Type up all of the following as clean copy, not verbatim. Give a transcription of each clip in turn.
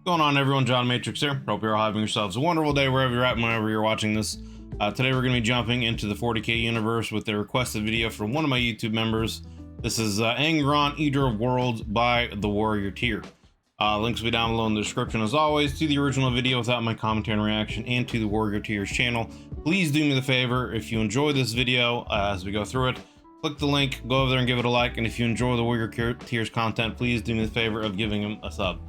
Going on, everyone? John Matrix here. Hope you're all having yourselves a wonderful day wherever you're at and whenever you're watching this. Today we're going to be jumping into the 40k universe with a requested video from one of my YouTube members. This is Angron, Eater of Worlds by the Warrior Tier. Links will be down below in the description as always to the original video without my commentary and reaction and to the Warrior Tier's channel. Please do me the favor, if you enjoy this video as we go through it, click the link, go over there and give it a like, and if you enjoy the Warrior Tier's content, please do me the favor of giving him a sub.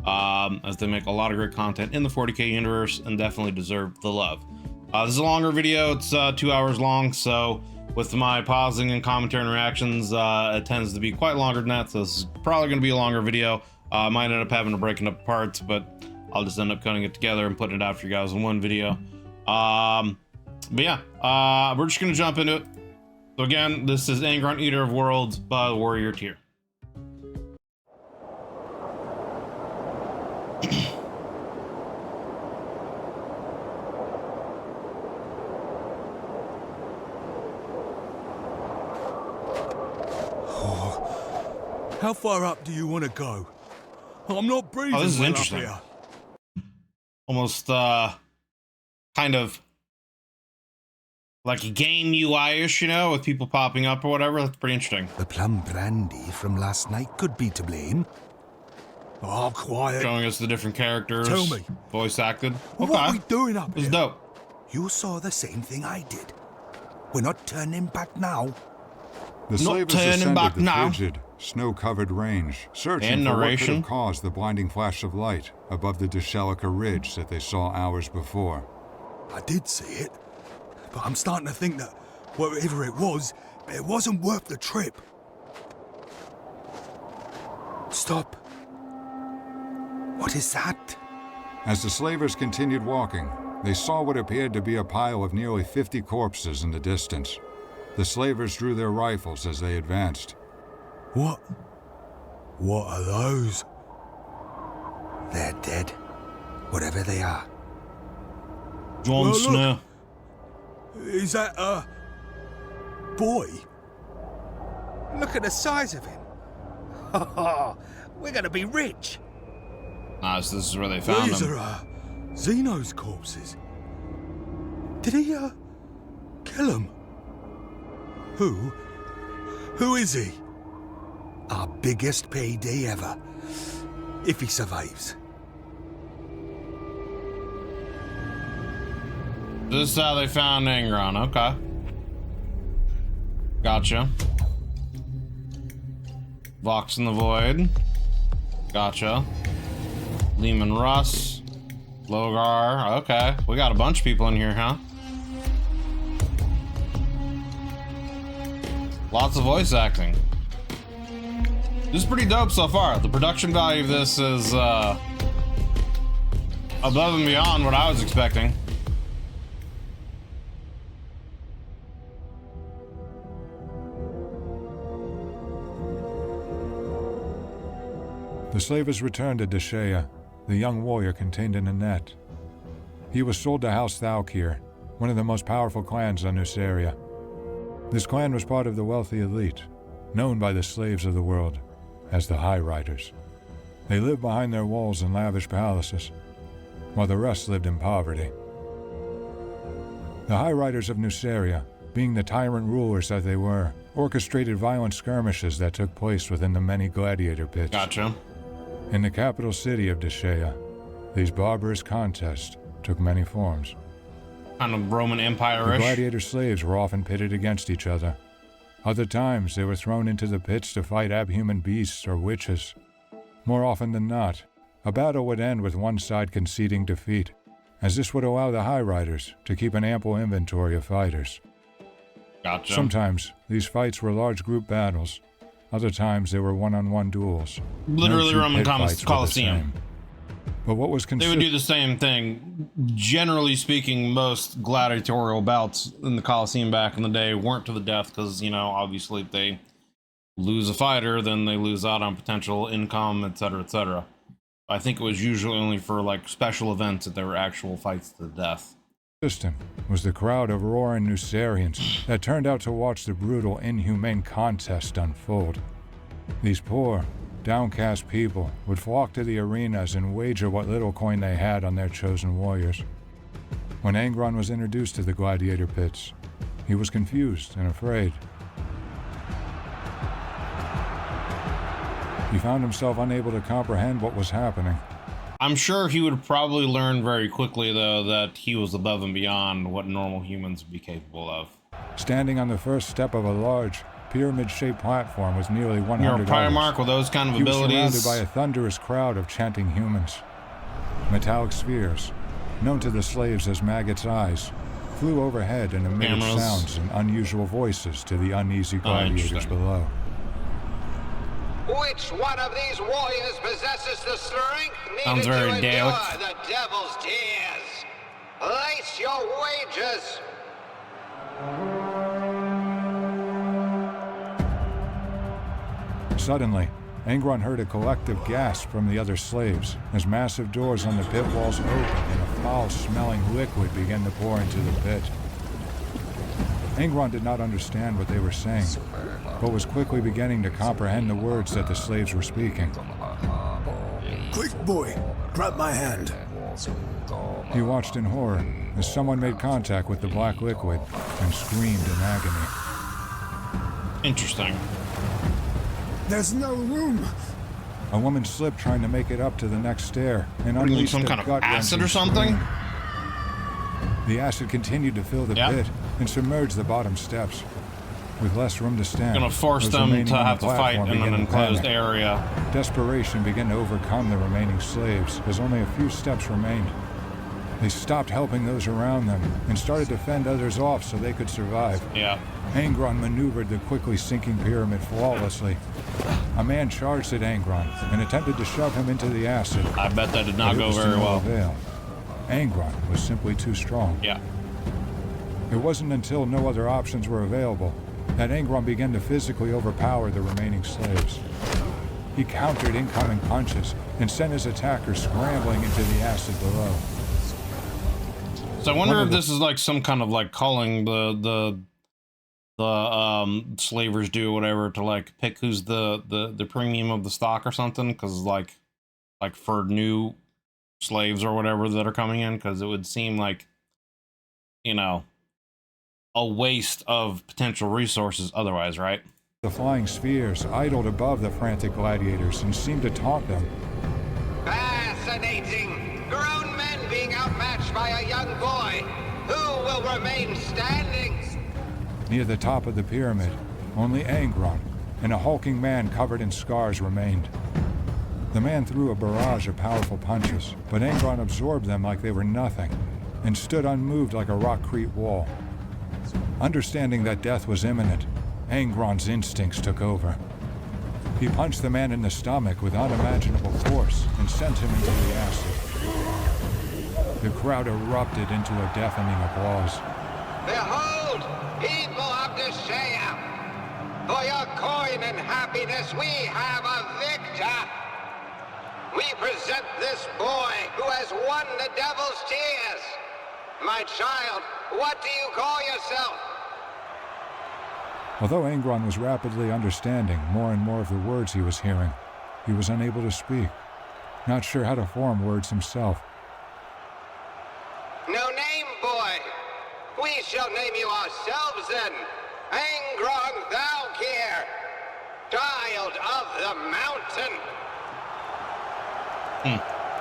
As they make a lot of great content in the 40k universe and definitely deserve the love. This is a longer video. It's 2 hours long, so with my pausing and commentary and reactions, it tends to be quite longer than that, so this is probably going to be a longer video. I might end up having to break it up parts, but I'll just end up cutting it together and putting it out for you guys in one video. But yeah, we're just going to jump into it. So again, this is Angron, Eater of Worlds by the Warrior Tier. How far up do you want to go? I'm not breathing. Oh, this is well interesting. Up here. Almost kind of like a game UI-ish, you know, with people popping up or whatever. That's pretty interesting. The plum brandy from last night could be to blame. Oh, quiet. Showing us the different characters. Tell me. Voice acted. Okay. What are we doing up It's here? dope. You saw the same thing I did. We're not turning back now. The slavers ascended the frigid, snow-covered range, searching for what could have caused the blinding flash of light above the Deshelica ridge that they saw hours before. I did see it, but I'm starting to think that whatever it wasn't worth the trip. Stop. What is that? As the slavers continued walking, they saw what appeared to be a pile of nearly 50 corpses in the distance. The slavers drew their rifles as they advanced. What are those? They're dead, whatever they are. Jon Snow. Is that a boy? Look at the size of him. We're gonna be rich. Ah, so this is where they found These him. are Zeno's corpses. Did he kill him? Who is he? Our biggest payday ever, if he survives. This is how they found Angron. Okay. Gotcha. Vox in the Void. Gotcha. Lehman Russ. Logar. Okay. We got a bunch of people in here, huh? Lots of voice acting. This is pretty dope so far. The production value of this is above and beyond what I was expecting. The slavers returned to Deshea, the young warrior contained in a net. He was sold to House Thalkir, one of the most powerful clans on Nuceria. This clan was part of the wealthy elite, known by the slaves of the world as the High Riders. They lived behind their walls in lavish palaces, while the rest lived in poverty. The High Riders of Nuceria, being the tyrant rulers that they were, orchestrated violent skirmishes that took place within the many gladiator pits. Gotcha. In the capital city of Deshea, these barbarous contests took many forms. Kind of Roman Empire-ish. The gladiator slaves were often pitted against each other. Other times, they were thrown into the pits to fight abhuman beasts or witches. More often than not, a battle would end with one side conceding defeat, as this would allow the High Riders to keep an ample inventory of fighters. Gotcha. Sometimes, these fights were large group battles. Other times, they were one-on-one duels. Literally No two Roman pit fights were the Colosseum. same. But what was They considered... would do the same thing. Generally speaking, most gladiatorial bouts in the Colosseum back in the day weren't to the death because, you know, obviously if they lose a fighter, then they lose out on potential income, etc., etc. I think it was usually only for, like, special events that there were actual fights to the death. was the crowd of roaring Nucerians that turned out to watch the brutal, inhumane contest unfold. These poor, downcast people would flock to the arenas and wager what little coin they had on their chosen warriors. When Angron was introduced to the gladiator pits, he was confused and afraid. He found himself unable to comprehend what was happening. I'm sure he would probably learn very quickly, though, that he was above and beyond what normal humans would be capable of. Standing on the first step of a large, pyramid-shaped platform with nearly 100 You're a Primarch others, with those kind of he was abilities. surrounded by a thunderous crowd of chanting humans. Metallic spheres, known to the slaves as maggots' eyes, flew overhead and emitted Cameras. sounds and unusual voices to the uneasy gladiators interesting. below. Which one of these warriors possesses the strength Sounds needed very to endure Dalek. the devil's tears? Place your wagers. Suddenly, Angron heard a collective gasp from the other slaves as massive doors on the pit walls opened and a foul-smelling liquid began to pour into the pit. Angron did not understand what they were saying, but was quickly beginning to comprehend the words that the slaves were speaking. Quick, boy, grab my hand. He watched in horror as someone made contact with the black liquid and screamed in agony. Interesting. There's no room. A woman slipped trying to make it up to the next stair and What, unleashed some a kind of gut-wrenching acid or something? scream. The acid continued to fill the Yep. pit and submerge the bottom steps. With less room to stand, Gonna force those them remaining to on have the to fight platform in an began to enclosed panic. area. Desperation began to overcome the remaining slaves as only a few steps remained. They stopped helping those around them and started to fend others off so they could survive. Yeah. Angron maneuvered the quickly sinking pyramid flawlessly. A man charged at Angron and attempted to shove him into the acid. I bet that did but not it go was to very no well. avail. Angron was simply too strong. Yeah. It wasn't until no other options were available that Angron began to physically overpower the remaining slaves. He countered incoming punches and sent his attackers scrambling into the acid below. So I wonder One if of the- this is like some kind of like calling the slavers do whatever to like pick who's the premium of the stock or something, because like for new slaves or whatever that are coming in, because it would seem like, you know, a waste of potential resources otherwise, right? The flying spheres idled above the frantic gladiators and seemed to taunt them. Fascinating. Grown men being outmatched by a young boy. Who will remain standing? Near the top of the pyramid, only Angron and a hulking man covered in scars remained. The man threw a barrage of powerful punches, but Angron absorbed them like they were nothing and stood unmoved like a rockcrete wall. Understanding that death was imminent, Angron's instincts took over. He punched the man in the stomach with unimaginable force and sent him into the acid. The crowd erupted into a deafening applause. Behold, people of Deshea. For your coin and happiness, we have a victor. We present this boy who has won the devil's tears. My child, what do you call yourself? Although Angron was rapidly understanding more and more of the words he was hearing, he was unable to speak, not sure how to form words himself. No name, boy. We shall name you ourselves then. Angron Valkyr, child of the mountain.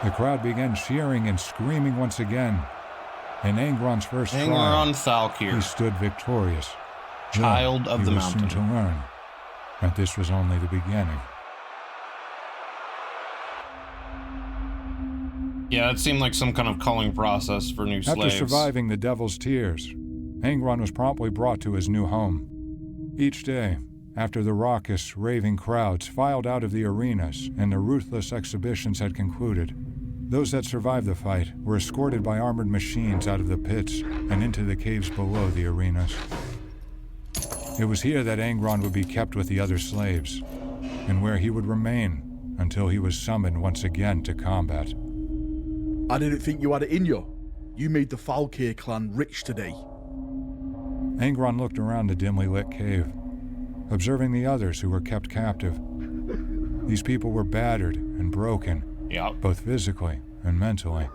The crowd began cheering and screaming once again. In Angron's first trial, Angron he Valkyr, stood victorious. child But of he the was soon to mountain. learn that this was only the beginning. Yeah, it seemed like some kind of culling process for new After slaves. surviving the Devil's Tears, Angron was promptly brought to his new home. Each day, after the raucous, raving crowds filed out of the arenas and the ruthless exhibitions had concluded, those that survived the fight were escorted by armored machines out of the pits and into the caves below the arenas. It was here that Angron would be kept with the other slaves, and where he would remain until he was summoned once again to combat. I didn't think you had it in you. You made the Valkyr clan rich today. Angron looked around the dimly lit cave, observing the others who were kept captive. These people were battered and broken, Yep. both physically and mentally.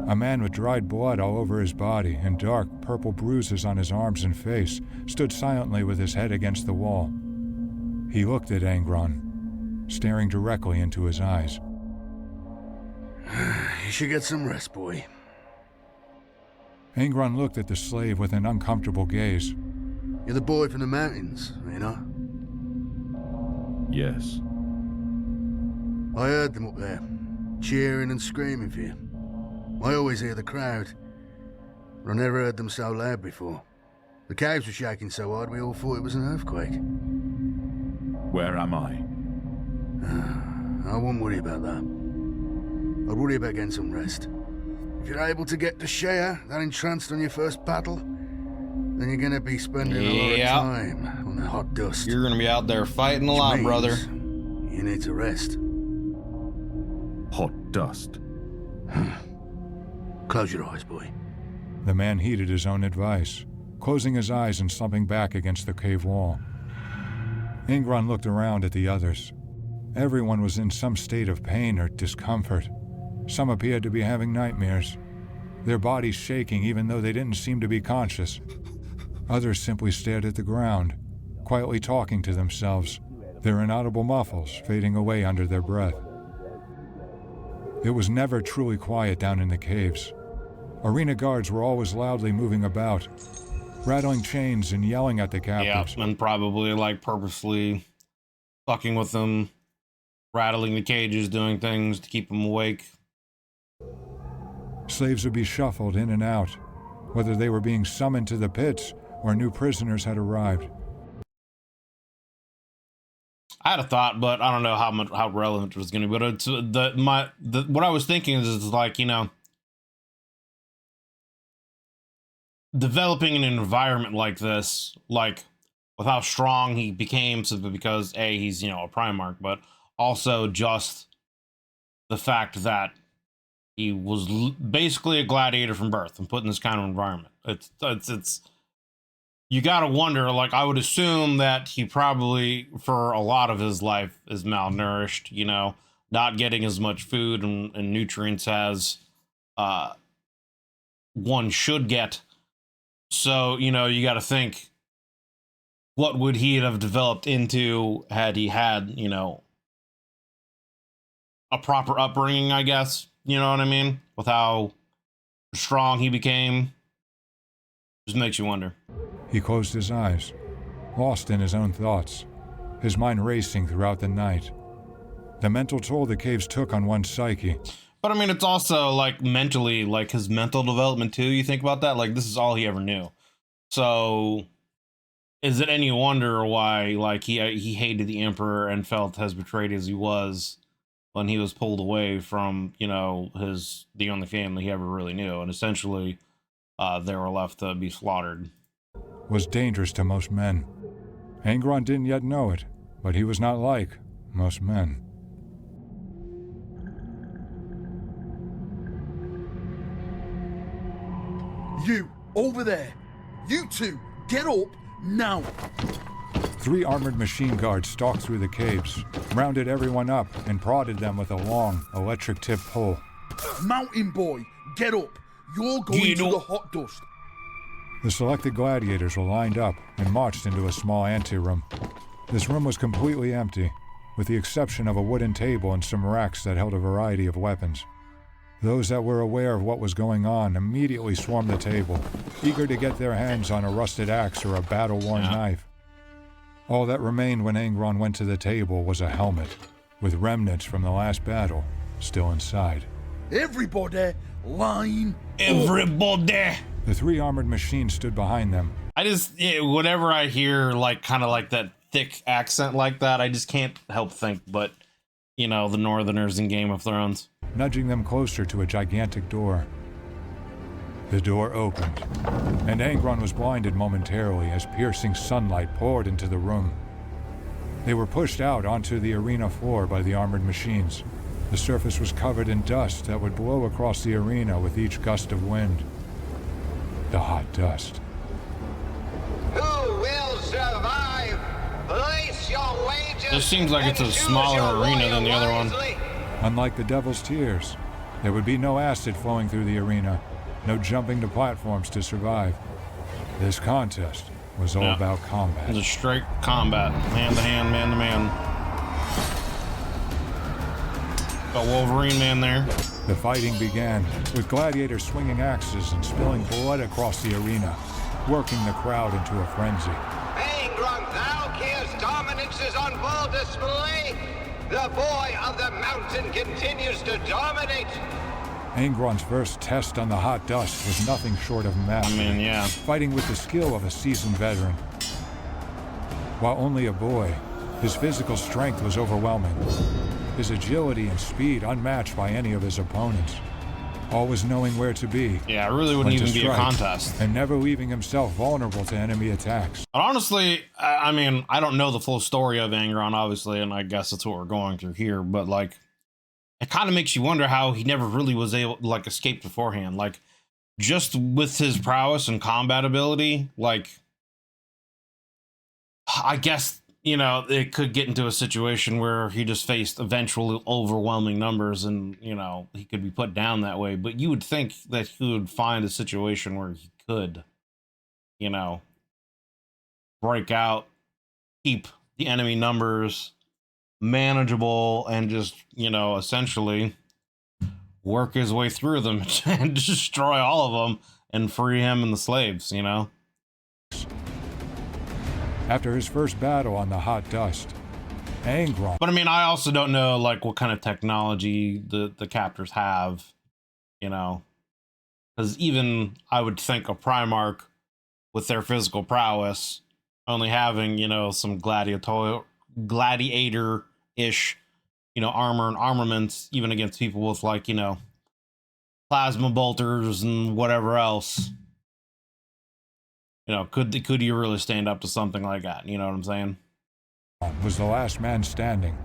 A man with dried blood all over his body and dark purple bruises on his arms and face stood silently with his head against the wall. He looked at Angron, staring directly into his eyes. You should get some rest, boy. Angron looked at the slave with an uncomfortable gaze. You're the boy from the mountains, you know? Yes. I heard them up there, cheering and screaming for you. I always hear the crowd, but I never heard them so loud before. The caves were shaking so hard we all thought it was an earthquake. Where am I? I wouldn't worry about that. I'd worry about getting some rest. If you're able to get to Shea, that entranced on your first battle, then you're gonna be spending a lot of time on the hot dust. You're gonna be out there fighting a lot, brother. You need to rest. Hot dust. Close your eyes, boy. The man heeded his own advice, closing his eyes and slumping back against the cave wall. Angron looked around at the others. Everyone was in some state of pain or discomfort. Some appeared to be having nightmares, their bodies shaking even though they didn't seem to be conscious. Others simply stared at the ground, quietly talking to themselves, their inaudible muffles fading away under their breath. It was never truly quiet down in the caves. Arena guards were always loudly moving about, rattling chains and yelling at the captives. Yeah, and probably like purposely fucking with them, rattling the cages, doing things to keep them awake. Slaves would be shuffled in and out, whether they were being summoned to the pits or new prisoners had arrived. I had a thought, but I don't know how relevant it was going to be. But it's what I was thinking is like, you know, developing an environment like this, like with how strong he became, simply because he's, you know, a Primarch, but also just the fact that he was basically a gladiator from birth and put in this kind of environment. It's you gotta wonder, like, I would assume that he probably, for a lot of his life, is malnourished, you know, not getting as much food and nutrients as one should get. So, you know, you gotta think, what would he have developed into had he had, you know, a proper upbringing, I guess. You know what I mean? With how strong he became. Just makes you wonder. He closed his eyes, lost in his own thoughts, his mind racing throughout the night. The mental toll the caves took on one's psyche. But I mean, it's also like mentally, like his mental development too. You think about that? Like, this is all he ever knew. So is it any wonder why, like, he hated the Emperor and felt as betrayed as he was when he was pulled away from, you know, the only family he ever really knew, and essentially they were left to be slaughtered. Was dangerous to most men. Angron didn't yet know it, but he was not like most men. You, over there. You two, get up now. 3 armored machine guards stalked through the caves, rounded everyone up, and prodded them with a long, electric-tipped pole. Mountain boy, get up. You're going to the hot dust. The selected gladiators were lined up and marched into a small anteroom. This room was completely empty, with the exception of a wooden table and some racks that held a variety of weapons. Those that were aware of what was going on immediately swarmed the table, eager to get their hands on a rusted axe or a battle-worn knife. All that remained when Angron went to the table was a helmet, with remnants from the last battle still inside. Everybody, line Everybody! The 3 armored machines stood behind them. Whenever I hear, like, kind of like that thick accent like that, I just can't help think, but, you know, the Northerners in Game of Thrones. Nudging them closer to a gigantic door. The door opened, and Angron was blinded momentarily as piercing sunlight poured into the room. They were pushed out onto the arena floor by the armored machines. The surface was covered in dust that would blow across the arena with each gust of wind. The hot dust. Who will survive? Place your wagers This seems like it's a smaller arena than the other one. Unlike the Devil's Tears, there would be no acid flowing through the arena, no jumping to platforms to survive. This contest was all about combat. It was a straight combat, hand to hand, man to man. Got Wolverine Man there. The fighting began, with gladiators swinging axes and spilling blood across the arena, working the crowd into a frenzy. Angron, Valkyr's dominance is on full display. The boy of the mountain continues to dominate. Angron's first test on the hot dust was nothing short of mastery. I mean, yeah. Fighting with the skill of a seasoned veteran. While only a boy, his physical strength was overwhelming. His agility and speed unmatched by any of his opponents. Always knowing where to be. Yeah, it really wouldn't even be a contest. And never leaving himself vulnerable to enemy attacks. But honestly, I mean, I don't know the full story of Angron, obviously, and I guess that's what we're going through here, but like, it kind of makes you wonder how he never really was able to, like, escape beforehand. Like, just with his prowess and combat ability, like, I guess, you know, it could get into a situation where he just faced eventually overwhelming numbers and, you know, he could be put down that way. But you would think that he would find a situation where he could, you know, break out, keep the enemy numbers manageable, and just, you know, essentially work his way through them and destroy all of them and free him and the slaves, you know? After his first battle on the hot dust, Angron... But I mean, I also don't know, like, what kind of technology the captors have, you know? Because even, I would think, a Primarch with their physical prowess only having, you know, some gladiator-ish, you know, armor and armaments, even against people with, like, you know, plasma bolters and whatever else. You know, could you really stand up to something like that? You know what I'm saying? Was the last man standing.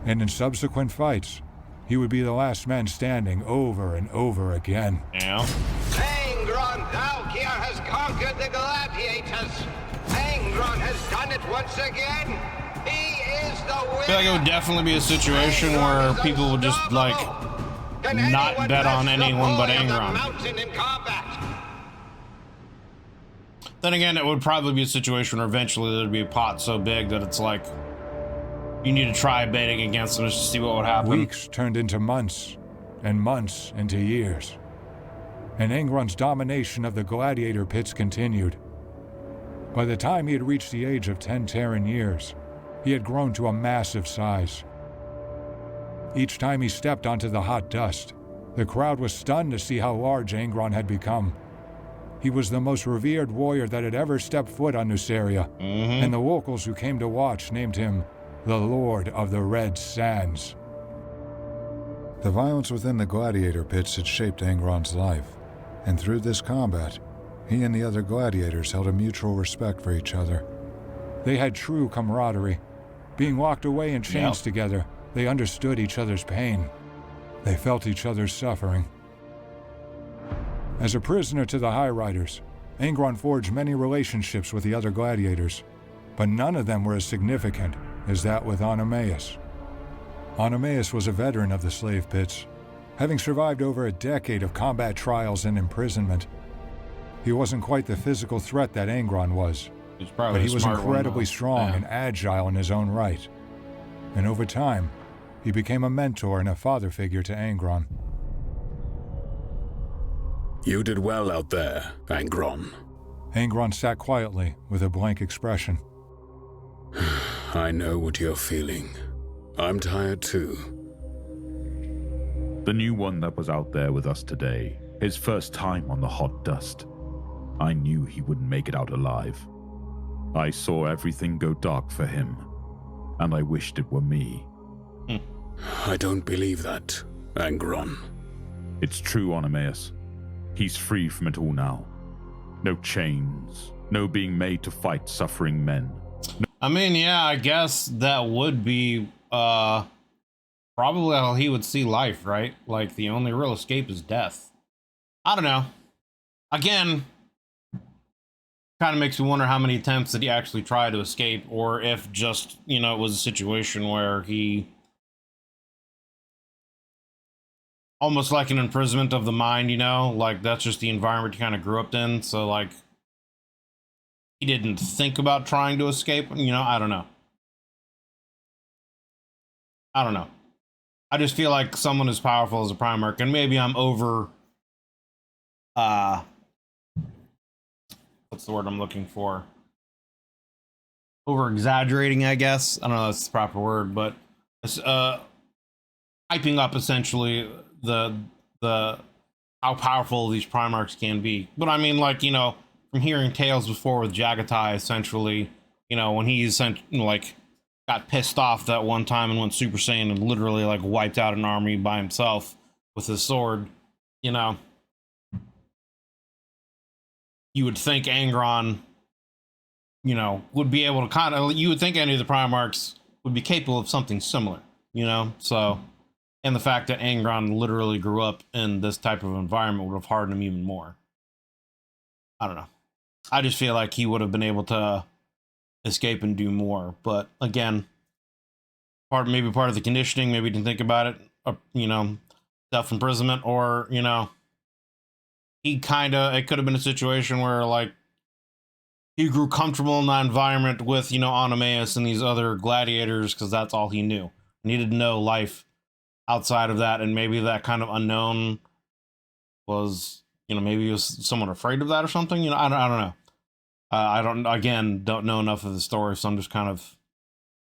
And in subsequent fights, he would be the last man standing over and over again. Yeah. Angron, Valkyr has conquered the gladiators. Angron has done it once again. He is the winner. I feel like it would definitely be a situation where people would just, like, not bet on anyone but Angron. Then again, it would probably be a situation where eventually there'd be a pot so big that it's like, you need to try betting against them just to see what would happen. Weeks turned into months, and months into years. And Angron's domination of the gladiator pits continued. By the time he had reached the age of 10 Terran years, he had grown to a massive size. Each time he stepped onto the hot dust, the crowd was stunned to see how large Angron had become. He was the most revered warrior that had ever stepped foot on Nuceria, and the locals who came to watch named him the Lord of the Red Sands. The violence within the gladiator pits had shaped Angron's life, and through this combat, he and the other gladiators held a mutual respect for each other. They had true camaraderie. Being locked away in chains together, they understood each other's pain. They felt each other's suffering. As a prisoner to the High Riders, Angron forged many relationships with the other gladiators, but none of them were as significant as that with Onomaus. Onomaus was a veteran of the slave pits, having survived over a decade of combat trials and imprisonment. He wasn't quite the physical threat that Angron was, but he was incredibly strong and agile in his own right. And over time, he became a mentor and a father figure to Angron. You did well out there, Angron. Angron sat quietly with a blank expression. I know what you're feeling. I'm tired too. The new one that was out there with us today, his first time on the hot dust. I knew he wouldn't make it out alive. I saw everything go dark for him, and I wished it were me. I don't believe that, Angron. It's true, Onomaus. He's free from it all now. No chains, no being made to fight suffering men. I mean, yeah, I guess that would be probably how he would see life, right? Like, the only real escape is death. I don't know. Again, kind of makes me wonder how many attempts did he actually try to escape, or if just, you know, it was a situation where he almost like an imprisonment of the mind, you know, like that's just the environment he kind of grew up in. So like he didn't think about trying to escape, you know. I don't know. I just feel like someone as powerful as a Primarch, and maybe I'm over what's the word I'm looking for? Over exaggerating, I guess. I don't know if that's the proper word, but it's hyping up essentially the how powerful these Primarchs can be. But I mean, like, you know, from hearing tales before with Jagatai, essentially, you know, when he like got pissed off that one time and went Super Saiyan and literally like wiped out an army by himself with his sword, you know, you would think Angron, you know, would be able to kind of, you would think any of the Primarchs would be capable of something similar, you know. So, and the fact that Angron literally grew up in this type of environment would have hardened him even more. I don't know. I just feel like he would have been able to escape and do more. But again, maybe part of the conditioning, maybe didn't think about it, you know, self-imprisonment, or, you know, it could have been a situation where like he grew comfortable in that environment with, you know, Onomaus and these other gladiators because that's all he knew. Needed to know life outside of that, and maybe that kind of unknown was, you know, maybe he was someone afraid of that or something. You know, I don't know. Don't know enough of the story, so I'm just kind of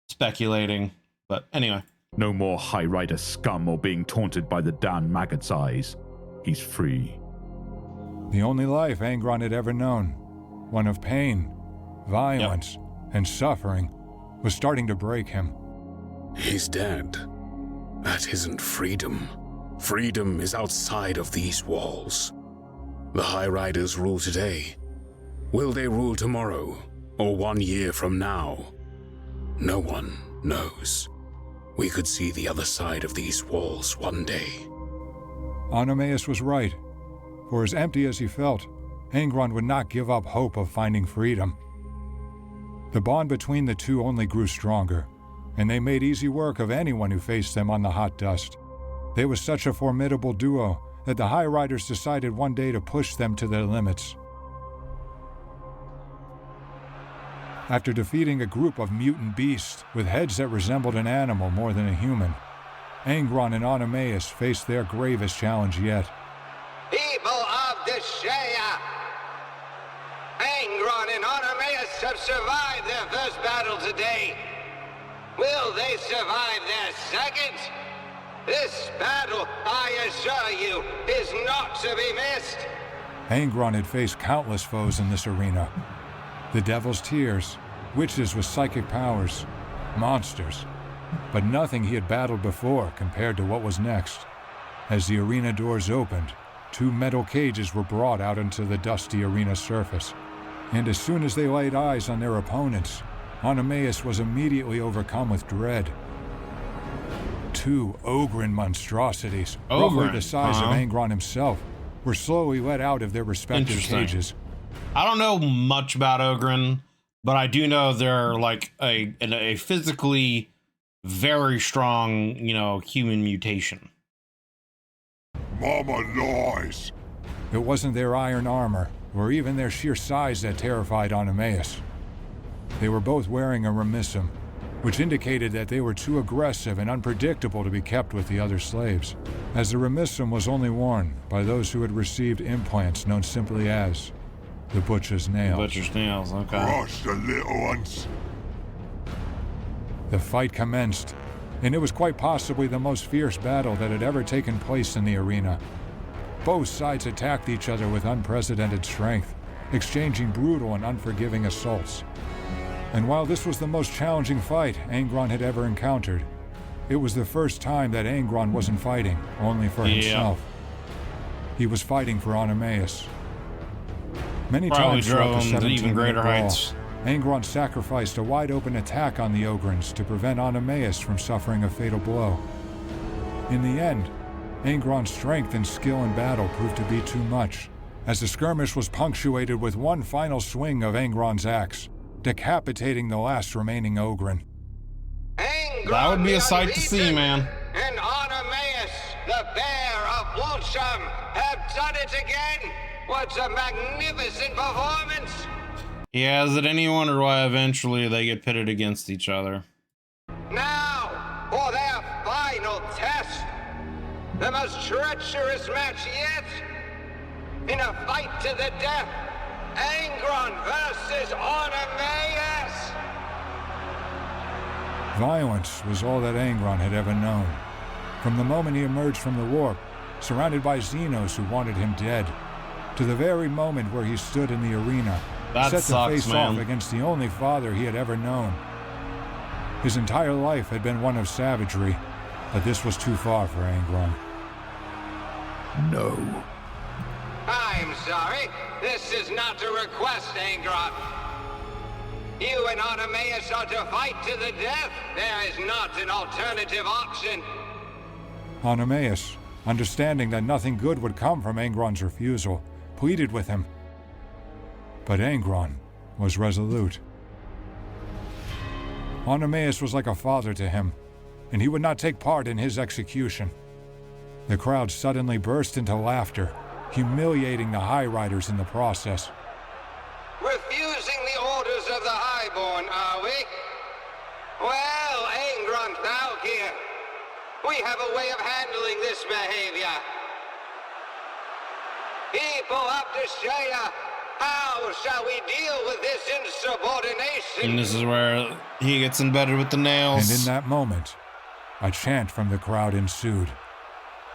speculating. But anyway. No more High Rider scum or being taunted by the damn maggot's eyes. He's free. The only life Angron had ever known, one of pain, violence, and suffering, was starting to break him. He's dead. That isn't freedom. Freedom is outside of these walls. The High Riders rule today. Will they rule tomorrow, or 1 year from now? No one knows. We could see the other side of these walls one day. Onomaus was right. For as empty as he felt, Angron would not give up hope of finding freedom. The bond between the two only grew stronger, and they made easy work of anyone who faced them on the hot dust. They were such a formidable duo that the High Riders decided one day to push them to their limits. After defeating a group of mutant beasts with heads that resembled an animal more than a human, Angron and Onomaus faced their gravest challenge yet. People of the Shea, Angron and Onomaus have survived their first battle today. Will they survive their second? This battle, I assure you, is not to be missed. Angron had faced countless foes in this arena. The Devil's Tears, witches with psychic powers, monsters, but nothing he had battled before compared to what was next. As the arena doors opened, 2 metal cages were brought out into the dusty arena surface, and as soon as they laid eyes on their opponents, Onomaus was immediately overcome with dread. 2 Angron monstrosities, roughly the size of Angron himself, were slowly let out of their respective cages. I don't know much about Angron, but I do know they're like a physically very strong, you know, human mutation. Mama lies. It wasn't their iron armor, or even their sheer size that terrified Onomaus. They were both wearing a remissum, which indicated that they were too aggressive and unpredictable to be kept with the other slaves, as the remissum was only worn by those who had received implants known simply as the Butcher's Nails. Butcher's Nails, okay. Crush the little ones. The fight commenced, and it was quite possibly the most fierce battle that had ever taken place in the arena. Both sides attacked each other with unprecedented strength, exchanging brutal and unforgiving assaults. And while this was the most challenging fight Angron had ever encountered, it was the first time that Angron wasn't fighting only for himself. He was fighting for Onomaus. Many times throughout the 17-minute brawl, Angron sacrificed a wide-open attack on the Ogrons to prevent Onomaus from suffering a fatal blow. In the end, Angron's strength and skill in battle proved to be too much, as the skirmish was punctuated with one final swing of Angron's axe, decapitating the last remaining Ogryn. Angron, That would be the a sight to see, unbeaten, man. And Artemis, the bear of Walsham, have done it again. What a magnificent performance! Yeah, is it any wonder why eventually they get pitted against each other? Now, for their final test. The most treacherous match yet. In a fight to the death. Angron versus Artemis. Violence was all that Angron had ever known. From the moment he emerged from the warp, surrounded by Xenos who wanted him dead, to the very moment where he stood in the arena, That set sucks, to face man. off against the only father he had ever known. His entire life had been one of savagery, but this was too far for Angron. No. I'm sorry. This is not a request, Angron. You and Artemis are to fight to the death. There is not an alternative option. Artemis, understanding that nothing good would come from Angron's refusal, pleaded with him. But Angron was resolute. Artemis was like a father to him, and he would not take part in his execution. The crowd suddenly burst into laughter, humiliating the High Riders in the process. Refusing the orders of the Highborn, are we? Well, Angron Thalkir, we have a way of handling this behavior. People of Deshaya, how shall we deal with this insubordination? And this is where he gets embedded with the nails. And in that moment, a chant from the crowd ensued.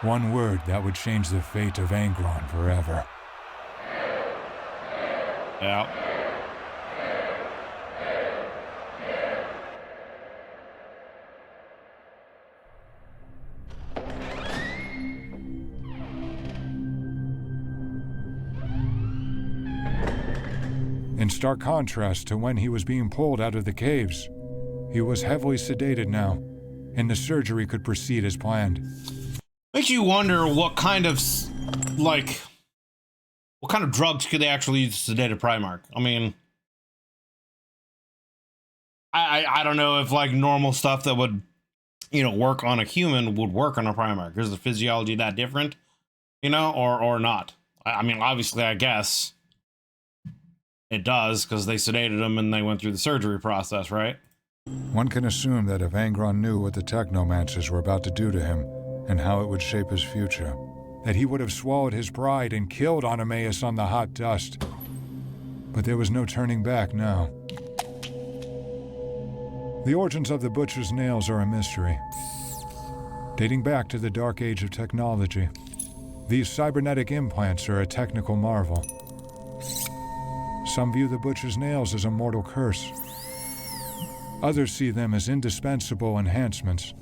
One word that would change the fate of Angron forever. Yeah. In stark contrast to when he was being pulled out of the caves, he was heavily sedated now, and the surgery could proceed as planned. Makes you wonder what kind of, what kind of drugs could they actually use to sedate a Primarch? I mean, I don't know if like normal stuff that would, work on a human would work on a Primarch. Is the physiology that different, or not? I mean, obviously, I guess it does because they sedated him and they went through the surgery process, right? One can assume that if Angron knew what the Technomancers were about to do to him and how it would shape his future, that he would have swallowed his pride and killed Artemis on the hot dust. But there was no turning back now. The origins of the Butcher's nails are a mystery. Dating back to the dark age of technology, these cybernetic implants are a technical marvel. Some view the Butcher's nails as a mortal curse. Others see them as indispensable enhancements.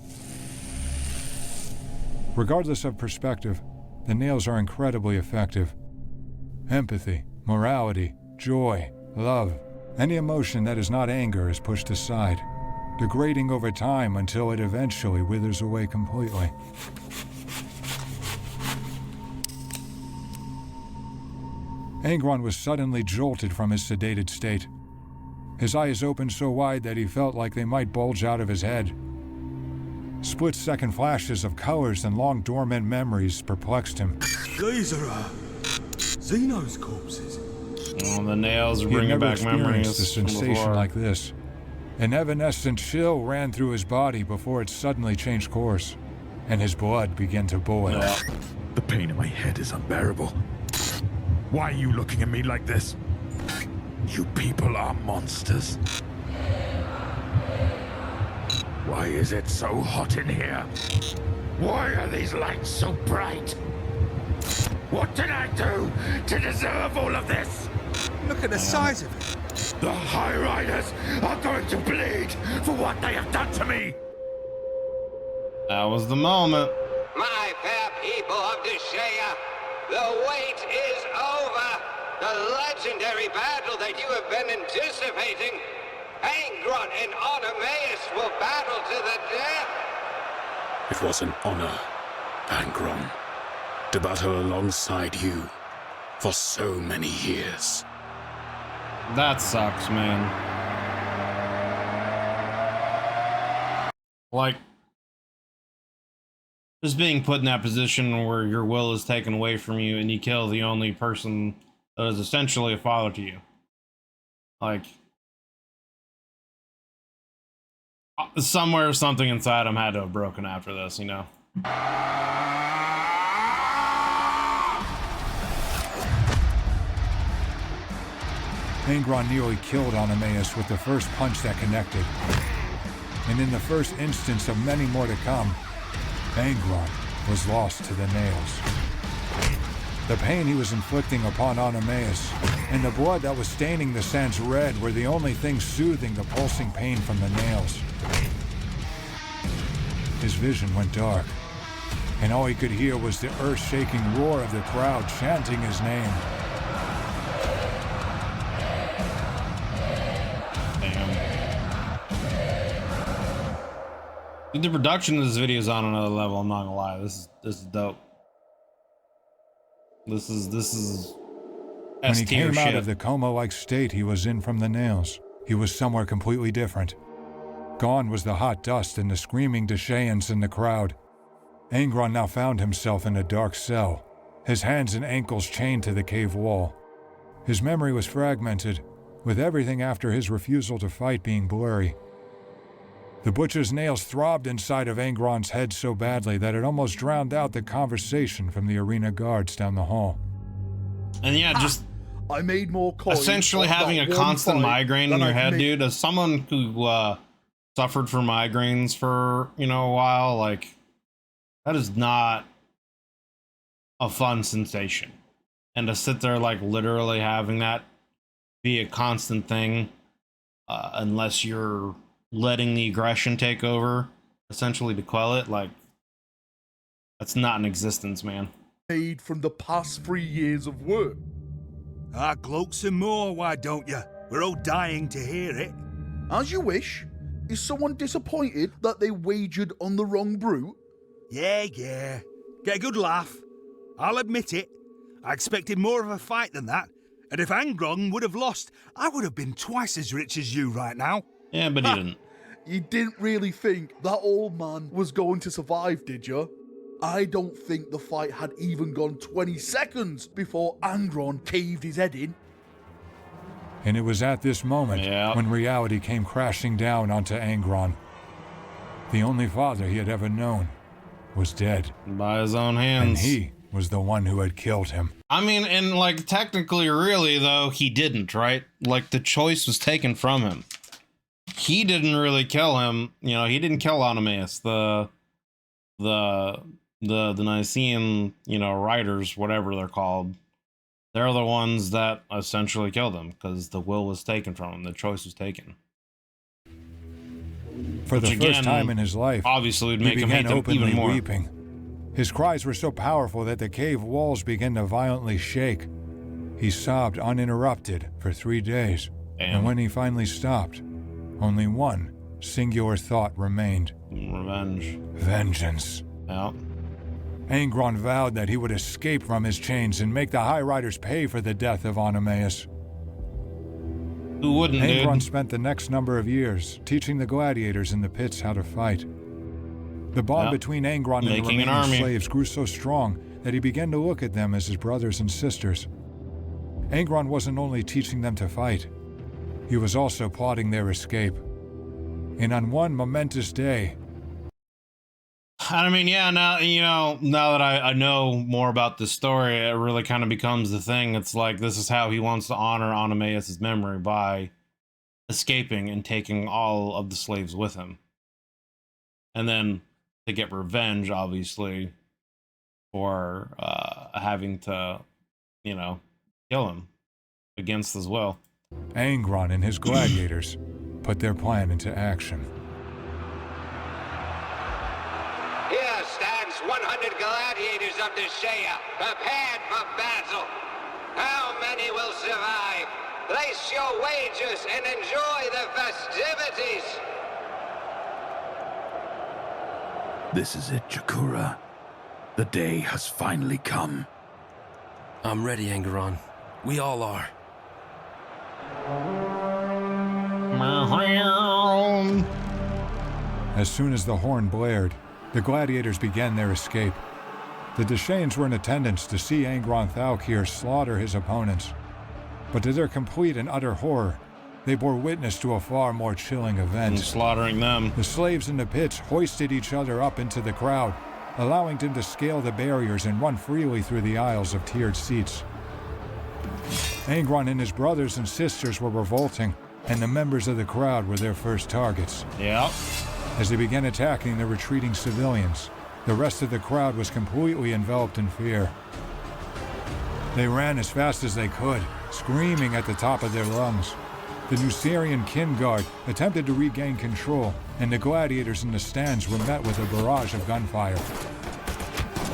Regardless of perspective, the nails are incredibly effective. Empathy, morality, joy, love, any emotion that is not anger is pushed aside, degrading over time until it eventually withers away completely. Angron was suddenly jolted from his sedated state. His eyes opened so wide that he felt like they might bulge out of his head. Split-second flashes of colors and long dormant memories perplexed him. These are, Xeno's corpses. Oh, the nails are He had bringing never back memories. experienced a sensation like this. An evanescent chill ran through his body before it suddenly changed course, and his blood began to boil. The pain in my head is unbearable. Why are you looking at me like this? You people are monsters. Why is it so hot in here? Why are these lights so bright? What did I do to deserve all of this? Look at the size of it. The High Riders are going to bleed for what they have done to me. That was the moment. My fair people of Deshaya, the wait is over. The legendary battle that you have been anticipating. Angron and Artemis will battle to the death. It was an honor, Angron, to battle alongside you. for so many years. That sucks, man. Like, just being put in that position where your will is taken away from you and you kill the only person that is essentially a father to you. Like, somewhere something inside him had to have broken after this, you know? Angron nearly killed Onomaus with the first punch that connected. And in the first instance of many more to come, Angron was lost to the nails. The pain he was inflicting upon Onomaus and the blood that was staining the sands red were the only things soothing the pulsing pain from the nails. His vision went dark, and all he could hear was the earth-shaking roar of the crowd chanting his name. The production of this video is on another level. I'm not gonna lie. This is dope. This is When he came shit. out of the coma-like state he was in from the nails, he was somewhere completely different. Gone was the hot dust and the screaming Deshayans in the crowd. Angron now found himself in a dark cell, his hands and ankles chained to the cave wall. His memory was fragmented, with everything after his refusal to fight being blurry. The butcher's nails throbbed inside of Angron's head so badly that it almost drowned out the conversation from the arena guards down the hall. And yeah, just I made more coins essentially off having that a one constant fight migraine in than your I've head, made- dude. As someone who suffered from migraines for, you know, a while, like, that is not a fun sensation. And to sit there, like, literally having that be a constant thing, unless you're letting the aggression take over, essentially, to quell it, like, that's not in existence, man. Made from the past 3 years of work. Ah, gloat some more, why don't you? We're all dying to hear it. As you wish. Is someone disappointed that they wagered on the wrong brute? Yeah. Get a good laugh. I'll admit it. I expected more of a fight than that. And if Angron would have lost, I would have been twice as rich as you right now. Yeah, but he didn't. You didn't really think that old man was going to survive, did you? I don't think the fight had even gone 20 seconds before Angron caved his head in. And it was at this moment when reality came crashing down onto Angron. The only father he had ever known was dead. By his own hands. And he was the one who had killed him. I mean, and like, technically, really, though, he didn't, right? Like, the choice was taken from him. He didn't really kill him. You know, he didn't kill Onomaus. The Nicene, you know, writers, whatever they're called, they're the ones that essentially killed him because the will was taken from him. The choice was taken. For the first time in his life, obviously would make he him began hate them openly even more. weeping. His cries were so powerful that the cave walls began to violently shake. He sobbed uninterrupted for 3 days, and when he finally stopped, only one singular thought remained. Revenge. Vengeance. Yeah. Angron vowed that he would escape from his chains and make the High Riders pay for the death of Onomaus. Who wouldn't, Angron dude? spent the next number of years teaching the gladiators in the pits how to fight. The bond between Angron and the Making an remaining army. slaves grew so strong that he began to look at them as his brothers and sisters. Angron wasn't only teaching them to fight, he was also plotting their escape. And on one momentous day, I mean, yeah, now, you know, now that I know more about this story, it really kind of becomes the thing. It's like, this is how he wants to honor Onomaus' memory, by escaping and taking all of the slaves with him. And then to get revenge, obviously, for having to, you know, kill him against his will. Angron and his gladiators put their plan into action. Here stands 100 gladiators of Deshaya, prepared for battle. How many will survive? Place your wagers and enjoy the festivities. This is it, Jakura. The day has finally come. I'm ready, Angron. We all are. As soon as the horn blared, the gladiators began their escape. The Deshanes were in attendance to see Angron Thalkir slaughter his opponents. But to their complete and utter horror, they bore witness to a far more chilling event. And slaughtering them. The slaves in the pits hoisted each other up into the crowd, allowing them to scale the barriers and run freely through the aisles of tiered seats. Angron and his brothers and sisters were revolting, and the members of the crowd were their first targets. Yep. As they began attacking the retreating civilians, the rest of the crowd was completely enveloped in fear. They ran as fast as they could, screaming at the top of their lungs. The Nucerian Kin Guard attempted to regain control, and the gladiators in the stands were met with a barrage of gunfire.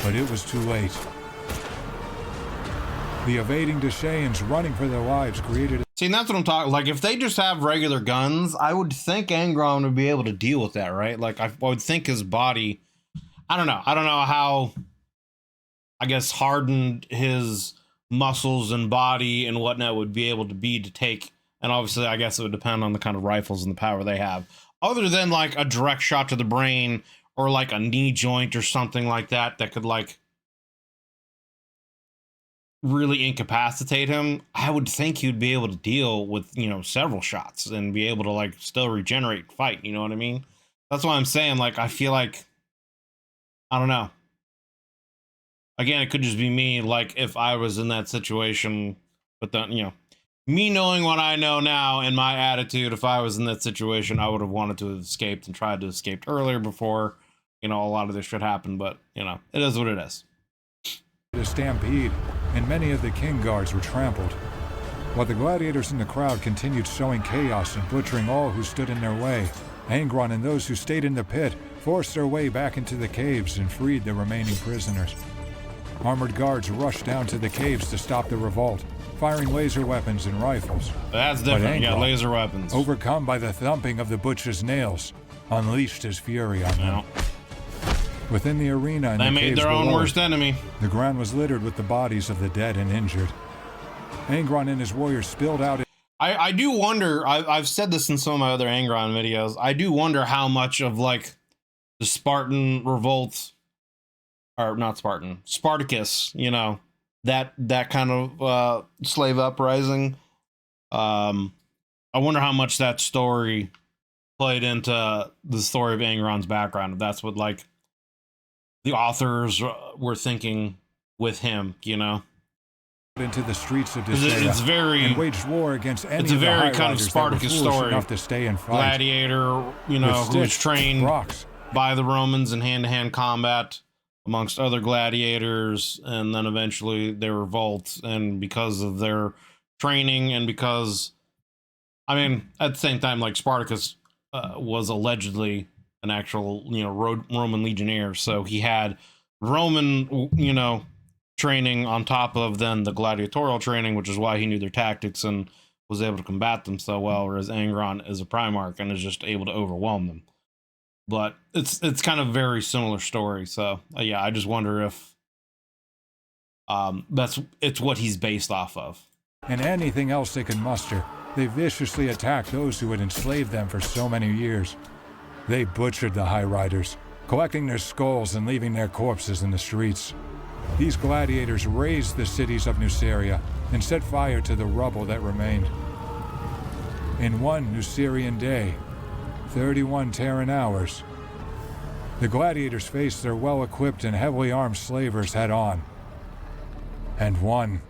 But it was too late. The evading Deshanes running for their lives created a... See, and that's what I'm talking. Like, if they just have regular guns, I would think Angron would be able to deal with that, right? Like, I would think his body... I don't know how, I guess, hardened his muscles and body and whatnot would be able to be to take... And obviously, I guess it would depend on the kind of rifles and the power they have. Other than, like, a direct shot to the brain or, like, a knee joint or something like that that could, like, really incapacitate him, I would think he'd be able to deal with, you know, several shots and be able to, like, still regenerate and fight, you know what I mean? That's why I'm saying, like, I feel like, I don't know. Again, it could just be me, like, if I was in that situation, but then, you know, me knowing what I know now and my attitude, if I was in that situation, I would have wanted to have escaped and tried to escape earlier before, you know, a lot of this shit happened, but, you know, it is what it is. A stampede, and many of the king guards were trampled. While the gladiators in the crowd continued sowing chaos and butchering all who stood in their way, Angron and those who stayed in the pit forced their way back into the caves and freed the remaining prisoners. Armored guards rushed down to the caves to stop the revolt, firing laser weapons and rifles. That's different. You got laser weapons. Overcome by the thumping of the butcher's nails, unleashed his fury on them. Within the arena and they made their own worst enemy. The ground was littered with the bodies of the dead and injured. Angron and his warriors spilled out. I do wonder, I've said this in some of my other Angron videos, I do wonder how much of, like, the Spartan revolt, or not Spartan, Spartacus, you know, that kind of slave uprising. I wonder how much that story played into the story of Angron's background. If that's what, like, the authors were thinking with him, you know. Into the streets of Deshaia, it's very, and waged war against any it's a very kind of Spartacus story. Enough to stay and fight. Gladiator, you know, who was trained rocks by the Romans in hand-to-hand combat amongst other gladiators, and then eventually they revolt, and because of their training and because, I mean, at the same time, like, Spartacus was allegedly an actual, you know, Roman legionnaire, so he had Roman, you know, training on top of then the gladiatorial training, which is why he knew their tactics and was able to combat them so well, whereas Angron is a Primarch and is just able to overwhelm them. But it's kind of very similar story, so yeah, I just wonder if it's what he's based off of. And anything else they could muster, they viciously attacked those who had enslaved them for so many years. They butchered the High Riders, collecting their skulls and leaving their corpses in the streets. These gladiators razed the cities of Nuceria and set fire to the rubble that remained. In one Nucerian day, 31 Terran hours, the gladiators faced their well-equipped and heavily armed slavers head-on. And won.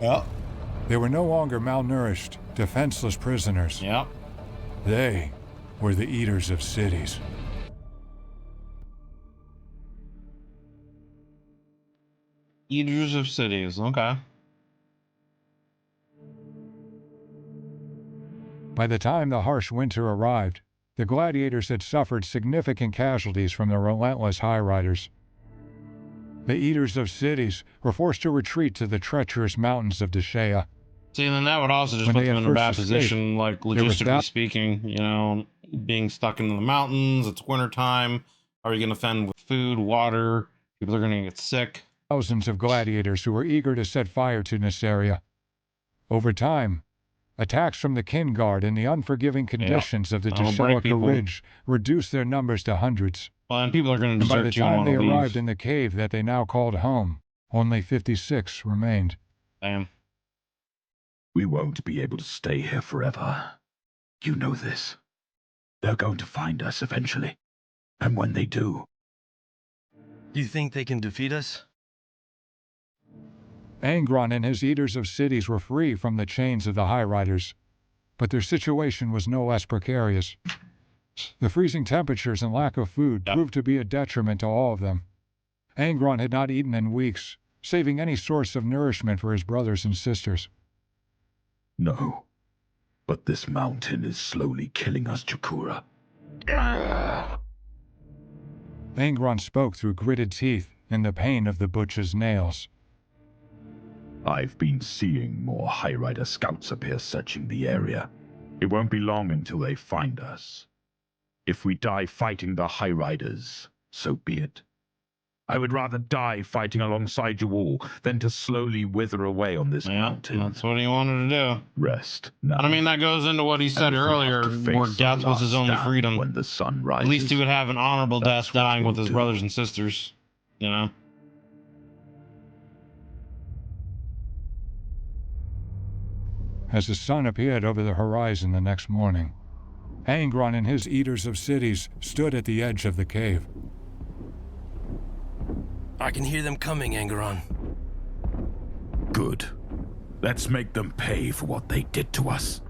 Yep. They were no longer malnourished, defenseless prisoners. Yep. They were the eaters of cities. Eaters of cities, okay. By the time the harsh winter arrived, the gladiators had suffered significant casualties from the relentless High Riders. The Eaters of Cities were forced to retreat to the treacherous mountains of Deshaia. See, then that would also just put them in a bad position, like, logistically speaking, you know, being stuck in the mountains, it's wintertime, how are you going to fend with food, water, people are going to get sick? thousands of gladiators who were eager to set fire to Nuceria. Over time, attacks from the Kin Guard and the unforgiving conditions of the Deshelica Ridge reduced their numbers to hundreds. Well, and people are going to And by desert the you and time want they to leave. arrived in the cave that they now called home, only 56 remained. Damn. We won't be able to stay here forever. You know this. They're going to find us eventually. And when they do... Do you think they can defeat us? Angron and his Eaters of Cities were free from the chains of the High Riders, but their situation was no less precarious. The freezing temperatures and lack of food proved to be a detriment to all of them. Angron had not eaten in weeks, saving any source of nourishment for his brothers and sisters. No. But this mountain is slowly killing us, Chikura. Angron spoke through gritted teeth and the pain of the butcher's nails. I've been seeing more High Rider scouts appear searching the area. It won't be long until they find us. If we die fighting the High Riders, so be it. I would rather die fighting alongside you all than to slowly wither away on this mountain. That's what he wanted to do. Rest now. And I mean, that goes into what he said earlier, where death was his only freedom. When the sun rises, at least he would have an honorable death dying with his brothers and sisters, you know? As the sun appeared over the horizon the next morning, Angron and his Eaters of Cities stood at the edge of the cave. I can hear them coming, Angron. Good. Let's make them pay for what they did to us.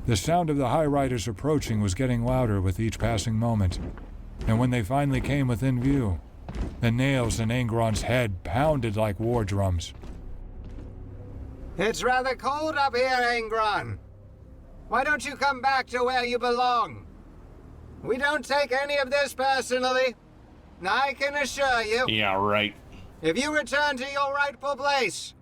The sound of the High Riders approaching was getting louder with each passing moment, and when they finally came within view, the nails in Angron's head pounded like war drums. It's rather cold up here, Angron. Why don't you come back to where you belong? We don't take any of this personally. I can assure you. Yeah, right. If you return to your rightful place,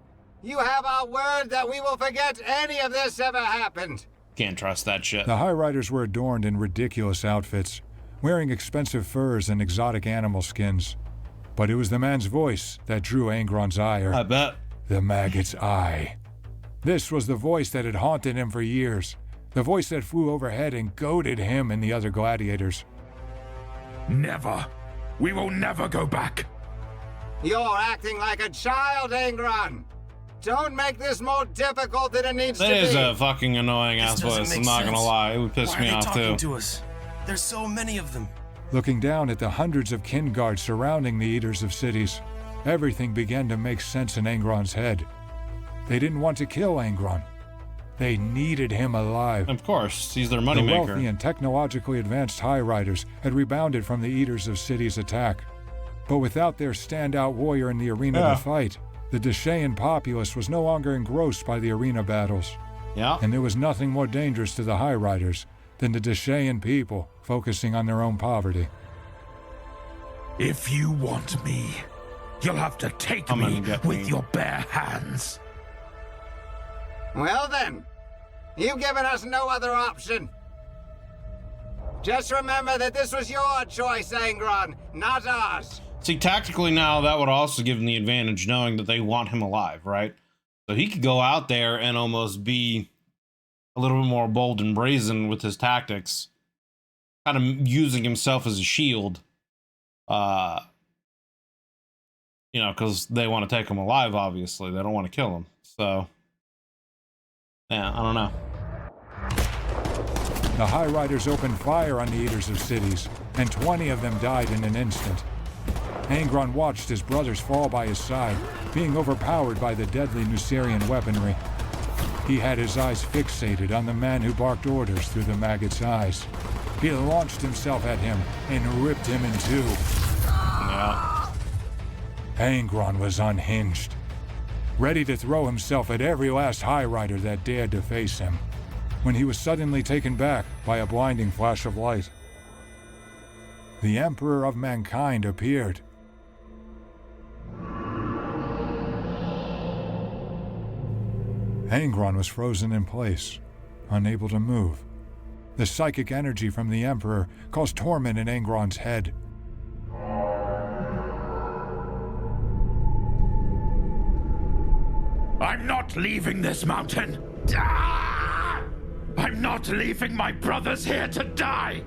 you have our word that we will forget any of this ever happened. Can't trust that shit. The High Riders were adorned in ridiculous outfits, wearing expensive furs and exotic animal skins. But it was the man's voice that drew Angron's ire. I bet. The maggot's eye. This was the voice that had haunted him for years. The voice that flew overhead and goaded him and the other gladiators. Never. We will never go back. You're acting like a child, Angron. Don't make this more difficult than it needs to be. That is a fucking annoying ass voice, I'm not gonna lie. It would piss me off too. Why are they talking to us? There's so many of them. Looking down at the hundreds of kin guards surrounding the Eaters of Cities, everything began to make sense in Angron's head. They didn't want to kill Angron. They needed him alive. Of course, he's their The moneymaker. wealthy and technologically advanced High Riders had rebounded from the Eaters of Cities' attack. But without their standout warrior in the arena to fight, the Deshayan populace was no longer engrossed by the arena battles. Yeah. And there was nothing more dangerous to the High Riders than the Deshayan people focusing on their own poverty. If you want me, you'll have to take me with your bare hands. Well then, you've given us no other option. Just remember that this was your choice, Angron, not ours. See, tactically now, that would also give him the advantage knowing that they want him alive, right? So he could go out there and almost be a little bit more bold and brazen with his tactics, kind of using himself as a shield. You know, because they want to take him alive, obviously. They don't want to kill him. So, yeah, I don't know. The High Riders opened fire on the Eaters of Cities, and 20 of them died in an instant. Angron watched his brothers fall by his side, being overpowered by the deadly Nucerian weaponry. He had his eyes fixated on the man who barked orders through the maggot's eyes. He launched himself at him and ripped him in two. Yeah. Angron was unhinged, ready to throw himself at every last High Rider that dared to face him, when he was suddenly taken back by a blinding flash of light. The Emperor of Mankind appeared. Angron was frozen in place, unable to move. The psychic energy from the Emperor caused torment in Angron's head. I'm not leaving this mountain. Ah! I'm not leaving my brothers here to die.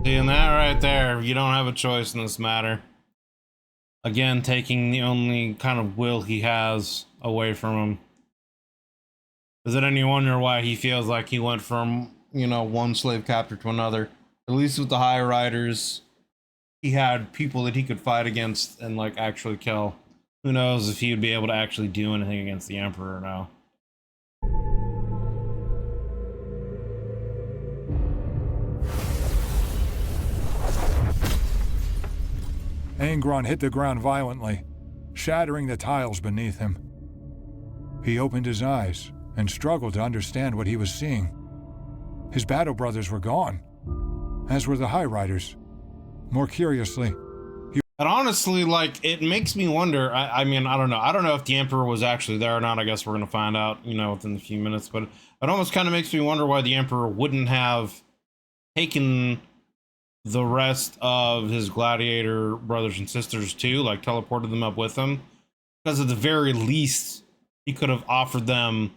Seeing that right there, you don't have a choice in this matter. Again, taking the only kind of will he has away from him. Is it any wonder why he feels like he went from, you know, one slave captor to another? At least with the High Riders, he had people that he could fight against and, like, actually kill. Who knows if he would be able to actually do anything against the Emperor now. Angron hit the ground violently, shattering the tiles beneath him. He opened his eyes and struggled to understand what he was seeing. His battle brothers were gone, as were the High Riders. More curiously, and honestly, like, it makes me wonder. I mean, I don't know. I don't know if the Emperor was actually there or not. I guess we're going to find out, you know, within a few minutes. But it almost kind of makes me wonder why the Emperor wouldn't have taken the rest of his gladiator brothers and sisters too, like teleported them up with him. Because at the very least, he could have offered them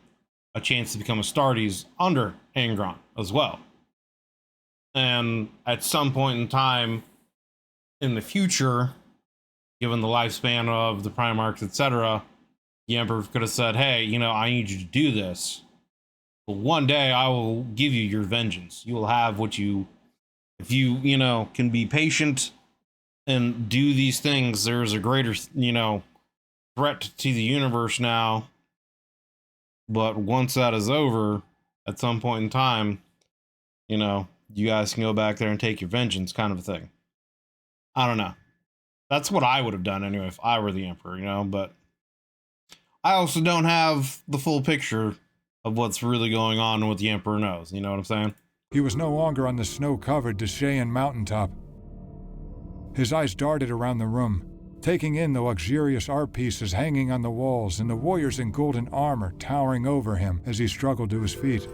a chance to become Astartes under Angron as well. And at some point in time in the future, given the lifespan of the Primarchs, etc., the Emperor could have said, hey, you know, I need you to do this. But one day I will give you your vengeance. You will have what you, if you, you know, can be patient and do these things, there's a greater, you know, threat to the universe now. But once that is over, at some point in time, you know, you guys can go back there and take your vengeance, kind of a thing. I don't know. That's what I would have done anyway if I were the Emperor, you know, but I also don't have the full picture of what's really going on and what the Emperor knows, you know what I'm saying? he was no longer on the snow-covered Deshayan mountaintop. His eyes darted around the room, taking in the luxurious art pieces hanging on the walls and the warriors in golden armor towering over him as he struggled to his feet.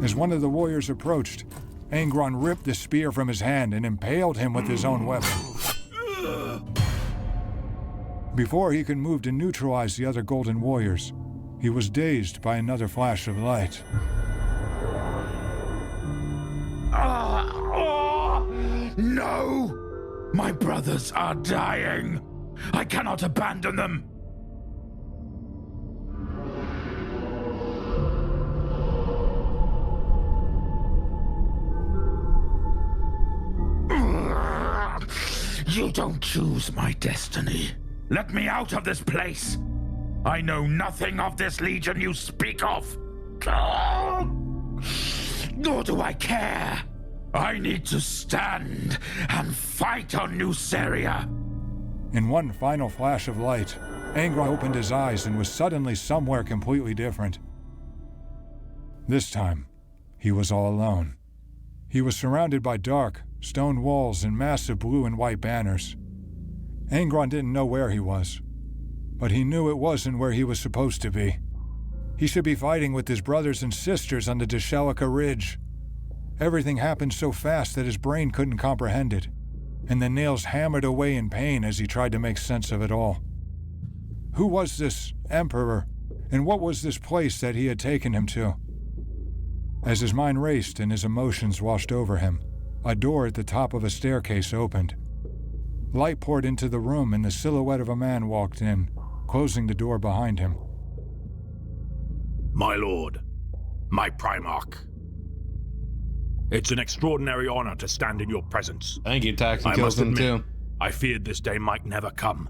As one of the warriors approached, Angron ripped the spear from his hand and impaled him with his own weapon. Before he could move to neutralize the other golden warriors, he was dazed by another flash of light. No! My brothers are dying! I cannot abandon them! You don't choose my destiny. Let me out of this place! I know nothing of this legion you speak of! Nor do I care! I need to stand and fight on Nuceria! In one final flash of light, Angron opened his eyes and was suddenly somewhere completely different. This time, he was all alone. He was surrounded by dark, stone walls and massive blue and white banners. Angron didn't know where he was, but he knew it wasn't where he was supposed to be. He should be fighting with his brothers and sisters on the Deshelica Ridge. Everything happened so fast that his brain couldn't comprehend it, and the nails hammered away in pain as he tried to make sense of it all. Who was this Emperor, and what was this place that he had taken him to? As his mind raced and his emotions washed over him, a door at the top of a staircase opened. Light poured into the room and the silhouette of a man walked in, closing the door behind him. My lord, my Primarch. It's an extraordinary honor to stand in your presence. Thank you, Tax. I must admit, I feared this day might never come.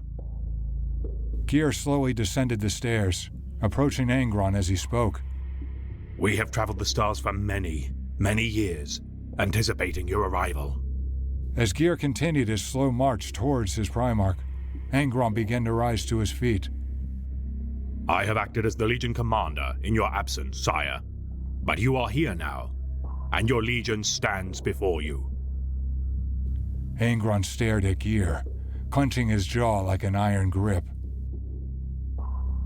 Gear slowly descended the stairs, approaching Angron as he spoke. We have traveled the stars for many, many years, anticipating your arrival. As Gear continued his slow march towards his Primarch, Angron began to rise to his feet. I have acted as the Legion commander in your absence, sire. But you are here now, and your Legion stands before you. Angron stared at Gear, clenching his jaw like an iron grip.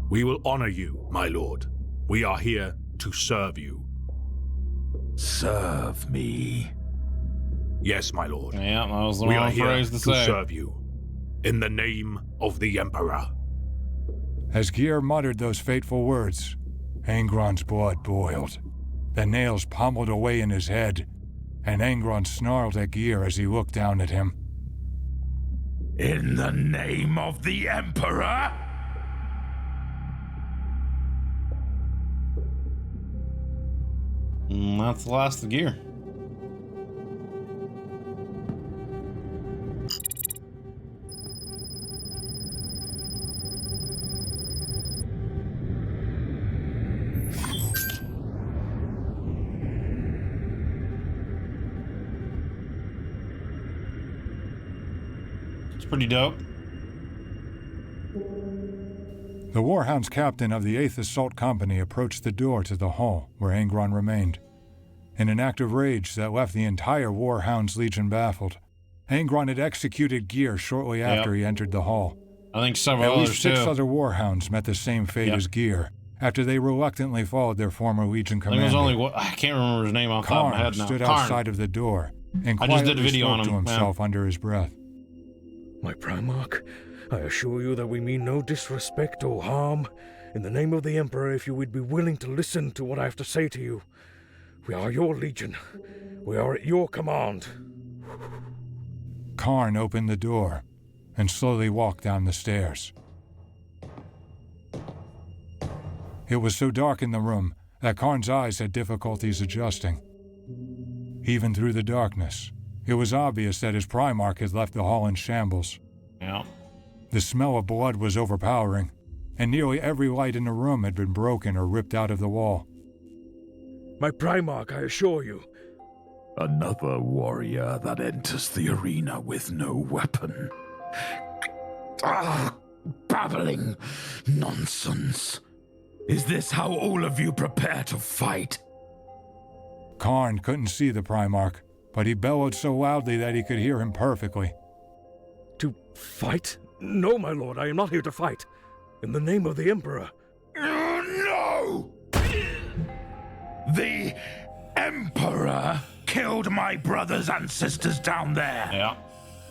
We will honor you, my lord. We are here to serve you. Serve me? Yes, my lord. Yeah, that was the We are wrong here phrase to to say. serve you. In the name of the Emperor. As Gear muttered those fateful words, Angron's blood boiled. The nails pummeled away in his head, and Angron snarled at Gear as he looked down at him. In the name of the Emperor? That's the last of Gear. It's pretty dope. The Warhound's captain of the 8th Assault Company approached the door to the hall where Angron remained. In an act of rage that left the entire Warhound's Legion baffled, Angron had executed Gear shortly after he entered the hall. I think several At others least 6 too. other Warhounds met the same fate as Gear after they reluctantly followed their former Legion I think commander. it was only I can't remember his name off the top of my head now. stood Karn. outside of the door and I just did a quietly video spoke on to him, himself under his breath. My Primarch, I assure you that we mean no disrespect or harm. In the name of the Emperor, if you would be willing to listen to what I have to say to you. We are your Legion. We are at your command. Karn opened the door and slowly walked down the stairs. It was so dark in the room that Karn's eyes had difficulties adjusting. Even through the darkness, it was obvious that his Primarch had left the hall in shambles. Yeah. The smell of blood was overpowering, and nearly every light in the room had been broken or ripped out of the wall. My Primarch, I assure you. Another warrior that enters the arena with no weapon. Babbling nonsense. Is this how all of you prepare to fight? Karn couldn't see the Primarch, but he bellowed so loudly that he could hear him perfectly. To fight? No, my lord, I am not here to fight. In the name of the Emperor. No! The Emperor killed my brothers and sisters down there. Yeah.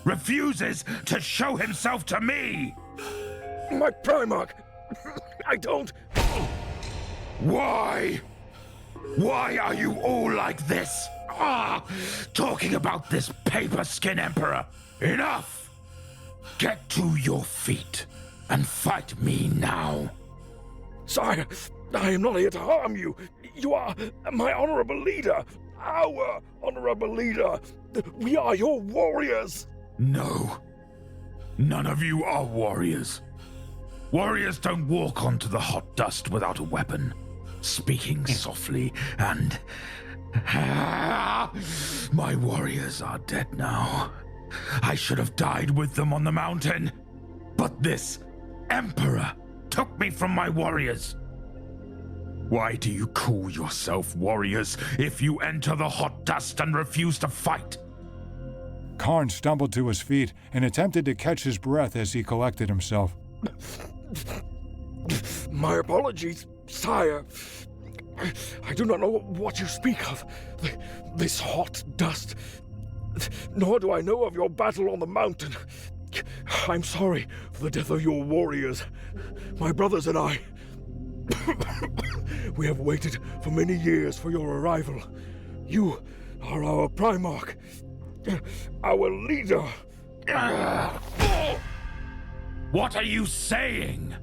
Refuses to show himself to me. My Primarch, I don't... Why? Why are you all like this? Talking about this paper skin Emperor. Enough! Get to your feet and fight me now. Sire, I am not here to harm you. You are my honorable leader. Our honorable leader. We are your warriors. No. None of you are warriors. Warriors don't walk onto the hot dust without a weapon, speaking softly and... My warriors are dead now. I should have died with them on the mountain. But this Emperor took me from my warriors. Why do you call yourself warriors if you enter the hot dust and refuse to fight? Karn stumbled to his feet and attempted to catch his breath as he collected himself. My apologies, sire. I do not know what you speak of. This hot dust. Nor do I know of your battle on the mountain. I'm sorry for the death of your warriors. My brothers and I. We have waited for many years for your arrival. You are our Primarch. Our leader. What are you saying?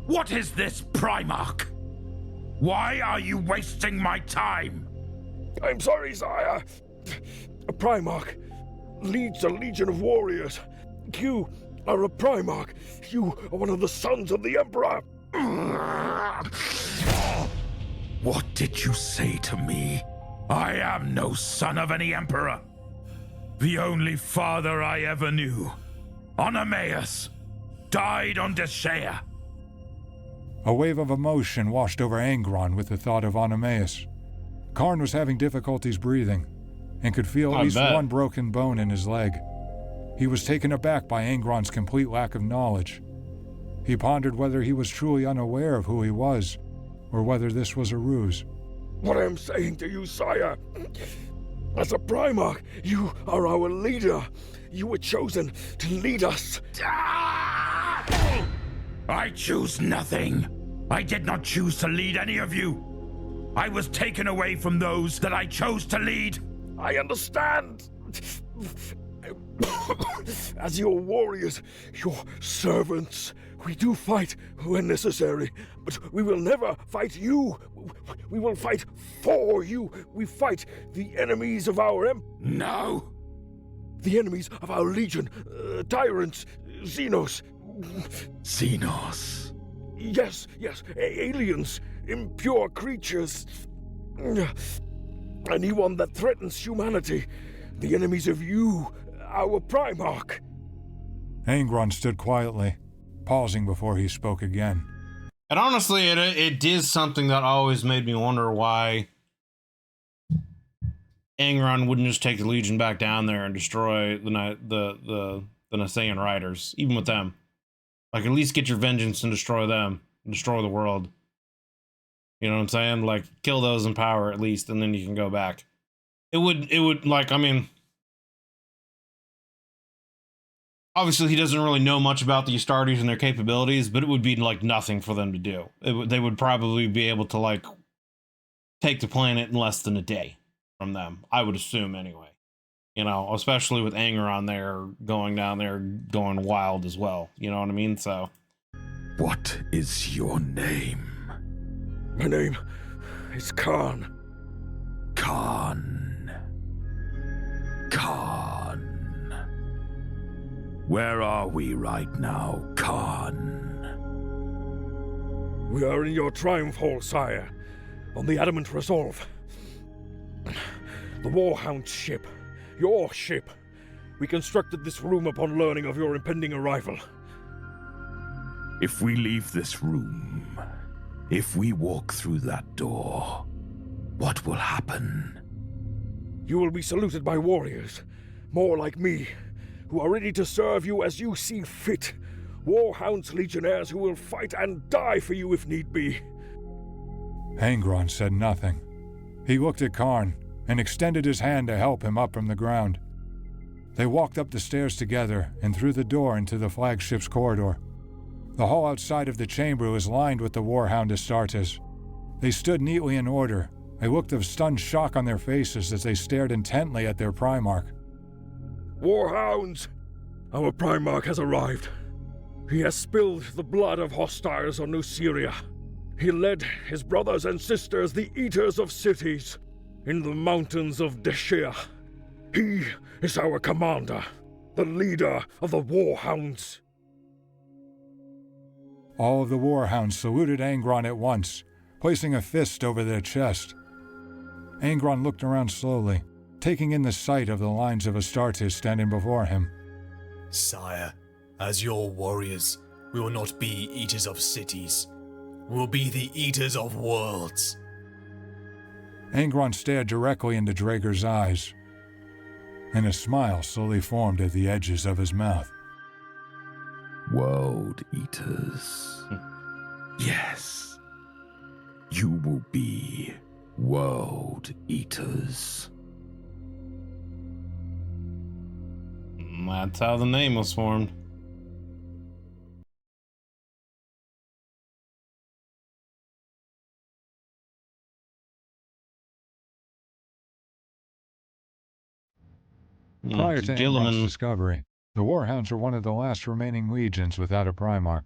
What is this Primarch? Why are you wasting my time? I'm sorry, sire. A Primarch leads a legion of warriors. You are a Primarch. You are one of the sons of the Emperor. What did you say to me? I am no son of any Emperor. The only father I ever knew, Onomaeus, died on Deshea. A wave of emotion washed over Angron with the thought of Onomaeus. Karn was having difficulties breathing and could feel at least one broken bone in his leg. He was taken aback by Angron's complete lack of knowledge. He pondered whether he was truly unaware of who he was, or whether this was a ruse. What I am saying to you, sire, As a Primarch, you are our leader. You were chosen to lead us. I choose nothing. I did not choose to lead any of you. I was taken away from those that I chose to lead. I understand. As your warriors, your servants, we do fight when necessary, but we will never fight you. We will fight for you. We fight the enemies of our No! the enemies of our legion, tyrants, Xenos. Xenos. Yes, aliens, impure creatures. Anyone that threatens humanity, the enemies of you, our Primarch. Angron stood quietly, pausing before he spoke again. And honestly, it is something that always made me wonder why Angron wouldn't just take the Legion back down there and destroy the Nasaean riders, even with them. Like, at least get your vengeance and destroy them, and destroy the world. You know what I'm saying? Like, kill those in power at least, and then you can go back. It would like, I mean, obviously he doesn't really know much about the Astartes and their capabilities, but it would be like nothing for them to do. They would probably be able to like take the planet in less than a day from them, I would assume anyway. You know, especially with Angron there going down there, going wild as well. You know what I mean? So, what is your name? My name is Khan. Khan. Where are we right now, Khan? We are in your Triumph Hall, sire, on the Adamant Resolve. The Warhound's ship. Your ship. We constructed this room upon learning of your impending arrival. If we leave this room, if we walk through that door, what will happen? You will be saluted by warriors, more like me, who are ready to serve you as you see fit. Warhound's legionnaires who will fight and die for you if need be. Angron said nothing. He looked at Karn and extended his hand to help him up from the ground. They walked up the stairs together and through the door into the flagship's corridor. The hall outside of the chamber was lined with the Warhound Astartes. They stood neatly in order, a look of stunned shock on their faces as they stared intently at their Primarch. Warhounds! Our Primarch has arrived. He has spilled the blood of hostiles on Nuceria. He led his brothers and sisters, the Eaters of Cities, in the mountains of Deshia. He is our commander, the leader of the Warhounds. All of the Warhounds saluted Angron at once, placing a fist over their chest. Angron looked around slowly, taking in the sight of the lines of Astartes standing before him. Sire, as your warriors, we will not be Eaters of Cities. We will be the Eaters of Worlds. Angron stared directly into Draeger's eyes, and a smile slowly formed at the edges of his mouth. World Eaters. Yes. You will be World Eaters. That's how the name was formed. Prior to Angron's discovery, the Warhounds were one of the last remaining legions without a Primarch.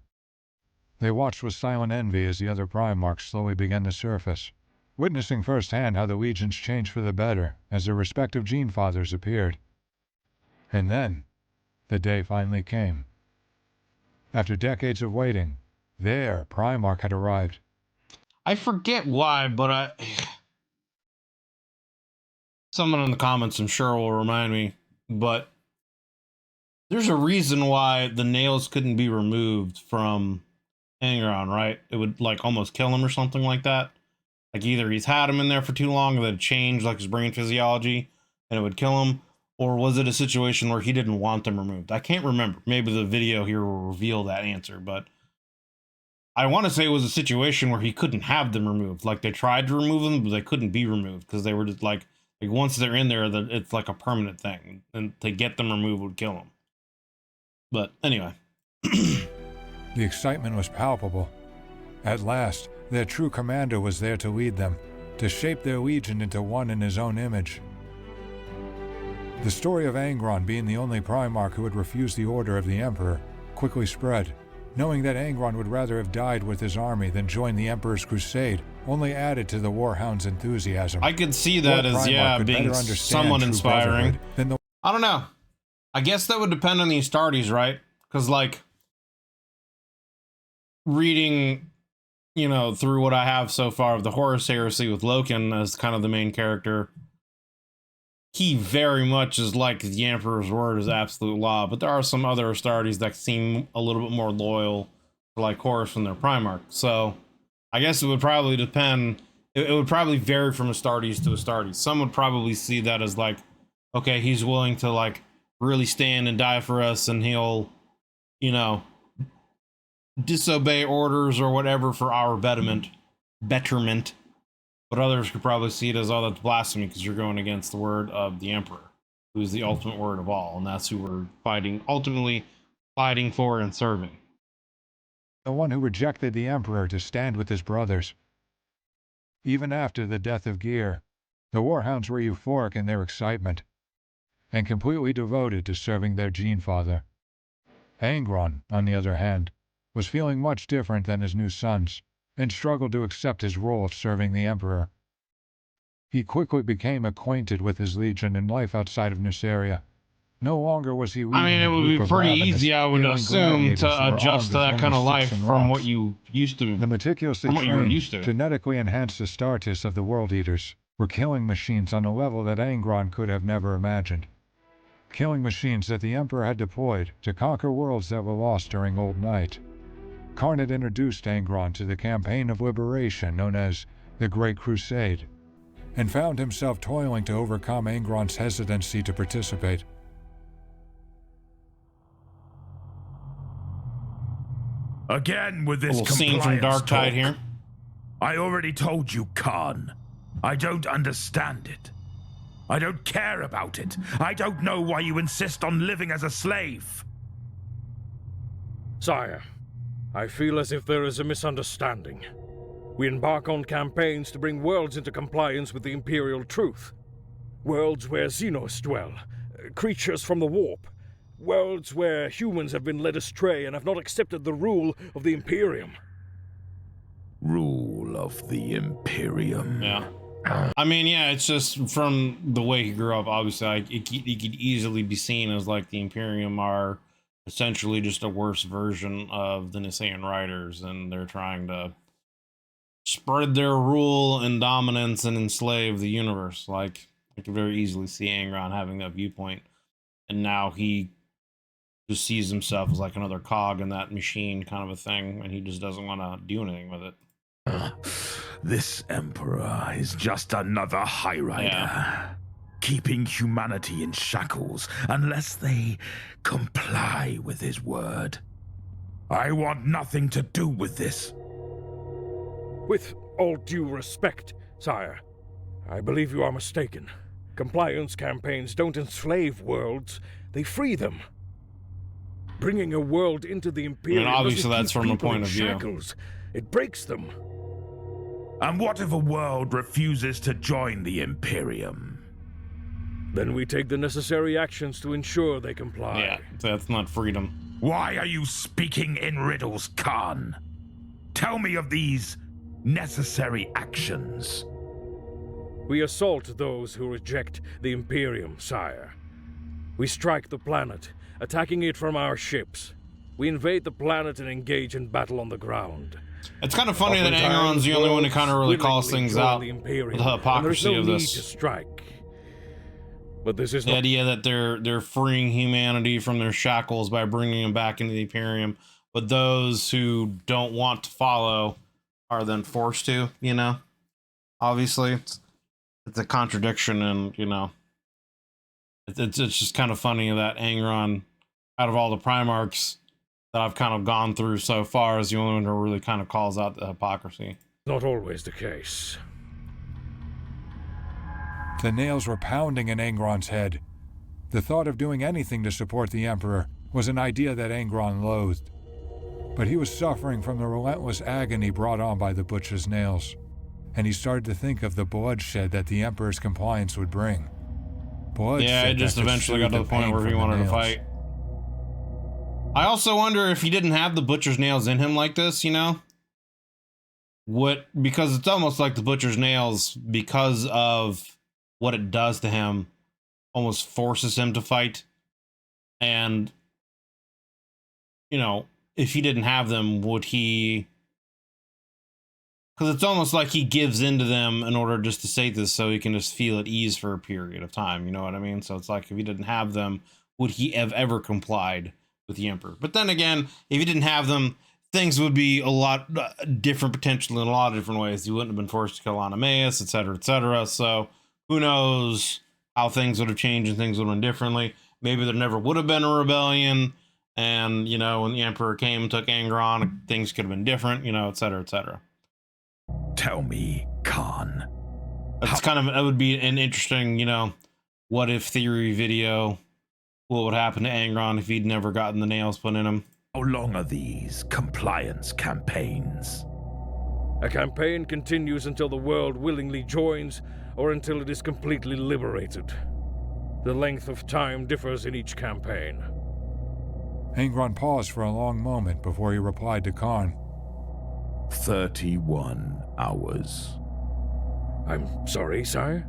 They watched with silent envy as the other Primarchs slowly began to surface, witnessing firsthand how the legions changed for the better as their respective gene fathers appeared. And then, the day finally came. After decades of waiting, their Primarch had arrived. I forget why, but someone in the comments I'm sure will remind me, but there's a reason why the nails couldn't be removed from Angron, right? It would like almost kill him or something like that. Like either he's had him in there for too long or that it changed like his brain physiology and it would kill him, or was it a situation where he didn't want them removed? I can't remember. Maybe the video here will reveal that answer, but I want to say it was a situation where he couldn't have them removed. Like they tried to remove them, but they couldn't be removed because they were just like, Like once they're in there, that it's like a permanent thing, and to get them removed would kill them. But anyway. The excitement was palpable. At last, their true commander was there to lead them, to shape their legion into one in his own image. The story of Angron being the only Primarch who had refused the order of the Emperor quickly spread. Knowing that Angron would rather have died with his army than join the Emperor's crusade only added to the Warhound's enthusiasm. I could see that as, yeah, being somewhat inspiring. I don't know. I guess that would depend on the Astartes, right? Because, like, reading, you know, through what I have so far of the Horus Heresy with Loken as kind of the main character, he very much is like the Emperor's word is absolute law, but there are some other Astartes that seem a little bit more loyal to, like, Horus from their Primarch. So I guess it would probably depend. It would probably vary from Astartes to Astartes. Some would probably see that as like, okay, he's willing to, like, really stand and die for us, and he'll, you know, disobey orders or whatever for our betterment. But others could probably see it as, oh, that's blasphemy because you're going against the word of the Emperor, who is the ultimate word of all, and that's who we're ultimately fighting for and serving. The one who rejected the Emperor to stand with his brothers. Even after the death of Gear, the Warhounds were euphoric in their excitement, and completely devoted to serving their Genefather. Angron, on the other hand, was feeling much different than his new sons, and struggled to accept his role of serving the Emperor. He quickly became acquainted with his legion and life outside of Nuceria. No longer was he leading I mean, it would be pretty easy, I would assume, to adjust to that kind of life from what you used to, the meticulously trained, genetically enhanced Astartes of the World Eaters were killing machines on a level that Angron could have never imagined. Killing machines that the Emperor had deployed to conquer worlds that were lost during Old Night. Karn introduced Angron to the campaign of liberation known as the Great Crusade, and found himself toiling to overcome Angron's hesitancy to participate. Again with this little scene from Dark Tide here. I already told you, Karn. I don't understand it. I don't care about it. I don't know why you insist on living as a slave. Sire, I feel as if there is a misunderstanding. We embark on campaigns to bring worlds into compliance with the Imperial truth. Worlds where Xenos dwell, creatures from the warp. Worlds where humans have been led astray and have not accepted the rule of the Imperium. Rule of the Imperium. Yeah. I mean, yeah, it's just from the way he grew up, obviously, it could easily be seen as like the Imperium are essentially just a worse version of the Nicaean Riders, and they're trying to spread their rule and dominance and enslave the universe. Like, I could very easily see Angron having that viewpoint, and now he just sees himself as like another cog in that machine kind of a thing, and he just doesn't want to do anything with it. This Emperor is just another High Rider, keeping humanity in shackles unless they comply with his word. I want nothing to do with this. With all due respect, sire, I believe you are mistaken. Compliance campaigns don't enslave worlds, they free them. Bringing a world into the Imperium, I mean, obviously that's from the point of view. Shackles. It breaks them. And what if a world refuses to join the Imperium? Then we take the necessary actions to ensure they comply. Yeah, that's not freedom. Why are you speaking in riddles, Khan? Tell me of these necessary actions. We assault those who reject the Imperium, sire. We strike the planet, attacking it from our ships. We invade the planet and engage in battle on the ground. It's kind of funny that Angron's the only one who kind of really calls things out with the hypocrisy of this. To strike. But this is the idea that they're freeing humanity from their shackles by bringing them back into the Imperium, but those who don't want to follow are then forced to, you know? Obviously, it's a contradiction, and, you know, it's just kind of funny that Angron, out of all the Primarchs that I've kind of gone through so far, is the only one who really kind of calls out the hypocrisy. Not always the case. The nails were pounding in Angron's head. The thought of doing anything to support the Emperor was an idea that Angron loathed. But he was suffering from the relentless agony brought on by the butcher's nails, and he started to think of the bloodshed that the Emperor's compliance would bring. Yeah, it just eventually got to the point where he wanted to fight. I also wonder if he didn't have the butcher's nails in him like this, you know? Because it's almost like the butcher's nails, because of what it does to him, almost forces him to fight. And, you know, if he didn't have them, would he... Because it's almost like he gives into them in order just to say this so he can just feel at ease for a period of time, you know what I mean? So it's like, if he didn't have them, would he have ever complied with the Emperor? But then again, if he didn't have them, things would be a lot different potentially in a lot of different ways. He wouldn't have been forced to kill Anameus, etc., etc. So who knows how things would have changed and things would have been differently. Maybe there never would have been a rebellion, and, you know, when the Emperor came and took Angron, things could have been different, you know, etc., etc. Tell me, Khan. That's that would be an interesting, you know, what if theory video. What would happen to Angron if he'd never gotten the nails put in him? How long are these compliance campaigns? A campaign continues until the world willingly joins, or until it is completely liberated. The length of time differs in each campaign. Angron paused for a long moment before he replied to Khan. 31 hours. I'm sorry, sire?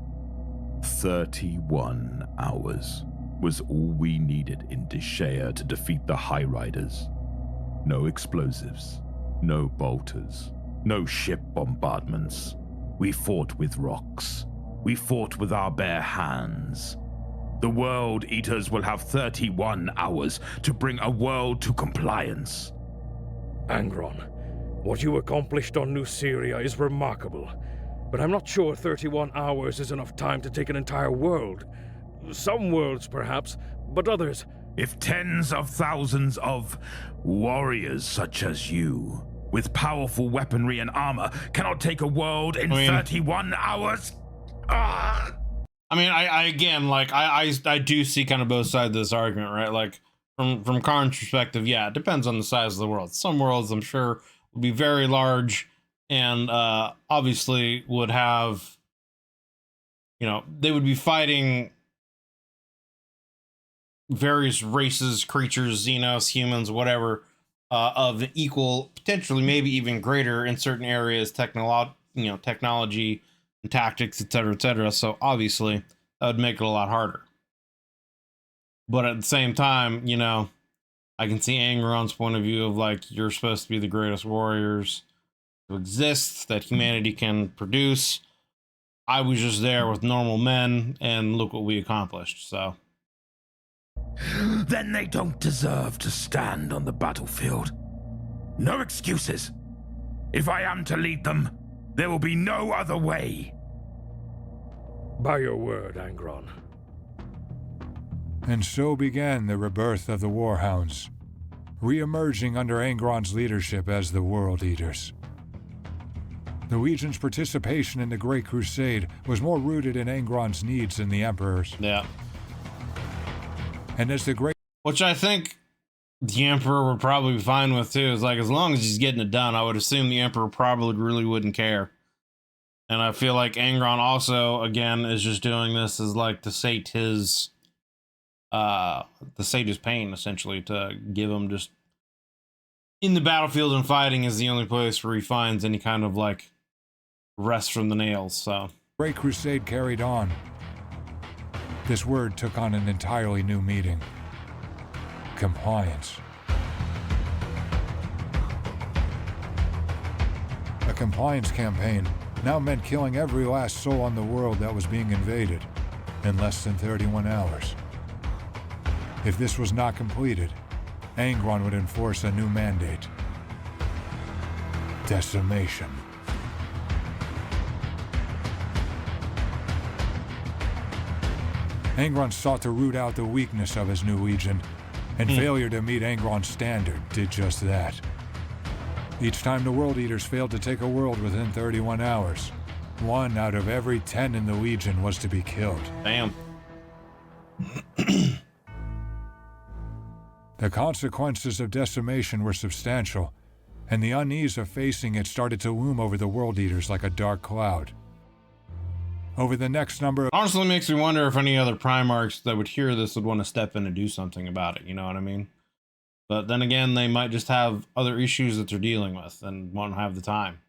31 hours was all we needed in Deshea to defeat the High Riders. No explosives, no bolters, no ship bombardments. We fought with rocks. We fought with our bare hands. The World Eaters will have 31 hours to bring a world to compliance. Angron, what you accomplished on New Syria is remarkable, but I'm not sure 31 hours is enough time to take an entire world. Some worlds, perhaps, but others... If tens of thousands of warriors such as you, with powerful weaponry and armor, cannot take a world in 31 hours... I mean, I do see kind of both sides of this argument, right? Like, from Karn's perspective, yeah, it depends on the size of the world. Some worlds, I'm sure, would be very large and obviously would have, you know, they would be fighting various races, creatures, xenos, humans, whatever, of equal, potentially maybe even greater in certain areas, technology and tactics, etc., etc. So obviously that would make it a lot harder. But at the same time, you know, I can see Angron's point of view of, like, you're supposed to be the greatest warriors to exist that humanity can produce. I was just there with normal men, and look what we accomplished, so. Then they don't deserve to stand on the battlefield. No excuses. If I am to lead them, there will be no other way. By your word, Angron. And so began the rebirth of the Warhounds, re-emerging under Angron's leadership as the World Eaters. The Legion's participation in the Great Crusade was more rooted in Angron's needs than the Emperor's. Yeah. And as the Great... Which I think the Emperor would probably be fine with, too. Is like, as long as he's getting it done, I would assume the Emperor probably really wouldn't care. And I feel like Angron also, again, is just doing this as, like, to sate his pain, essentially, to give him just in the battlefield and fighting is the only place where he finds any kind of, like, rest from the nails. So Great Crusade carried on. This word took on an entirely new meaning: compliance. A compliance campaign now meant killing every last soul on the world that was being invaded in less than 31 hours. If this was not completed, Angron would enforce a new mandate: decimation. Angron sought to root out the weakness of his new legion, and failure to meet Angron's standard did just that. Each time the World Eaters failed to take a world within 31 hours, 1 out of every 10 in the Legion was to be killed. Damn. The consequences of decimation were substantial, and the unease of facing it started to loom over the World Eaters like a dark cloud. Over the next number of... Honestly, makes me wonder if any other Primarchs that would hear this would want to step in and do something about it, you know what I mean? But then again, they might just have other issues that they're dealing with and won't have the time.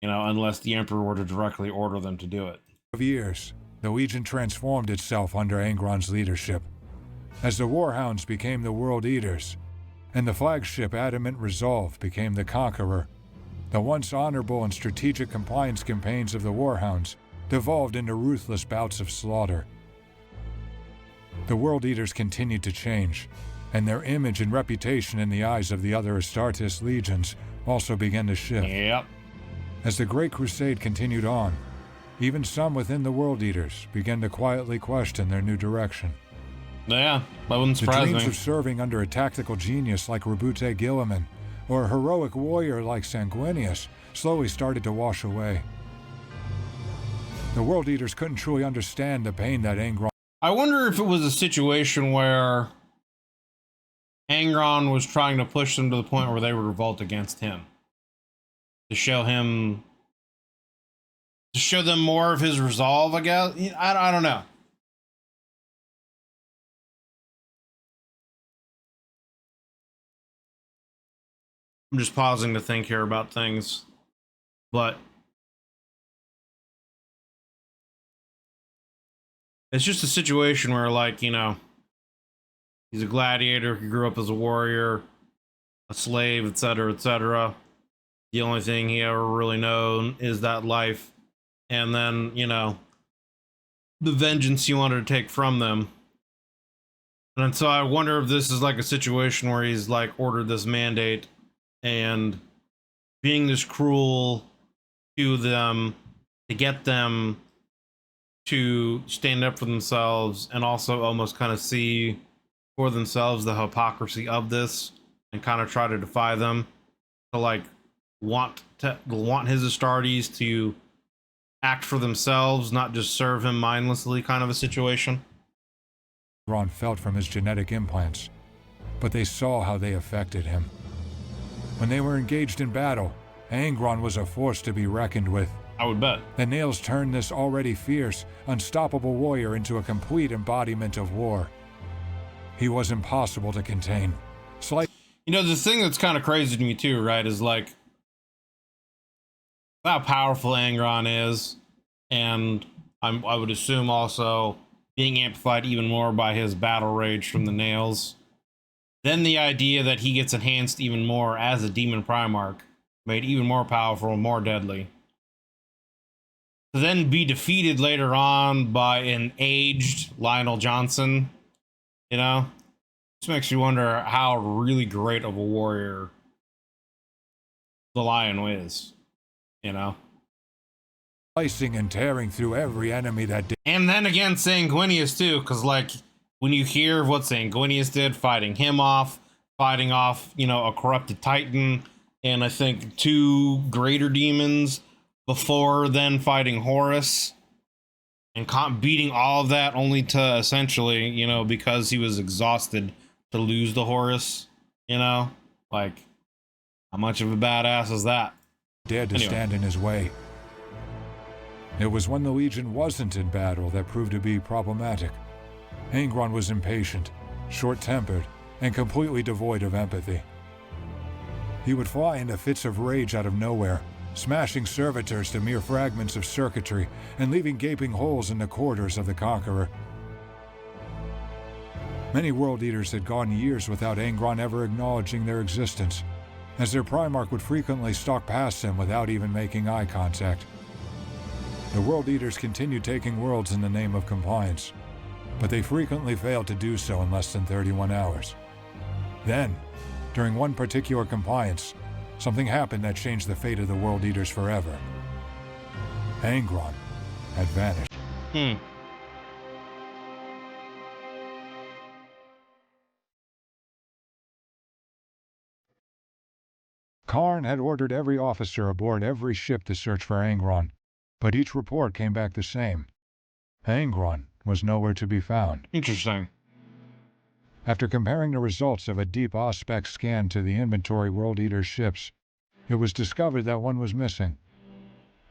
You know, unless the Emperor were to directly order them to do it. Years, the Legion transformed itself under Angron's leadership. As the Warhounds became the World Eaters, and the flagship Adamant Resolve became the Conqueror, the once honorable and strategic compliance campaigns of the Warhounds devolved into ruthless bouts of slaughter. The World Eaters continued to change, and their image and reputation in the eyes of the other Astartes legions also began to shift. Yep. As the Great Crusade continued on, even some within the World Eaters began to quietly question their new direction. Yeah, that wouldn't surprise me. The dreams of serving under a tactical genius like Rabute Gilliman, or a heroic warrior like Sanguinius, slowly started to wash away. The World Eaters couldn't truly understand the pain that Angron... I wonder if it was a situation where Angron was trying to push them to the point where they would revolt against him. To show him... To show them more of his resolve, I guess? I don't know. I'm just pausing to think here about things. But... it's just a situation where, like, you know, he's a gladiator, he grew up as a warrior, a slave, etc., etc. The only thing he ever really known is that life. And then, you know, the vengeance he wanted to take from them. And so I wonder if this is like a situation where he's like ordered this mandate and being this cruel to them to get them to stand up for themselves and also almost kind of see for themselves the hypocrisy of this and kind of try to defy them, to like want his Astartes to act for themselves, not just serve him mindlessly, kind of a situation. Angron felt from his genetic implants, but they saw how they affected him. When they were engaged in battle, Angron was a force to be reckoned with. I would bet. The nails turned this already fierce, unstoppable warrior into a complete embodiment of war. He was impossible to contain. You know, the thing that's kind of crazy to me too, right, is like how powerful Angron is, and I would assume also being amplified even more by his battle rage from the nails. Then the idea that he gets enhanced even more as a demon Primarch, made even more powerful and more deadly. To then be defeated later on by an aged Lionel Johnson, you know, this makes you wonder how really great of a warrior the Lion is, you know. Slicing and tearing through every enemy that did. And then again, Sanguinius too, because like when you hear what Sanguinius did, fighting off, you know, a corrupted Titan, and I think 2 greater demons before then fighting Horus, and beating all of that only to essentially, you know, because he was exhausted, to lose the Horus, you know, like how much of a badass is that? Dared to stand in his way. It was when the Legion wasn't in battle that proved to be problematic. Angron was impatient, short-tempered, and completely devoid of empathy. He would fly into fits of rage out of nowhere, smashing servitors to mere fragments of circuitry and leaving gaping holes in the quarters of the Conqueror. Many World Eaters had gone years without Angron ever acknowledging their existence, as their Primarch would frequently stalk past them without even making eye contact. The World Eaters continued taking worlds in the name of compliance, but they frequently failed to do so in less than 31 hours. Then, during one particular compliance, something happened that changed the fate of the World Eaters forever. Angron had vanished. Karn had ordered every officer aboard every ship to search for Angron, but each report came back the same. Angron was nowhere to be found. Interesting. After comparing the results of a deep Auspex scan to the inventory World Eater ships, it was discovered that one was missing.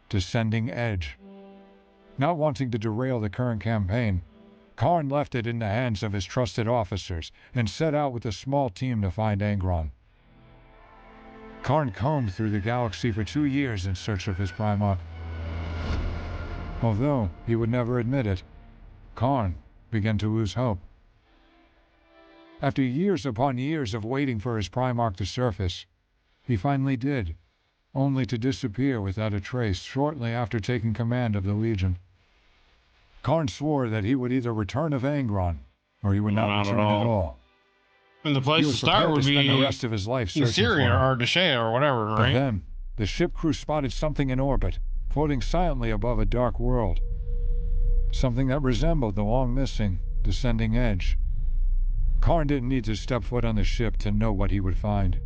Descending Edge. Not wanting to derail the current campaign, Karn left it in the hands of his trusted officers and set out with a small team to find Angron. Karn combed through the galaxy for 2 years in search of his Primarch. Although he would never admit it, Karn began to lose hope. After years upon years of waiting for his Primarch to surface, he finally did, only to disappear without a trace shortly after taking command of the Legion. Karn swore that he would either return of Angron, or he would not return at all. And the place He to was start prepared would to spend be the rest of his life searching Syria for him. or Deshea or whatever, But right? then, the ship crew spotted something in orbit, floating silently above a dark world. Something that resembled the long-missing Descending Edge. Karn didn't need to step foot on the ship to know what he would find.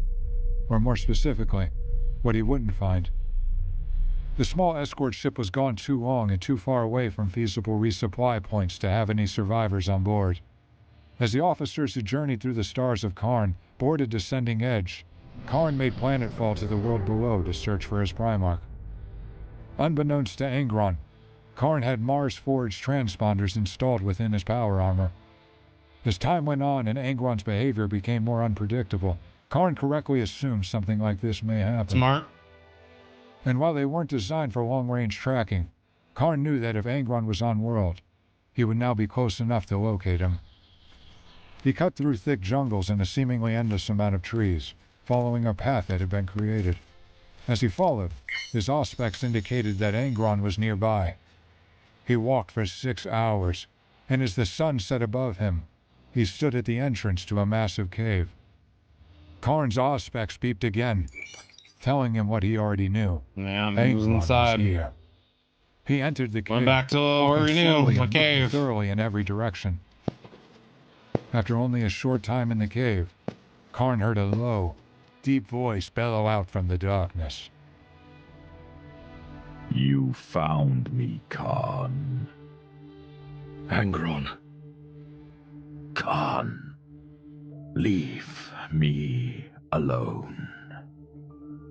Or more specifically, what he wouldn't find. The small escort ship was gone too long and too far away from feasible resupply points to have any survivors on board. As the officers who journeyed through the stars of Karn boarded Descending Edge, Karn made planetfall to the world below to search for his Primarch. Unbeknownst to Angron, Karn had Mars-forged transponders installed within his power armor. As time went on and Angron's behavior became more unpredictable, Karn correctly assumed something like this may happen. Smart. And while they weren't designed for long-range tracking, Karn knew that if Angron was on-world, he would now be close enough to locate him. He cut through thick jungles and a seemingly endless amount of trees, following a path that had been created. As he followed, his Auspex indicated that Angron was nearby. He walked for 6 hours, and as the sun set above him, he stood at the entrance to a massive cave. Karn's Auspex beeped again, telling him what he already knew. Yeah, he Angron was inside. here. He entered the cave, Went back to where walking he slowly knew, the and looking cave. thoroughly in every direction. After only a short time in the cave, Karn heard a low, deep voice bellow out from the darkness. You found me, Karn. Angron. Karn, leave me alone.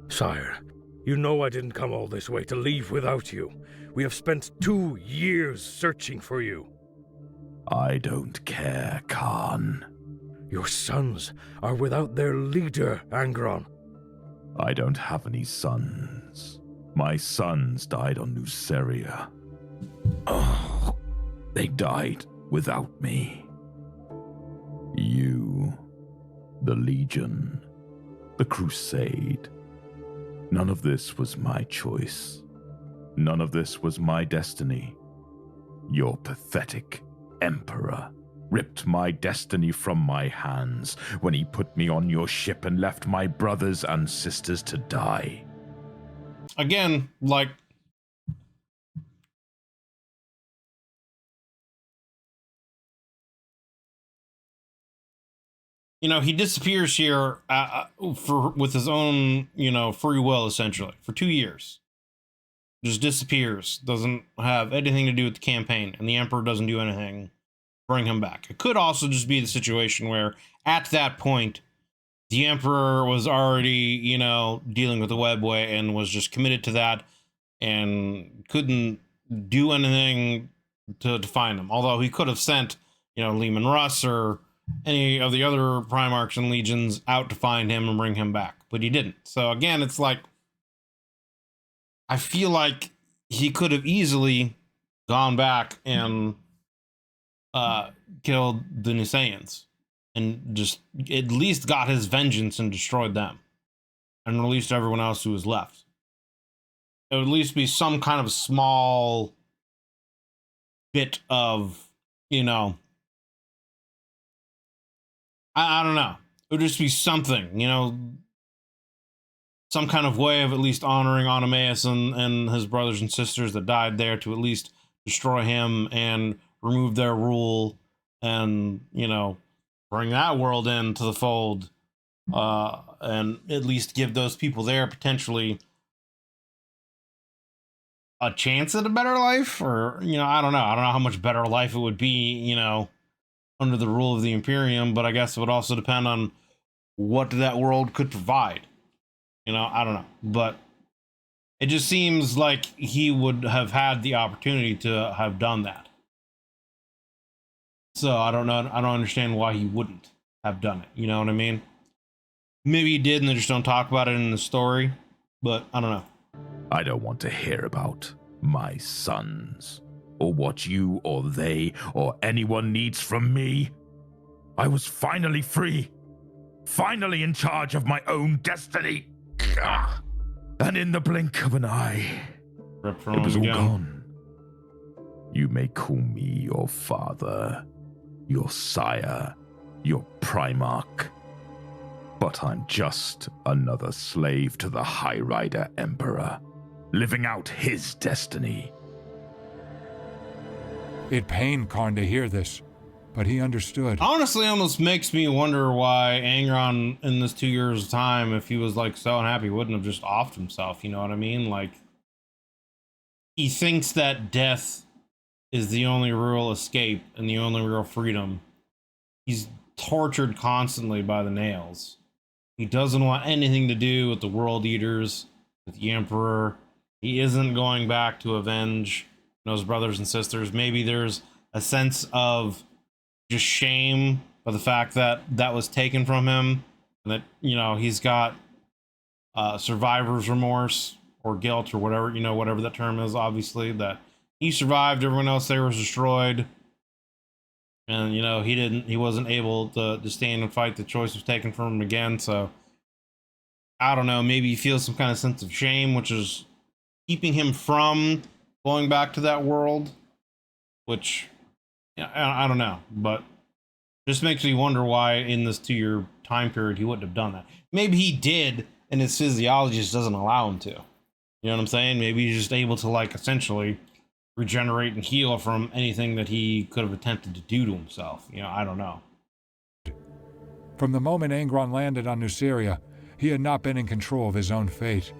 Sire, you know I didn't come all this way to leave without you. We have spent 2 years searching for you. I don't care, Karn. Your sons are without their leader, Angron. I don't have any sons. My sons died on Nuceria. Oh, they died without me. You, the Legion, the Crusade. None of this was my choice. None of this was my destiny. Your pathetic Emperor ripped my destiny from my hands when he put me on your ship and left my brothers and sisters to die. Again, like, you know, he disappears here with his own, you know, free will, essentially, for 2 years. Just disappears, doesn't have anything to do with the campaign, and the Emperor doesn't do anything to bring him back. It could also just be the situation where, at that point, the Emperor was already, you know, dealing with the webway and was just committed to that and couldn't do anything to find him. Although he could have sent, you know, Lehman Russ or any of the other Primarchs and Legions out to find him and bring him back, but he didn't. So again, it's like, I feel like he could have easily gone back and killed the Nisayans and just at least got his vengeance and destroyed them and released everyone else who was left. It would at least be some kind of small bit of, you know, I don't know. It would just be something, you know, some kind of way of at least honoring Onomaeus and his brothers and sisters that died there, to at least destroy him and remove their rule and, you know, bring that world into the fold, and at least give those people there potentially a chance at a better life, or, you know, I don't know. I don't know how much better life it would be, you know, under the rule of the Imperium, but I guess it would also depend on what that world could provide. You know, I don't know, but it just seems like he would have had the opportunity to have done that. So I don't know. I don't understand why he wouldn't have done it. You know what I mean? Maybe he did and they just don't talk about it in the story, but I don't know. I don't want to hear about my sons, or what you or they or anyone needs from me. I was finally free, finally in charge of my own destiny. And in the blink of an eye, it was all gone. You may call me your father, your sire, your Primarch, but I'm just another slave to the High Rider Emperor, living out his destiny. It pained Karn to hear this, but he understood. Honestly, almost makes me wonder why Angron, in this 2 years' time, if he was like so unhappy, wouldn't have just offed himself. You know what I mean? Like, he thinks that death is the only real escape and the only real freedom. He's tortured constantly by the nails. He doesn't want anything to do with the World Eaters, with the Emperor. He isn't going back to avenge those brothers and sisters. Maybe there's a sense of just shame by the fact that that was taken from him, and that, you know, he's got survivor's remorse or guilt or whatever, you know, whatever that term is, obviously, that he survived, everyone else there was destroyed, and, you know, he wasn't able to stand and fight. The choice was taken from him again. So I don't know, maybe he feels some kind of sense of shame, which is keeping him from going back to that world, which, yeah, I don't know, but just makes me wonder why in this 2-year time period he wouldn't have done that. Maybe he did, and his physiology just doesn't allow him to. You know what I'm saying? Maybe he's just able to, like, essentially regenerate and heal from anything that he could have attempted to do to himself. You know, I don't know. From the moment Angron landed on Nuceria, he had not been in control of his own fate.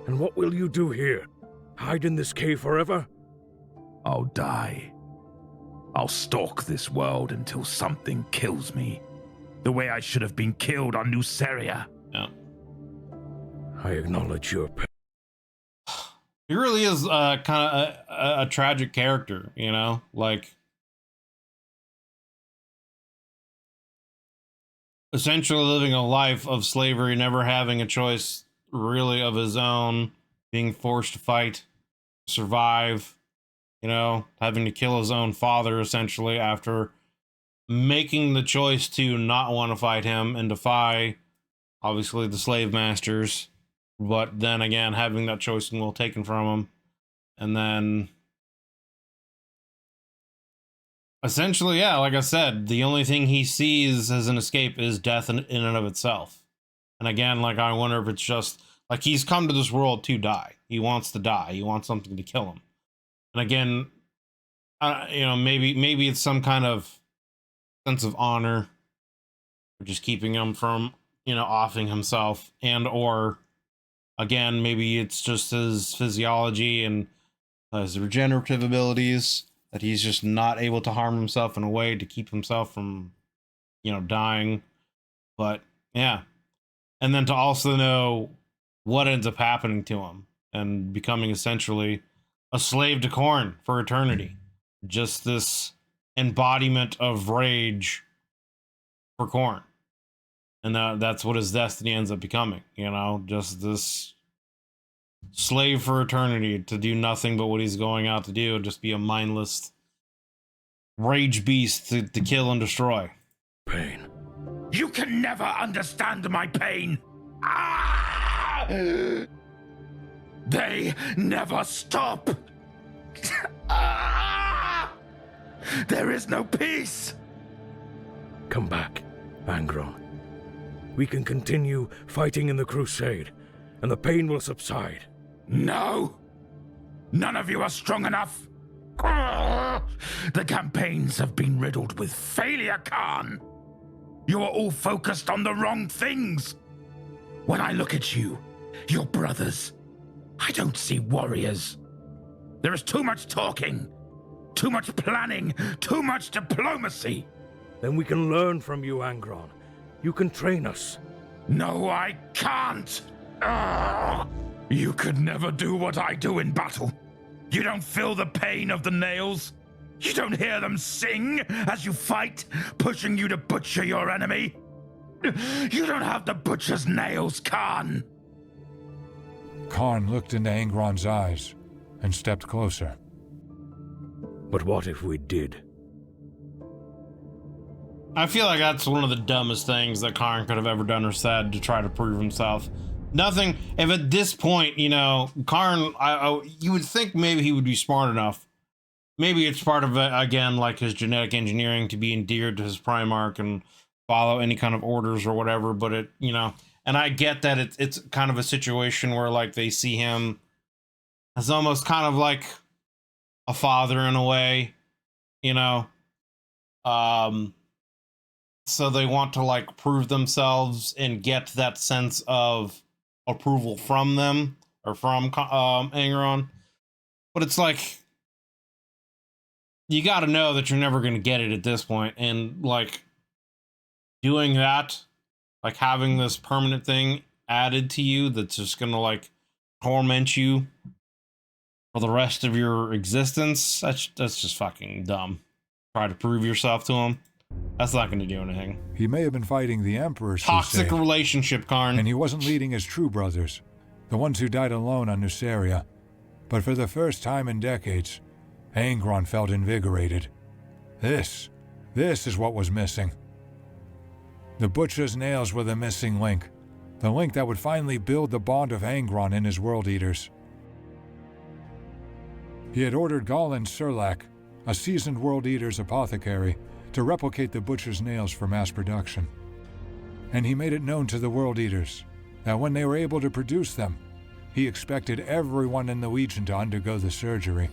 And what will you do here? Hide in this cave forever? I'll die. I'll stalk this world until something kills me, the way I should have been killed on Nuceria. Yeah. I acknowledge your pain. He really is kind of a tragic character, you know? Like, essentially living a life of slavery, never having a choice really of his own, being forced to fight, survive, you know, having to kill his own father, essentially, after making the choice to not want to fight him and defy, obviously, the slave masters, but then again, having that choice and will taken from him. And then, essentially, yeah, like I said, the only thing he sees as an escape is death in and of itself. And again, like, I wonder if it's just, like, he's come to this world to die. He wants to die. He wants something to kill him. And again, you know, maybe it's some kind of sense of honor, or just keeping him from, you know, offing himself, and or again, maybe it's just his physiology and his regenerative abilities that he's just not able to harm himself in a way to keep himself from, you know, dying. But yeah, and then to also know what ends up happening to him and becoming essentially a slave to Khorne for eternity. Just this embodiment of rage for Khorne. And that's what his destiny ends up becoming, you know? Just this slave for eternity to do nothing but what he's going out to do, and just be a mindless rage beast to kill and destroy. Pain. You can never understand my pain. Ah! They never stop. Ah! There is no peace. Come back, Angron. We can continue fighting in the crusade, and the pain will subside. No! None of you are strong enough. The campaigns have been riddled with failure, Khan. You are all focused on the wrong things. When I look at you, your brothers, I don't see warriors. There is too much talking, too much planning, too much diplomacy. Then we can learn from you, Angron. You can train us. No, I can't. Ugh. You could never do what I do in battle. You don't feel the pain of the nails. You don't hear them sing as you fight, pushing you to butcher your enemy. You don't have the butcher's nails, Khan. Khan looked into Angron's eyes and stepped closer. But what if we did? I feel like that's one of the dumbest things that Karn could have ever done or said to try to prove himself. Nothing, if at this point, you know, Karn, you would think maybe he would be smart enough. Maybe it's part of, again, like his genetic engineering to be endeared to his Primarch and follow any kind of orders or whatever, but it, you know, and I get that it's kind of a situation where, like, they see him as almost kind of like a father in a way, you know, so they want to, like, prove themselves and get that sense of approval from them or from Angron. But it's like, you got to know that you're never going to get it at this point. And, like, doing that, like, having this permanent thing added to you that's just going to, like, torment you for the rest of your existence, that's just fucking dumb. Try to prove yourself to him. That's not going to do anything. He may have been fighting the Emperor's toxic crusade, relationship, Karn. and he wasn't leading his true brothers, the ones who died alone on Nuceria. But for the first time in decades, Angron felt invigorated. This is what was missing. The Butcher's nails were the missing link, the link that would finally build the bond of Angron and his World Eaters. He had ordered Galen Surlak, a seasoned World Eater's apothecary, to replicate the Butcher's nails for mass production. And he made it known to the World Eaters that when they were able to produce them, he expected everyone in the Legion to undergo the surgery.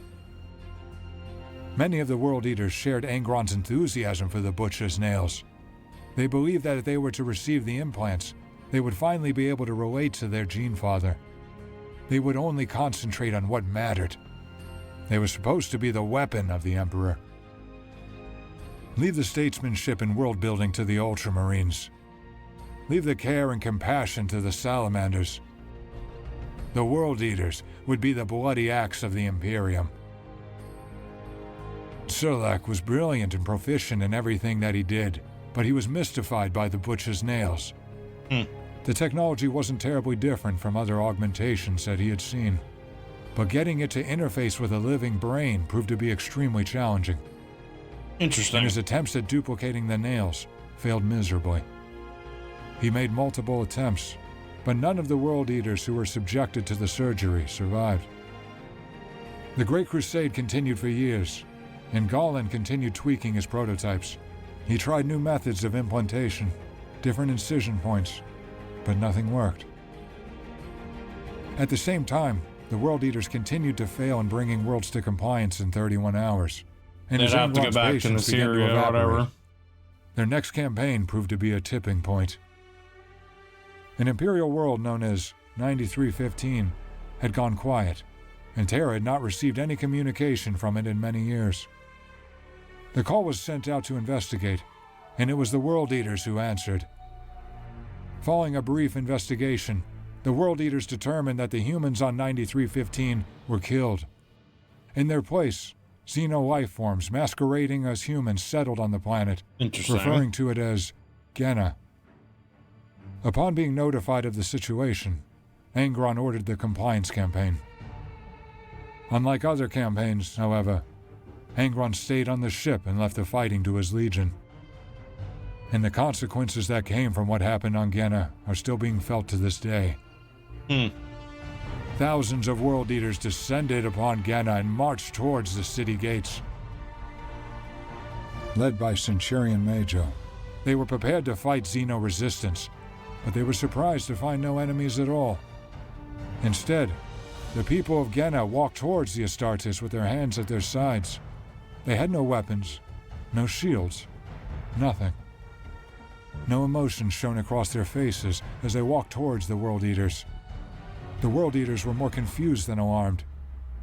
Many of the World Eaters shared Angron's enthusiasm for the Butcher's nails. They believed that if they were to receive the implants, they would finally be able to relate to their Gene Father. They would only concentrate on what mattered. They were supposed to be the weapon of the Emperor. Leave the statesmanship and world-building to the Ultramarines. Leave the care and compassion to the Salamanders. The World Eaters would be the bloody axe of the Imperium. Surlak was brilliant and proficient in everything that he did, but he was mystified by the Butcher's nails. The technology wasn't terribly different from other augmentations that he had seen, but getting it to interface with a living brain proved to be extremely challenging. Interesting. And his attempts at duplicating the nails failed miserably. He made multiple attempts, but none of the World Eaters who were subjected to the surgery survived. The Great Crusade continued for years, and Galen continued tweaking his prototypes. He tried new methods of implantation, different incision points, but nothing worked. At the same time, the World Eaters continued to fail in bringing worlds to compliance in 31 hours. And they'd have to get back to Nuceria or whatever. Their next campaign proved to be a tipping point. An Imperial world known as 9315 had gone quiet, and Terra had not received any communication from it in many years. The call was sent out to investigate, and it was the World Eaters who answered. Following a brief investigation, the World Eaters determined that the humans on 9315 were killed. In their place, Xeno life forms masquerading as humans settled on the planet, referring to it as Genna. Upon being notified of the situation, Angron ordered the compliance campaign. Unlike other campaigns, however, Angron stayed on the ship and left the fighting to his legion. And the consequences that came from what happened on Genna are still being felt to this day. Thousands of World Eaters descended upon Genna and marched towards the city gates. Led by Centurion Majo, they were prepared to fight Xeno resistance, but they were surprised to find no enemies at all. Instead, the people of Genna walked towards the Astartes with their hands at their sides. They had no weapons, no shields, nothing. No emotion shone across their faces as they walked towards the World Eaters. The World Eaters were more confused than alarmed.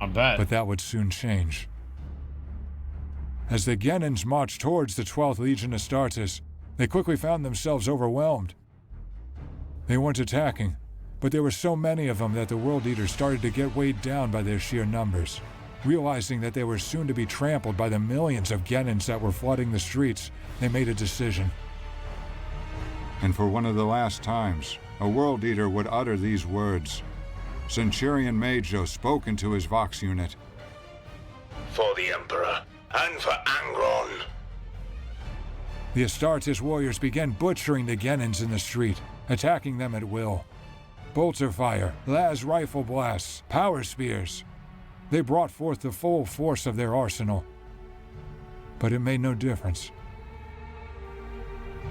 I bet. But that would soon change. As the Genins marched towards the 12th Legion Astartes, they quickly found themselves overwhelmed. They weren't attacking, but there were so many of them that the World Eaters started to get weighed down by their sheer numbers. Realizing that they were soon to be trampled by the millions of Genins that were flooding the streets, they made a decision. And for one of the last times, a World Eater would utter these words. Centurion Majo spoke into his Vox unit. For the Emperor, and for Angron. The Astartes warriors began butchering the Genins in the street, attacking them at will. Bolter fire, las rifle blasts, power spears. They brought forth the full force of their arsenal. But it made no difference.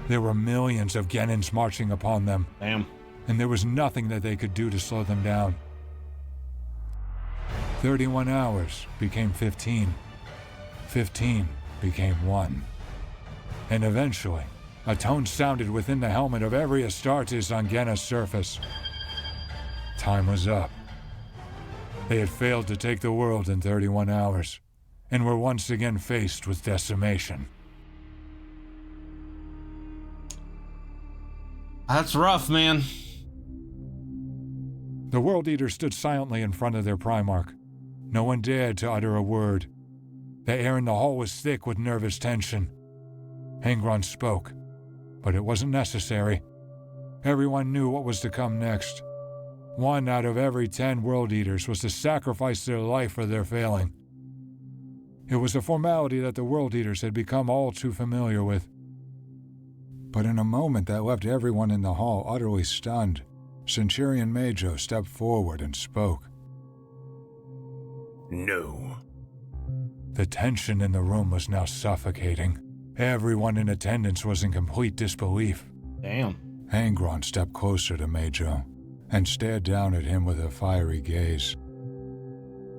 There were millions of Genins marching upon them. Damn. And there was nothing that they could do to slow them down. 31 hours became 15. 15 became 1. And eventually, a tone sounded within the helmet of every Astartes on Genna's surface. Time was up. They had failed to take the world in 31 hours, and were once again faced with decimation. That's rough, man. The World Eaters stood silently in front of their Primarch. No one dared to utter a word. The air in the hall was thick with nervous tension. Angron spoke, but it wasn't necessary. Everyone knew what was to come next. 1 out of every 10 World Eaters was to sacrifice their life for their failing. It was a formality that the World Eaters had become all too familiar with. But in a moment that left everyone in the hall utterly stunned, Centurion Majo stepped forward and spoke. No. The tension in the room was now suffocating. Everyone in attendance was in complete disbelief. Damn. Angron stepped closer to Majo and stared down at him with a fiery gaze.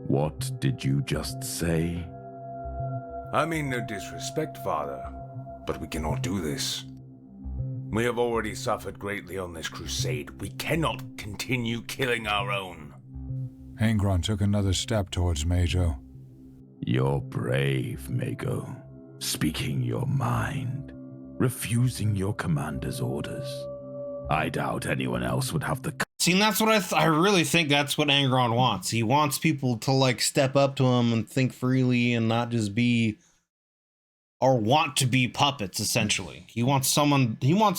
What did you just say? I mean no disrespect, Father, but we cannot do this. We have already suffered greatly on this crusade. We cannot continue killing our own. Angron took another step towards Majo. You're brave, Mago. Speaking your mind. Refusing your commander's orders. I doubt anyone else would have the... See, and that's what I really think that's what Angron wants. He wants people to, like, step up to him and think freely and not just be... or want to be puppets, essentially. He wants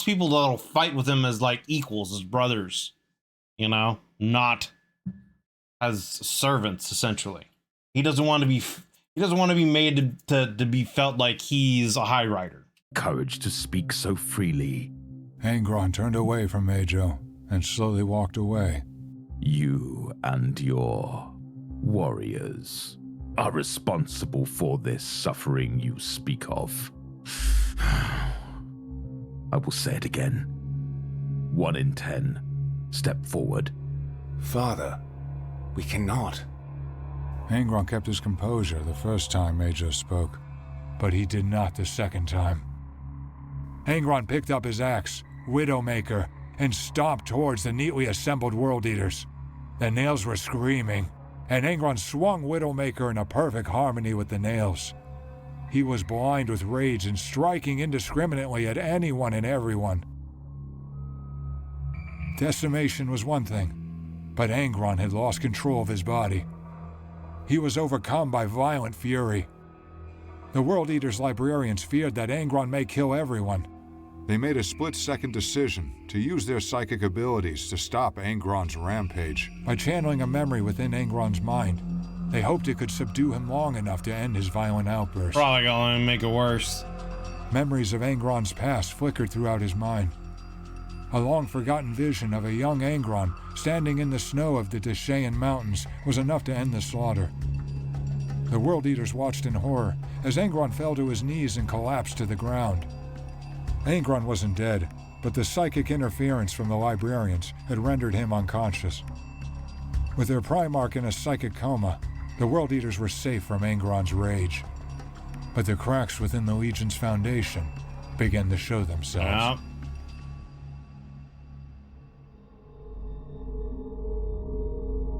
people that'll fight with him as, like, equals, as brothers. You know? Not as servants, essentially. He doesn't want to be made to be felt like he's a high rider. Courage to speak so freely. Angron turned away from Majo and slowly walked away. You and your warriors are responsible for this suffering you speak of. I will say it again. 1 in 10. Step forward. Father, we cannot. Angron kept his composure the first time Majo spoke, but he did not the second time. Angron picked up his axe, Widowmaker, and stomped towards the neatly assembled World Eaters. The nails were screaming, and Angron swung Widowmaker in a perfect harmony with the nails. He was blind with rage and striking indiscriminately at anyone and everyone. Decimation was one thing, but Angron had lost control of his body. He was overcome by violent fury. The World Eaters' librarians feared that Angron may kill everyone. They made a split-second decision to use their psychic abilities to stop Angron's rampage. By channeling a memory within Angron's mind, they hoped it could subdue him long enough to end his violent outburst. Probably gonna make it worse. Memories of Angron's past flickered throughout his mind. A long-forgotten vision of a young Angron standing in the snow of the Deshayan Mountains was enough to end the slaughter. The World Eaters watched in horror as Angron fell to his knees and collapsed to the ground. Angron wasn't dead, but the psychic interference from the librarians had rendered him unconscious. With their Primarch in a psychic coma, the World Eaters were safe from Angron's rage. But the cracks within the Legion's foundation began to show themselves. Yeah.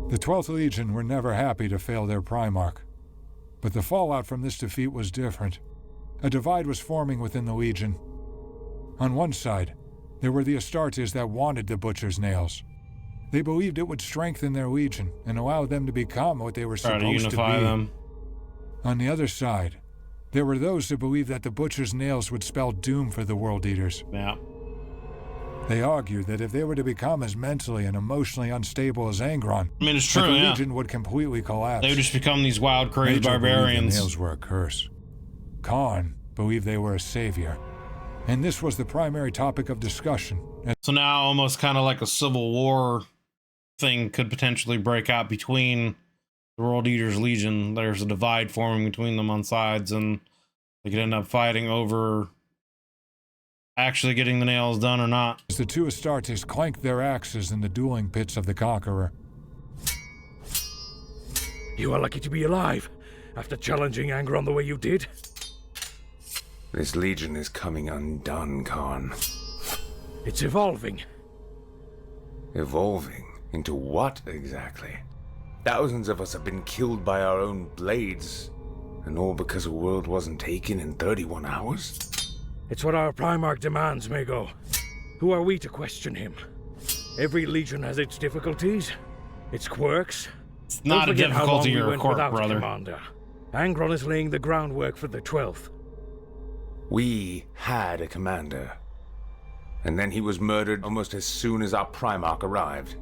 The The 12th Legion were never happy to fail their Primarch. But the fallout from this defeat was different. A divide was forming within the Legion. On one side, there were the Astartes that wanted the Butcher's Nails. They believed it would strengthen their Legion and allow them to become what they were supposed to be. Them. On the other side, there were those who believed that the Butcher's Nails would spell doom for the World Eaters. Yeah. They argued that if they were to become as mentally and emotionally unstable as Angron, I mean, it's true, the yeah. Legion would completely collapse. They would just become these wild, crazy barbarians. The nails were a curse. Kharn believed they were a savior, and this was the primary topic of discussion. So now, almost kind of like a civil war thing could potentially break out between the World Eaters Legion. There's a divide forming between them on sides, and they could end up fighting over actually getting the nails done or not. As the two Astartes clanked their axes in the dueling pits of the Conqueror. You are lucky to be alive, after challenging Angron the way you did. This Legion is coming undone, Kharn. It's evolving. Evolving? Into what, exactly? Thousands of us have been killed by our own blades, and all because a world wasn't taken in 31 hours? It's what our Primarch demands, Mago. Who are we to question him? Every Legion has its difficulties, its quirks. It's not a difficulty or a quirk, brother. Commander. Angron is laying the groundwork for the 12th. We had a commander, and then he was murdered almost as soon as our Primarch arrived.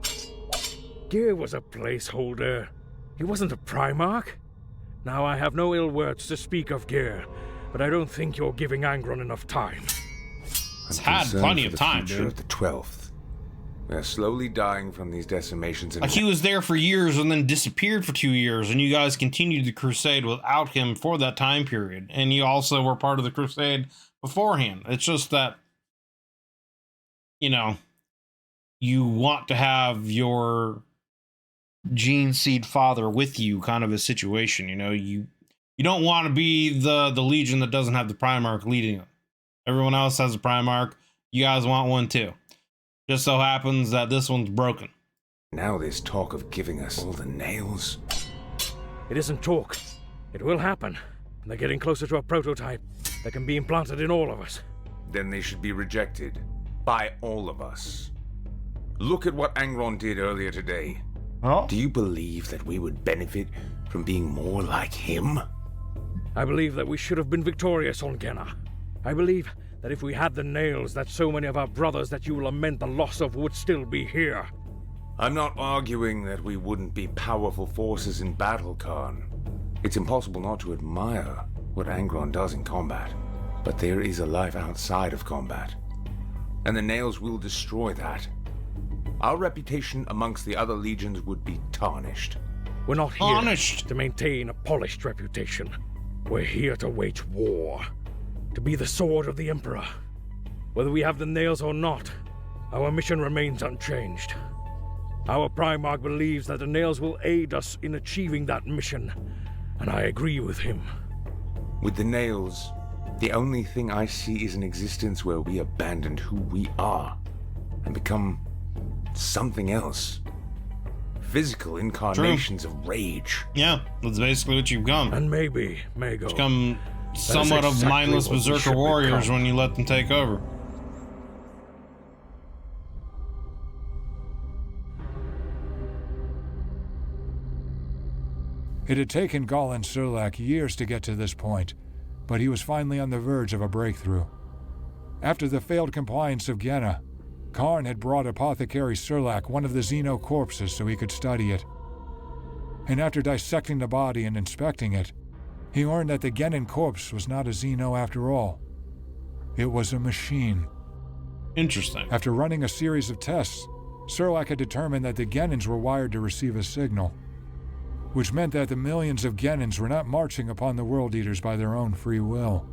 Gear was a placeholder. He wasn't a Primarch. Now I have no ill words to speak of Gear, but I don't think you're giving Angron enough time. He's had plenty of time, dude. Of the 12th. We are slowly dying from these decimations. Like, he was there for years and then disappeared for 2 years, and you guys continued the crusade without him for that time period. And you also were part of the crusade beforehand. It's just that, you know, you want to have your gene seed father with you, kind of a situation. You know, you don't want to be the Legion that doesn't have the Primarch leading them. Everyone else has a Primarch. You guys want one too. Just so happens that this one's broken. Now there's talk of giving us all the nails. It isn't talk. It will happen. They're getting closer to a prototype that can be implanted in all of us. Then they should be rejected. By all of us. Look at what Angron did earlier today. Oh. Do you believe that we would benefit from being more like him? I believe that we should have been victorious on Genna. I believe that if we had the nails, that so many of our brothers that you lament the loss of would still be here. I'm not arguing that we wouldn't be powerful forces in battle, Kharn. It's impossible not to admire what Angron does in combat. But there is a life outside of combat. And the nails will destroy that. Our reputation amongst the other legions would be tarnished. We're not here to maintain a polished reputation. We're here to wage war. To be the sword of the Emperor. Whether we have the nails or not, our mission remains unchanged. Our Primarch believes that the nails will aid us in achieving that mission, and I agree with him. With the nails, the only thing I see is an existence where we abandoned who we are and become something else. Physical incarnations of rage. Yeah, that's basically what you've become. And maybe, Mago, become somewhat of mindless berserker warriors when you let them take over. It had taken Golan Surlak years to get to this point, but he was finally on the verge of a breakthrough. After the failed compliance of Genna, Kharn had brought Apothecary Surlak one of the Xeno corpses so he could study it. And after dissecting the body and inspecting it, he learned that the Genin corpse was not a Xeno after all. It was a machine. Interesting. After running a series of tests, Surlak had determined that the Genins were wired to receive a signal, which meant that the millions of Genins were not marching upon the World Eaters by their own free will.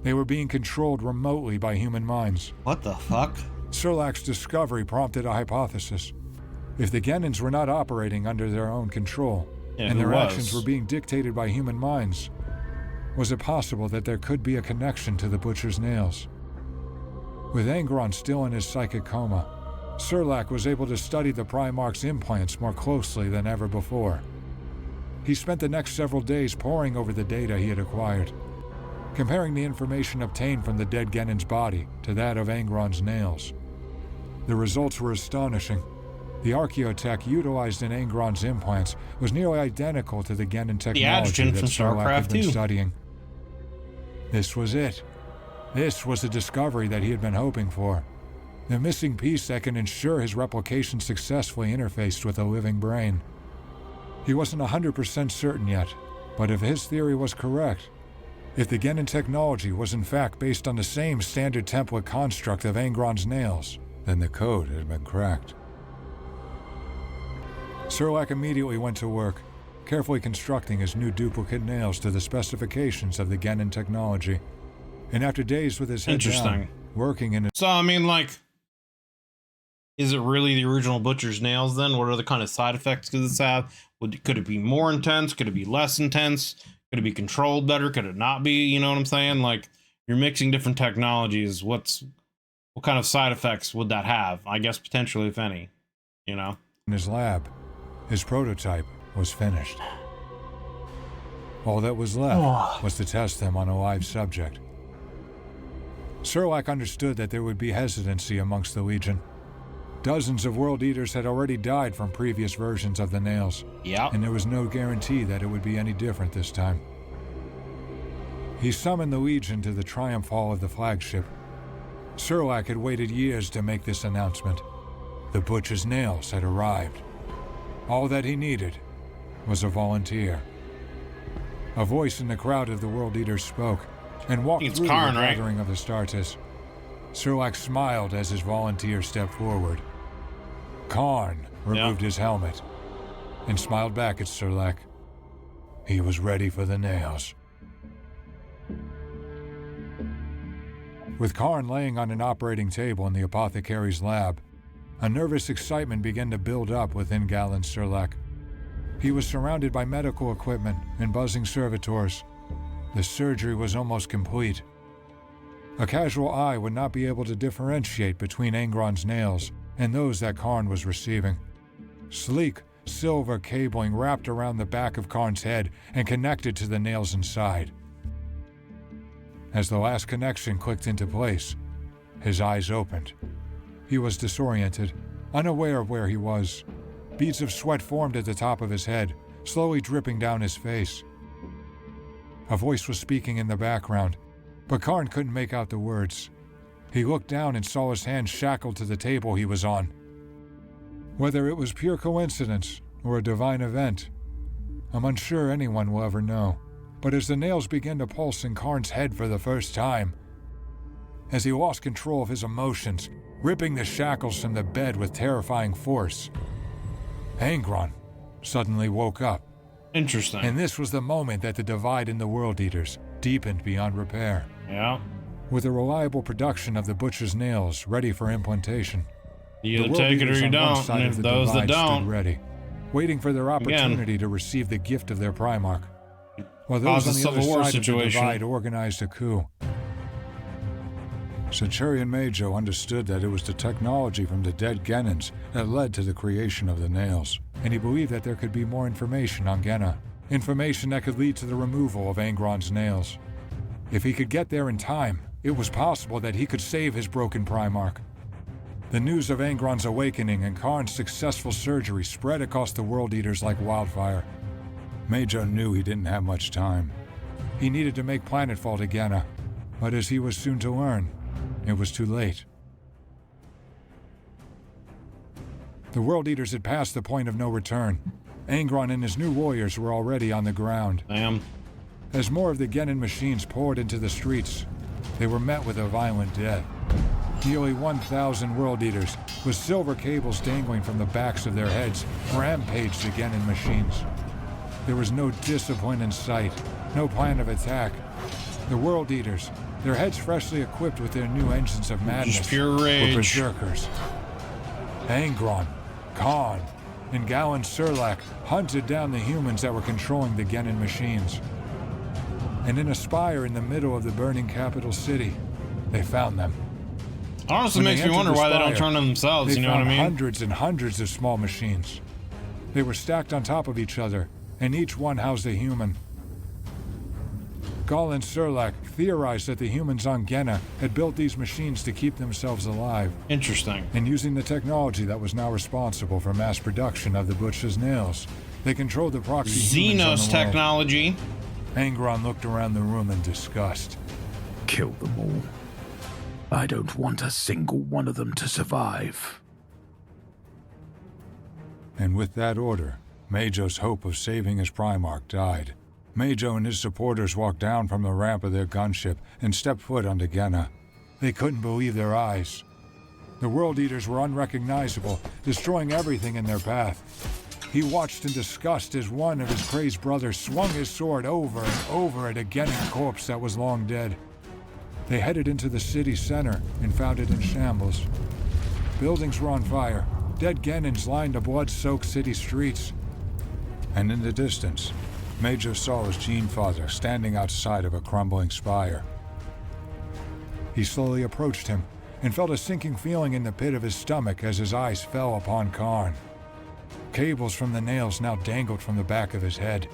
They were being controlled remotely by human minds. What the fuck? Surlak's discovery prompted a hypothesis. If the Genins were not operating under their own control, and their actions were being dictated by human minds, was it possible that there could be a connection to the Butcher's Nails? With Angron still in his psychic coma, Surlak was able to study the Primarch's implants more closely than ever before. He spent the next several days poring over the data he had acquired, comparing the information obtained from the dead Gennin's body to that of Angron's nails. The results were astonishing. The archaeotech utilized in Angron's implants was nearly identical to the Gennin technology that Surlak had been studying. This was it. This was the discovery that he had been hoping for. The missing piece that can ensure his replication successfully interfaced with a living brain. He wasn't 100% certain yet, but if his theory was correct, if the Gennin technology was in fact based on the same standard template construct of Angron's nails, then the code had been cracked. Surlak immediately went to work, carefully constructing his new duplicate nails to the specifications of the Gennin technology. And after days with his head down, working in it. So, I mean, like, is it really the original Butcher's nails then? What are the kind of side effects could this have? Could it be more intense? Could it be less intense? Could it be controlled better? Could it not be? You know what I'm saying? Like, you're mixing different technologies. What kind of side effects would that have? I guess potentially, if any, you know? In his lab, his prototype was finished. All that was left was to test them on a live subject. Surlak understood that there would be hesitancy amongst the Legion. Dozens of World Eaters had already died from previous versions of the nails. Yeah. And there was no guarantee that it would be any different this time. He summoned the Legion to the Triumph Hall of the flagship. Surlak had waited years to make this announcement. The Butcher's nails had arrived. All that he needed was a volunteer. A voice in the crowd of the World Eaters spoke and walked through the gathering of the Astartes. Surlak smiled as his volunteer stepped forward. Karn removed his helmet and smiled back at Surlak. He was ready for the nails. With Karn laying on an operating table in the apothecary's lab, a nervous excitement began to build up within Galen Surlak. He was surrounded by medical equipment and buzzing servitors. The surgery was almost complete. A casual eye would not be able to differentiate between Angron's nails and those that Karn was receiving. Sleek, silver cabling wrapped around the back of Karn's head and connected to the nails inside. As the last connection clicked into place, his eyes opened. He was disoriented, unaware of where he was. Beads of sweat formed at the top of his head, slowly dripping down his face. A voice was speaking in the background, but Karn couldn't make out the words. He looked down and saw his hand shackled to the table he was on. Whether it was pure coincidence or a divine event, I'm unsure anyone will ever know. But as the nails began to pulse in Karn's head for the first time, as he lost control of his emotions, ripping the shackles from the bed with terrifying force, Angron suddenly woke up. Interesting. And this was the moment that the divide in the World Eaters deepened beyond repair. Yeah. With a reliable production of the Butcher's nails ready for implantation, you either take it or you don't, and if those that don't, stood ready, waiting for their opportunity to receive the gift of their Primarch. While those on the other side of the divide organized a coup. Centurion Majo understood that it was the technology from the dead Gennins that led to the creation of the nails, and he believed that there could be more information on Genna, information that could lead to the removal of Angron's nails. If he could get there in time, it was possible that he could save his broken Primarch. The news of Angron's awakening and Karn's successful surgery spread across the World Eaters like wildfire. Majo knew he didn't have much time. He needed to make planetfall to Genna, but as he was soon to learn, it was too late. The World Eaters had passed the point of no return. Angron and his new warriors were already on the ground. Damn. As more of the Gennin machines poured into the streets, they were met with a violent death. Nearly 1,000 World Eaters, with silver cables dangling from the backs of their heads, rampaged the Gennin machines. There was no discipline in sight, no plan of attack. The World Eaters, their heads freshly equipped with their new engines of madness, just pure rage, were berserkers. Angron, Karn, and Galen Surlak hunted down the humans that were controlling the Gennin machines. And in a spire in the middle of the burning capital city, they found them. Honestly, When makes they me entered wonder the why they don't spire, turn them themselves, they you know what I found mean? hundreds and hundreds of small machines. They were stacked on top of each other, and each one housed a human. Gall and Surlak theorized that the humans on Genna had built these machines to keep themselves alive. Interesting. And using the technology that was now responsible for mass production of the Butcher's nails, they controlled the proxy humans on the Xenos world. technology. Angron looked around the room in disgust. Kill them all. I don't want a single one of them to survive. And with that order, Majo's hope of saving his Primarch died. Majo and his supporters walked down from the ramp of their gunship and stepped foot onto Genna. They couldn't believe their eyes. The World Eaters were unrecognizable, destroying everything in their path. He watched in disgust as one of his crazed brothers swung his sword over and over at a Gennan corpse that was long dead. They headed into the city center and found it in shambles. Buildings were on fire. Dead Gennans lined the blood-soaked city streets. And in the distance, Majo saw his Gene-Father standing outside of a crumbling spire. He slowly approached him and felt a sinking feeling in the pit of his stomach as his eyes fell upon Karn. Cables from the nails now dangled from the back of his head.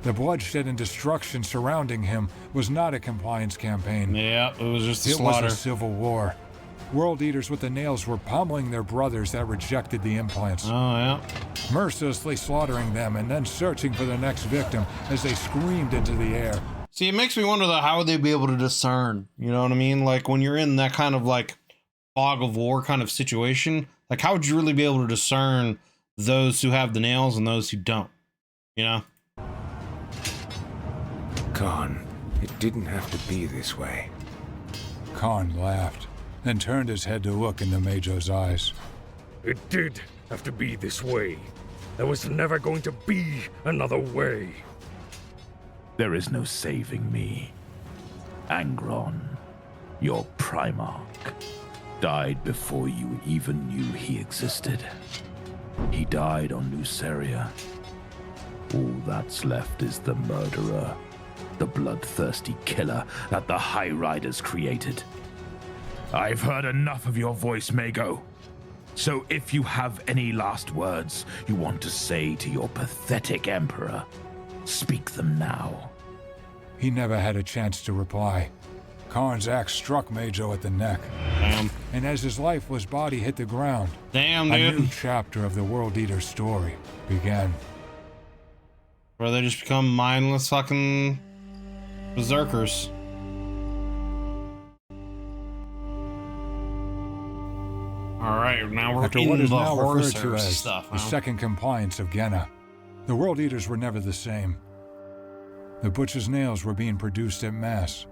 The bloodshed and destruction surrounding him was not a compliance campaign. Yeah, it was just a It slaughter. was a civil war. World Eaters with the nails were pummeling their brothers that rejected the implants. Oh, yeah. Mercilessly slaughtering them and then searching for the next victim as they screamed into the air. See, it makes me wonder though, how would they be able to discern? You know what I mean? Like when you're in that kind of like fog of war kind of situation, like how would you really be able to discern those who have the nails and those who don't? You know? Khan, it didn't have to be this way. Karn laughed, then turned his head to look into Majo's eyes. It did have to be this way. There was never going to be another way. There is no saving me. Angron, your Primarch, died before you even knew he existed. He died on Nuceria. All that's left is the murderer, the bloodthirsty killer that the High Riders created. I've heard enough of your voice, Mago. So if you have any last words you want to say to your pathetic Emperor, speak them now. He never had a chance to reply. Karn's axe struck Majo at the neck. Damn. And as his lifeless body hit the ground, Damn, a dude. new chapter of the World Eater's story began. Where they just become mindless fucking berserkers. Alright, now we're After in what is the now referred to horse as stuff. the Huh? second compliance of Genna, the World Eaters were never the same. The Butcher's nails were being produced en masse,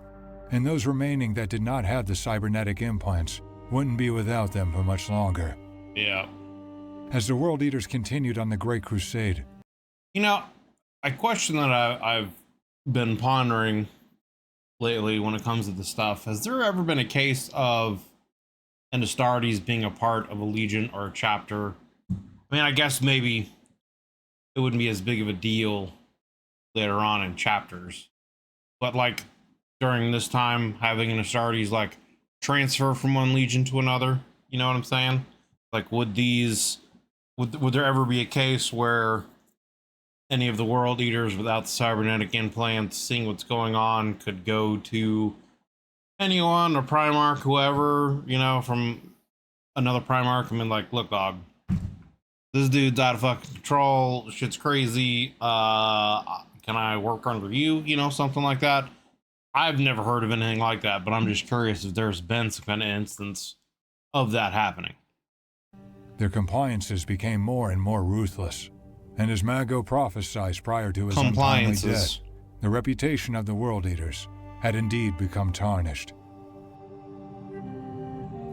and those remaining that did not have the cybernetic implants wouldn't be without them for much longer. Yeah. As the World Eaters continued on the Great Crusade, You know, a question that I've been pondering lately when it comes to this stuff, has there ever been a case of Astartes being a part of a legion or a chapter? I mean, I guess maybe it wouldn't be as big of a deal later on in chapters, but like during this time, having an Astartes like transfer from one legion to another, you know what I'm saying? Like, would there ever be a case where any of the World Eaters without the cybernetic implants, seeing what's going on, could go to anyone, a Primarch, whoever, you know, from another Primarch, I mean, like, look, dog, this dude's out of fucking control, shit's crazy, can I work under you, you know, something like that. I've never heard of anything like that, but I'm just curious if there's been some kind of instance of that happening. their compliances became more and more ruthless. And as Mago prophesied prior to his untimely death, the reputation of the World Eaters had indeed become tarnished.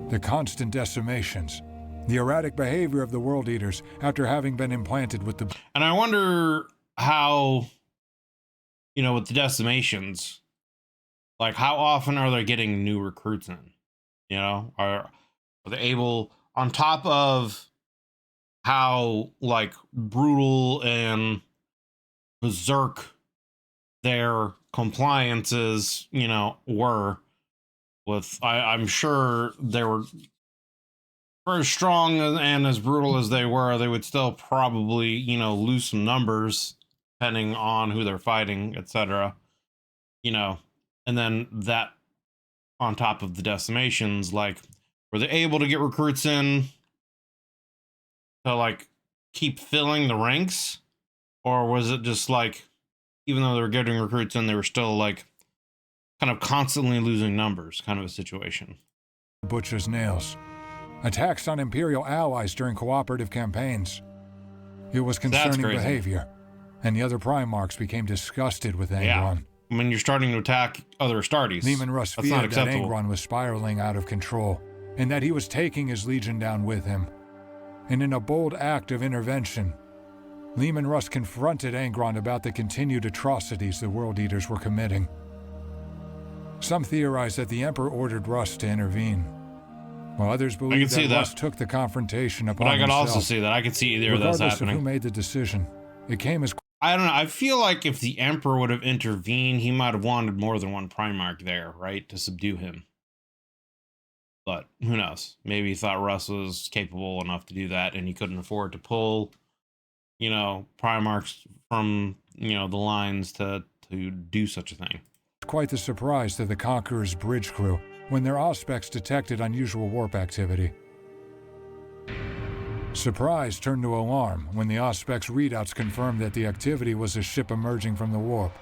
The constant decimations, the erratic behavior of the World Eaters after having been implanted with the... And I wonder how, you know, with the decimations, like how often are they getting new recruits in? You know, are they able, on top of how like brutal and berserk their compliances, you know, were I'm sure they were very strong and as brutal as they were, they would still probably, you know, lose some numbers depending on who they're fighting, etc. You know, and then that on top of the decimations, like, were they able to get recruits in to like keep filling the ranks? Or was it just like, even though they were getting recruits in, they were still like kind of constantly losing numbers kind of a situation? Butcher's nails. Attacks on Imperial allies during cooperative campaigns. It was concerning behavior, and the other Primarchs became disgusted with Angron. Yeah. I mean, you're starting to attack other Astartes. Leman Russ feared that Angron was spiraling out of control, and that he was taking his legion down with him. And in a bold act of intervention, Leman Russ confronted Angron about the continued atrocities the World Eaters were committing. Some theorize that the Emperor ordered Russ to intervene, while others believe that Russ took the confrontation upon himself. But I could also see that. I could see either of those happening. Regardless of who made the decision, it came as... I don't know. I feel like if the Emperor would have intervened, he might have wanted more than one Primarch there, right? To subdue him. But who knows? Maybe he thought Russ was capable enough to do that, and he couldn't afford to pull, you know, Primarchs from, you know, the lines to do such a thing. Quite the surprise to the Conqueror's bridge crew when their Auspex detected unusual warp activity. Surprise turned to alarm when the Auspex readouts confirmed that the activity was a ship emerging from the warp.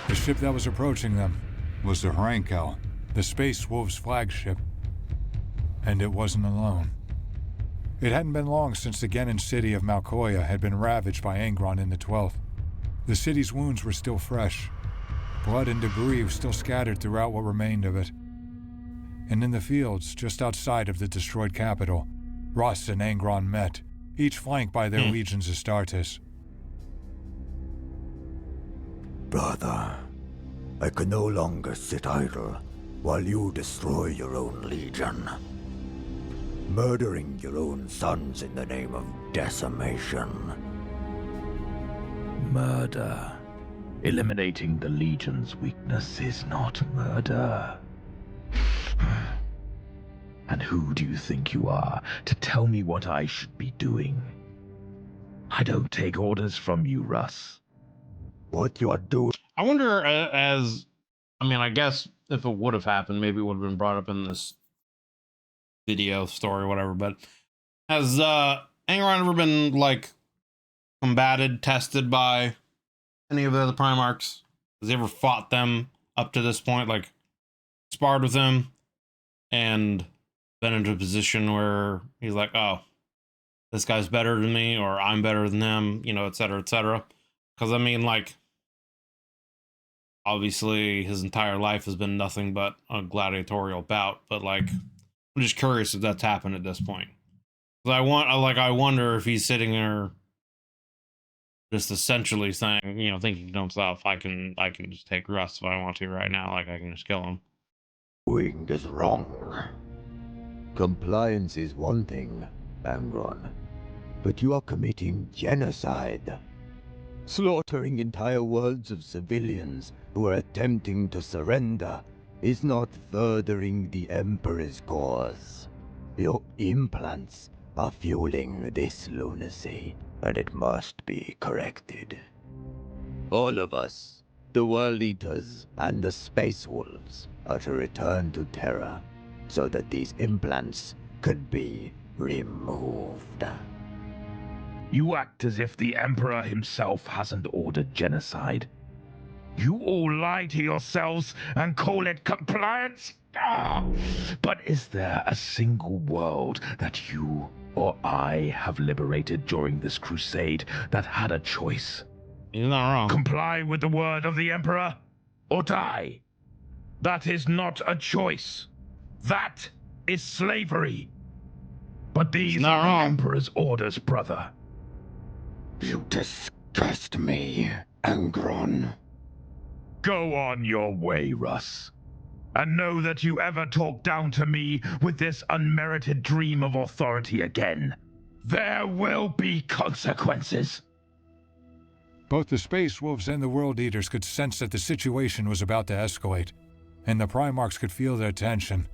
The ship that was approaching them was the Hrankel, the Space Wolves' flagship. And it wasn't alone. It hadn't been long since the Genin city of Malkoia had been ravaged by Angron in the 12th. The city's wounds were still fresh. Blood and debris was still scattered throughout what remained of it. And in the fields just outside of the destroyed capital, Russ and Angron met, each flanked by their legions of Astartes. Brother, I can no longer sit idle while you destroy your own legion. Murdering your own sons in the name of decimation. Murder. Eliminating the Legion's weakness is not murder. And who do you think you are to tell me what I should be doing? I don't take orders from you, Russ. What you are doing... I wonder, I guess if it would have happened, maybe it would have been brought up in this video, story, whatever, but has Angron ever been, like, combated, tested by any of the other Primarchs? Has he ever fought them up to this point, like, sparred with them, and been into a position where he's like, oh, this guy's better than me, or I'm better than him, you know, et cetera, et cetera? Because, I mean, like, obviously his entire life has been nothing but a gladiatorial bout, but, like, I'm just curious if that's happened at this point. I wonder if he's sitting there just essentially saying, you know, thinking to himself, I can just take Russ if I want to right now, like I can just kill him. Doing is wrong. Compliance is one thing, Angron, but you are committing genocide. Slaughtering entire worlds of civilians who are attempting to surrender is not furthering the Emperor's cause. Your implants are fueling this lunacy, and it must be corrected. All of us, the World Eaters and the Space Wolves, are to return to Terra so that these implants could be removed. You act as if the Emperor himself hasn't ordered genocide. You all lie to yourselves and call it compliance? But is there a single world that you or I have liberated during this crusade that had a choice? You're not wrong. Comply with the word of the Emperor, or die. That is not a choice. That is slavery. But these are the Emperor's orders, brother. You disgust me, Angron. Go on your way, Russ. And know that you ever talk down to me with this unmerited dream of authority again, there will be consequences. Both the Space Wolves and the World Eaters could sense that the situation was about to escalate. and the Primarchs could feel their tension.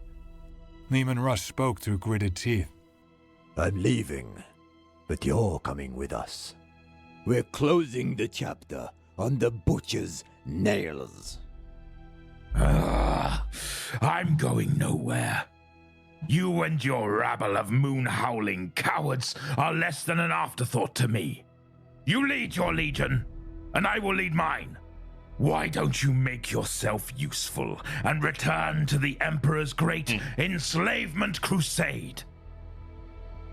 Leman Russ spoke through gritted teeth. I'm leaving, but you're coming with us. We're closing the chapter on the Butcher's nails. I'm going nowhere. You and your rabble of moon-howling cowards are less than an afterthought to me. You lead your legion, and I will lead mine. Why don't you make yourself useful and return to the Emperor's great enslavement crusade?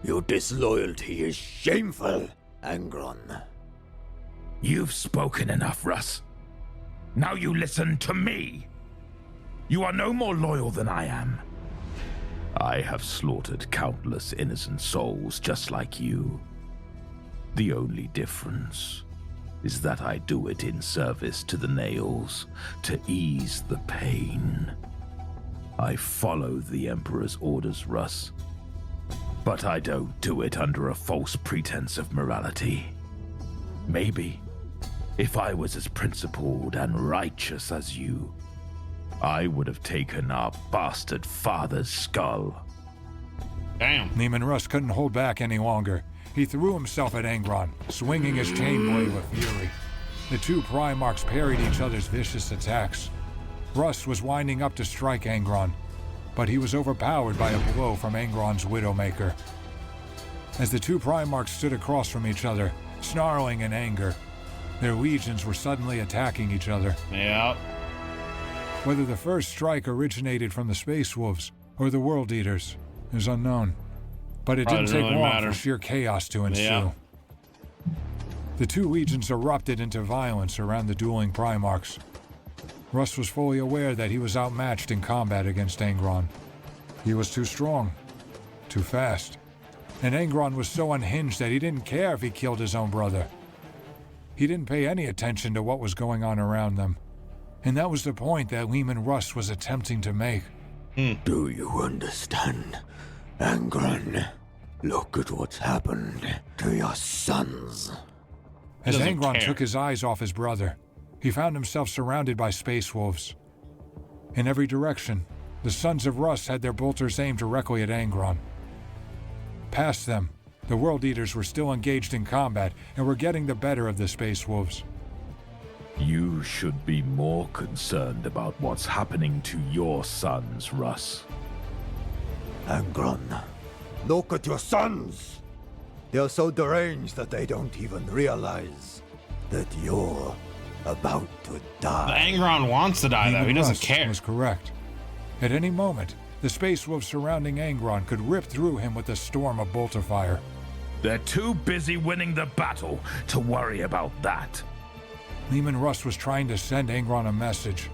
Your disloyalty is shameful, Angron. You've spoken enough, Russ. Now you listen to me. You are no more loyal than I am. I have slaughtered countless innocent souls just like you. The only difference is that I do it in service to the nails, to ease the pain. I follow the Emperor's orders, Russ. But I don't do it under a false pretense of morality. Maybe, if I was as principled and righteous as you, I would have taken our bastard father's skull. Damn. Leman Russ couldn't hold back any longer. He threw himself at Angron, swinging his chain blade with fury. The two Primarchs parried each other's vicious attacks. Russ was winding up to strike Angron, but he was overpowered by a blow from Angron's Widowmaker. As the two Primarchs stood across from each other, snarling in anger, their legions were suddenly attacking each other. Yeah. Whether the first strike originated from the Space Wolves or the World Eaters is unknown, but it didn't take long for sheer chaos to ensue. Yeah. The two legions erupted into violence around the dueling Primarchs. Russ was fully aware that he was outmatched in combat against Angron. He was too strong, too fast, and Angron was so unhinged that he didn't care if he killed his own brother. He didn't pay any attention to what was going on around them, and that was the point that Leman Russ was attempting to make. Do you understand, Angron? Look at what's happened to your sons. As Angron took his eyes off his brother, he found himself surrounded by space wolves. In every direction, the sons of Russ had their bolters aimed directly at Angron. Past them, the World Eaters were still engaged in combat and were getting the better of the space wolves. You should be more concerned about what's happening to your sons, Russ. Angron, look at your sons! They're so deranged that they don't even realize that you're about to die. Angron wants to die, though. He doesn't care. Was correct. At any moment, the space wolves surrounding Angron could rip through him with a storm of bolter fire. They're too busy winning the battle to worry about that. Leman Russ was trying to send Angron a message.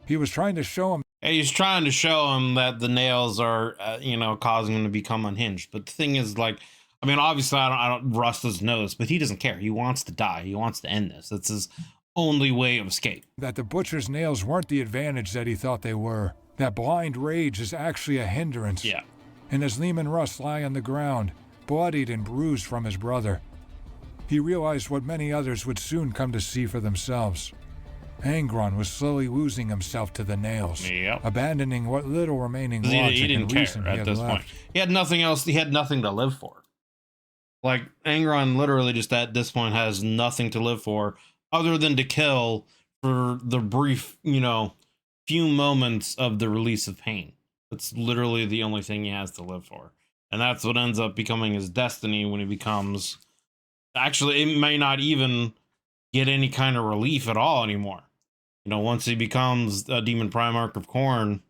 He was trying to show him. He's trying to show him that the nails are, causing him to become unhinged. But the thing is, obviously, Russ doesn't know this, but he doesn't care. He wants to die. He wants to end this. That's his only way of escape. That the Butcher's nails weren't the advantage that he thought they were. That blind rage is actually a hindrance. Yeah. And as Leman Russ lay on the ground, bloodied and bruised from his brother, he realized what many others would soon come to see for themselves. Angron was slowly losing himself to the nails, abandoning what little remaining logic he didn't and care reason at he had this left. point. He had nothing else. He had nothing to live for. Like, Angron literally just at this point has nothing to live for other than to kill for the brief, few moments of the release of pain. That's literally the only thing he has to live for. And that's what ends up becoming his destiny when he becomes... Actually, it may not even get any kind of relief at all anymore. Once he becomes a Demon Primarch of Khorne,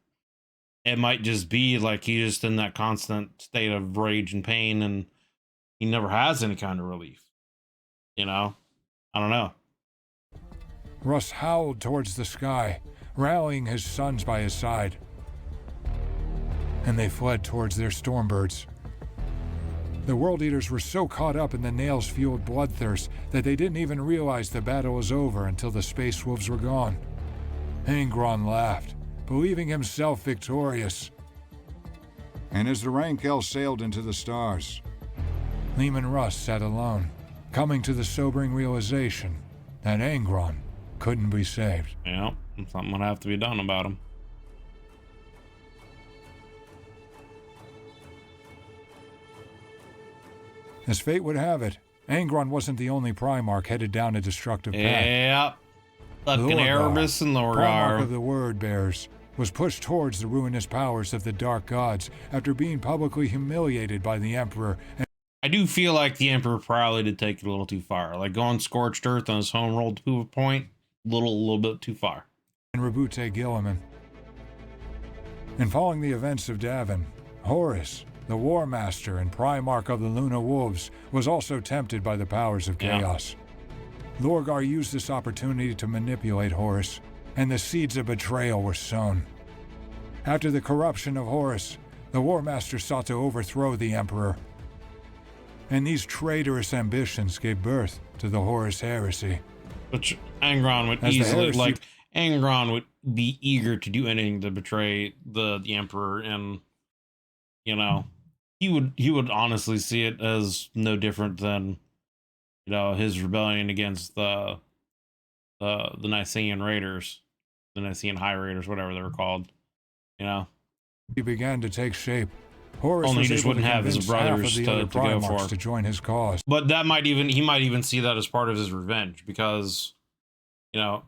it might just be like he's just in that constant state of rage and pain, and he never has any kind of relief. I don't know. Russ howled towards the sky, rallying his sons by his side. And they fled towards their Stormbirds. The World Eaters were so caught up in the nails-fueled bloodthirst that they didn't even realize the battle was over until the Space Wolves were gone. Angron laughed, believing himself victorious. And as the Rankel sailed into the stars, Leman Russ sat alone, coming to the sobering realization that Angron couldn't be saved. Yeah, something would have to be done about him. As fate would have it, Angron wasn't the only Primarch headed down a destructive path. Yep. Fucking Erebus and Primarch of Lorgar. the Word Bearers, was pushed towards the ruinous powers of the Dark Gods after being publicly humiliated by the Emperor. I do feel like the Emperor probably did take it a little too far. Like going scorched earth on his home world to a point, a little bit too far. And Rabute Gilliman. And following the events of Davin, Horus, the War Master and Primarch of the Luna Wolves, was also tempted by the powers of chaos. Lorgar used this opportunity to manipulate Horus, and the seeds of betrayal were sown. After the corruption of Horus, the War Master sought to overthrow the Emperor. And these traitorous ambitions gave birth to the Horus heresy. Which Angron would Angron would be eager to do anything to betray the Emperor, and you know, he would honestly see it as no different than, you know, his rebellion against the Nicene Raiders, the Nicene High Raiders, whatever they were called. You know, he began to take shape. Horus only was he just able wouldn't to have his convince half brothers of the to other go Primarchs for to join his cause. But he might even see that as part of his revenge, because, you know,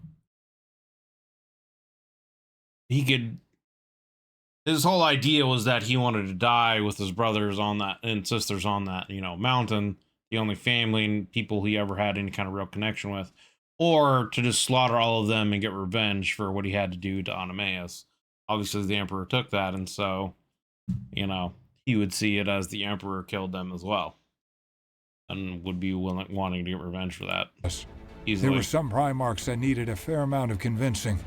his whole idea was that he wanted to die with his brothers on that and sisters on that, you know, mountain, the only family and people he ever had any kind of real connection with, or to just slaughter all of them and get revenge for what he had to do to Onomaus. Obviously, the Emperor took that, and so, you know, he would see it as the Emperor killed them as well, and would be wanting to get revenge for that. There were some Primarchs that needed a fair amount of convincing.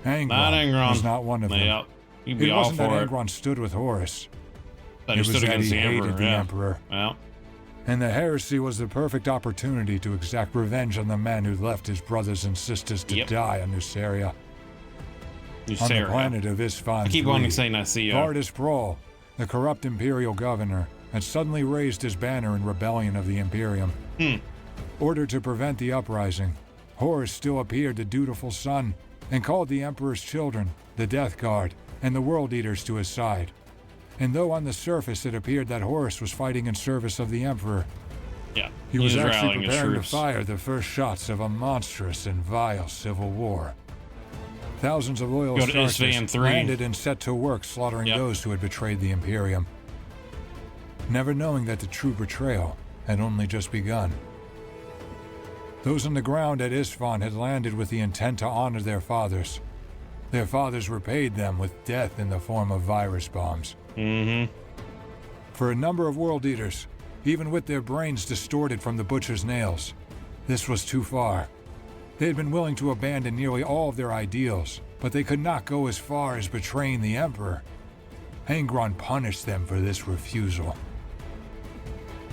Angron was not one of them. Yep. He'd be It all wasn't that for Angron stood with Horus. But It he was stood that against he the hated Emperor. the Yeah. Emperor. Well, And the heresy was the perfect opportunity to exact revenge on the man who left his brothers and sisters to die on Nuceria. On the planet of Isfahan I keep 3, wanting to say Nicaea. Vardis Prol, the corrupt imperial governor, had suddenly raised his banner in rebellion of the Imperium. Ordered to prevent the uprising, Horus still appeared the dutiful son and called the Emperor's children, the Death Guard, and the World Eaters to his side. And though on the surface it appeared that Horus was fighting in service of the Emperor, he was actually rallying his preparing to troops. fire the first shots of a monstrous and vile civil war. Thousands of loyal Go to Starkers Isfahan 3. landed and set to work slaughtering those who had betrayed the Imperium, never knowing that the true betrayal had only just begun. Those on the ground at Isfahan had landed with the intent to honor their fathers. Their fathers repaid them with death in the form of virus bombs. For a number of World Eaters, even with their brains distorted from the butcher's nails, this was too far. They had been willing to abandon nearly all of their ideals, but they could not go as far as betraying the Emperor. Angron punished them for this refusal.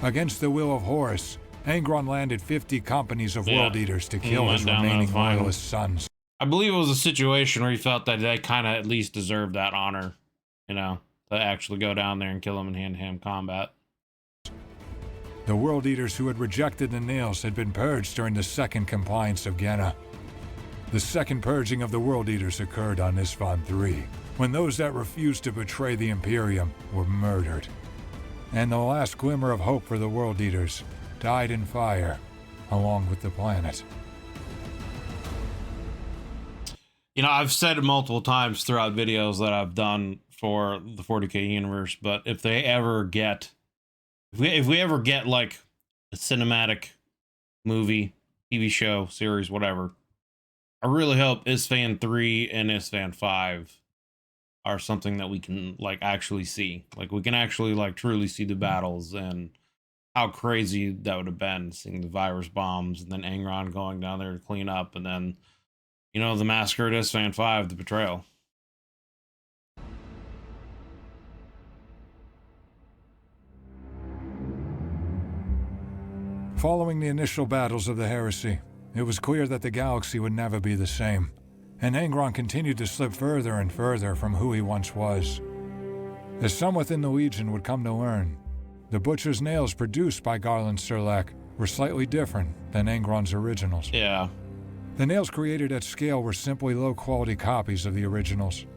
Against the will of Horus, Angron landed 50 companies of World Eaters to kill his remaining loyalist sons. I believe it was a situation where he felt that they kind of at least deserved that honor, you know, to actually go down there and kill him in hand-to-hand combat. The World Eaters who had rejected the nails had been purged during the Second Compliance of Genna. The second purging of the World Eaters occurred on Isfahan 3, when those that refused to betray the Imperium were murdered. And the last glimmer of hope for the World Eaters died in fire, along with the planet. You know, I've said it multiple times throughout videos that I've done for the 40K universe, but if they ever get, if we ever get like a cinematic movie, TV show, series, whatever, I really hope Isfahan 3 and Isfahan 5 are something that we can like actually see. Like we can actually like truly see the battles and how crazy that would have been, seeing the virus bombs and then Angron going down there to clean up, and then, you know, the massacre at Isfahan 5, the betrayal. Following the initial battles of the heresy, it was clear that the galaxy would never be the same, and Angron continued to slip further and further from who he once was. As some within the Legion would come to learn, the butcher's nails produced by Garland Serlak were slightly different than Angron's originals. Yeah. The nails created at scale were simply low-quality copies of the originals.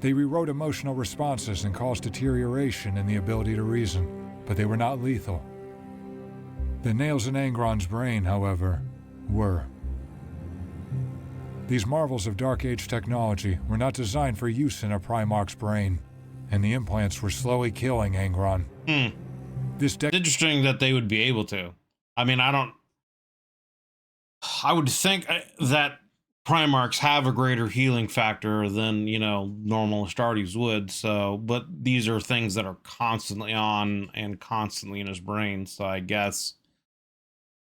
They rewrote emotional responses and caused deterioration in the ability to reason, but they were not lethal. The nails in Angron's brain, however, were. These marvels of Dark Age technology were not designed for use in a Primarch's brain, and the implants were slowly killing Angron. It's interesting that they would be able to. I mean, I would think that Primarchs have a greater healing factor than, you know, normal Astartes would, so, but these are things that are constantly on and constantly in his brain, so I guess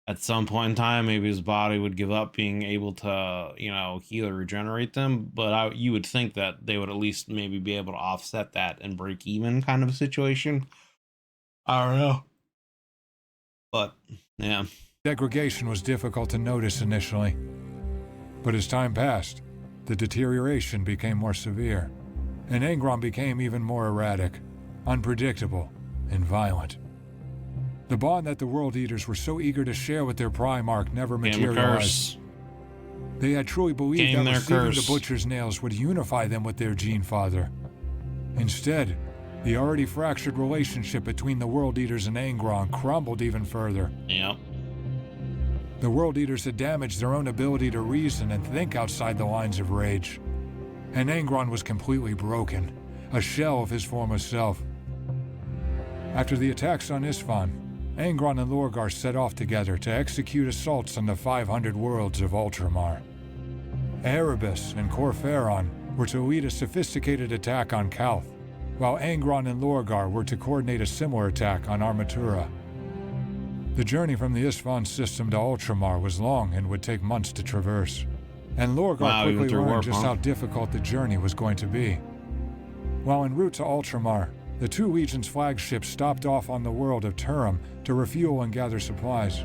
at some point in time, maybe his body would give up being able to, you know, heal or regenerate them, but you would think that they would at least maybe be able to offset that and break even kind of a situation. I don't know. But, yeah. Degradation was difficult to notice initially, but as time passed, the deterioration became more severe, and Angron became even more erratic, unpredictable, and violent. The bond that the World Eaters were so eager to share with their Primarch never materialized. They had truly believed that receiving the Butcher's nails would unify them with their Gene Father. Instead, the already fractured relationship between the World Eaters and Angron crumbled even further. Yep. The World Eaters had damaged their own ability to reason and think outside the lines of rage. And Angron was completely broken, a shell of his former self. After the attacks on Isfahan, Angron and Lorgar set off together to execute assaults on the 500 worlds of Ultramar. Erebus and Corferon were to lead a sophisticated attack on Kalth, while Angron and Lorgar were to coordinate a similar attack on Armatura. The journey from the Isfahan system to Ultramar was long and would take months to traverse, and Lorgar quickly learned just how difficult the journey was going to be. While en route to Ultramar, the two legions' flagships stopped off on the world of Turum to refuel and gather supplies.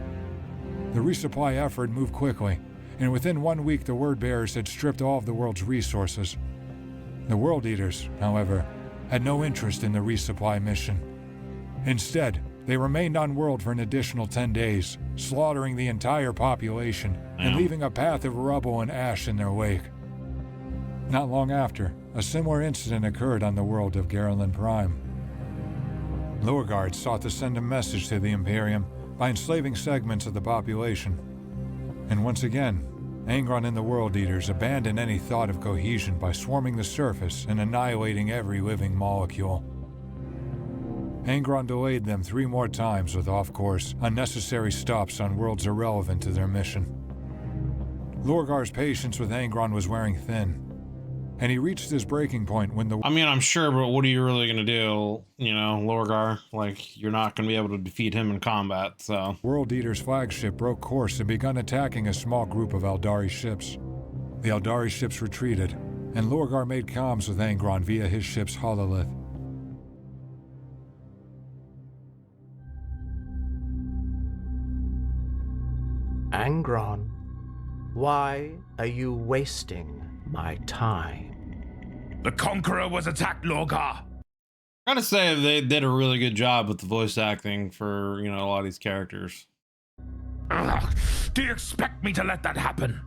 The resupply effort moved quickly, and within 1 week the word-bearers had stripped all of the world's resources. The World Eaters, however, had no interest in the resupply mission. Instead, they remained on world for an additional 10 days, slaughtering the entire population and leaving a path of rubble and ash in their wake. Not long after, a similar incident occurred on the world of Garland Prime. Lorgar sought to send a message to the Imperium by enslaving segments of the population. And once again, Angron and the World Eaters abandoned any thought of cohesion by swarming the surface and annihilating every living molecule. Angron delayed them 3 more times with off-course, unnecessary stops on worlds irrelevant to their mission. Lorgar's patience with Angron was wearing thin, and he reached his breaking point when the— I mean, I'm sure, but what are you really going to do? You know, Lorgar, like, you're not going to be able to defeat him in combat, so. World Eater's flagship broke course and began attacking a small group of Eldari ships. The Eldari ships retreated, and Lorgar made comms with Angron via his ship's hololith. Angron, why are you wasting my time? The Conqueror was attacked, Lorgar! I gotta say, they did a really good job with the voice acting for, you know, a lot of these characters. Ugh, do you expect me to let that happen?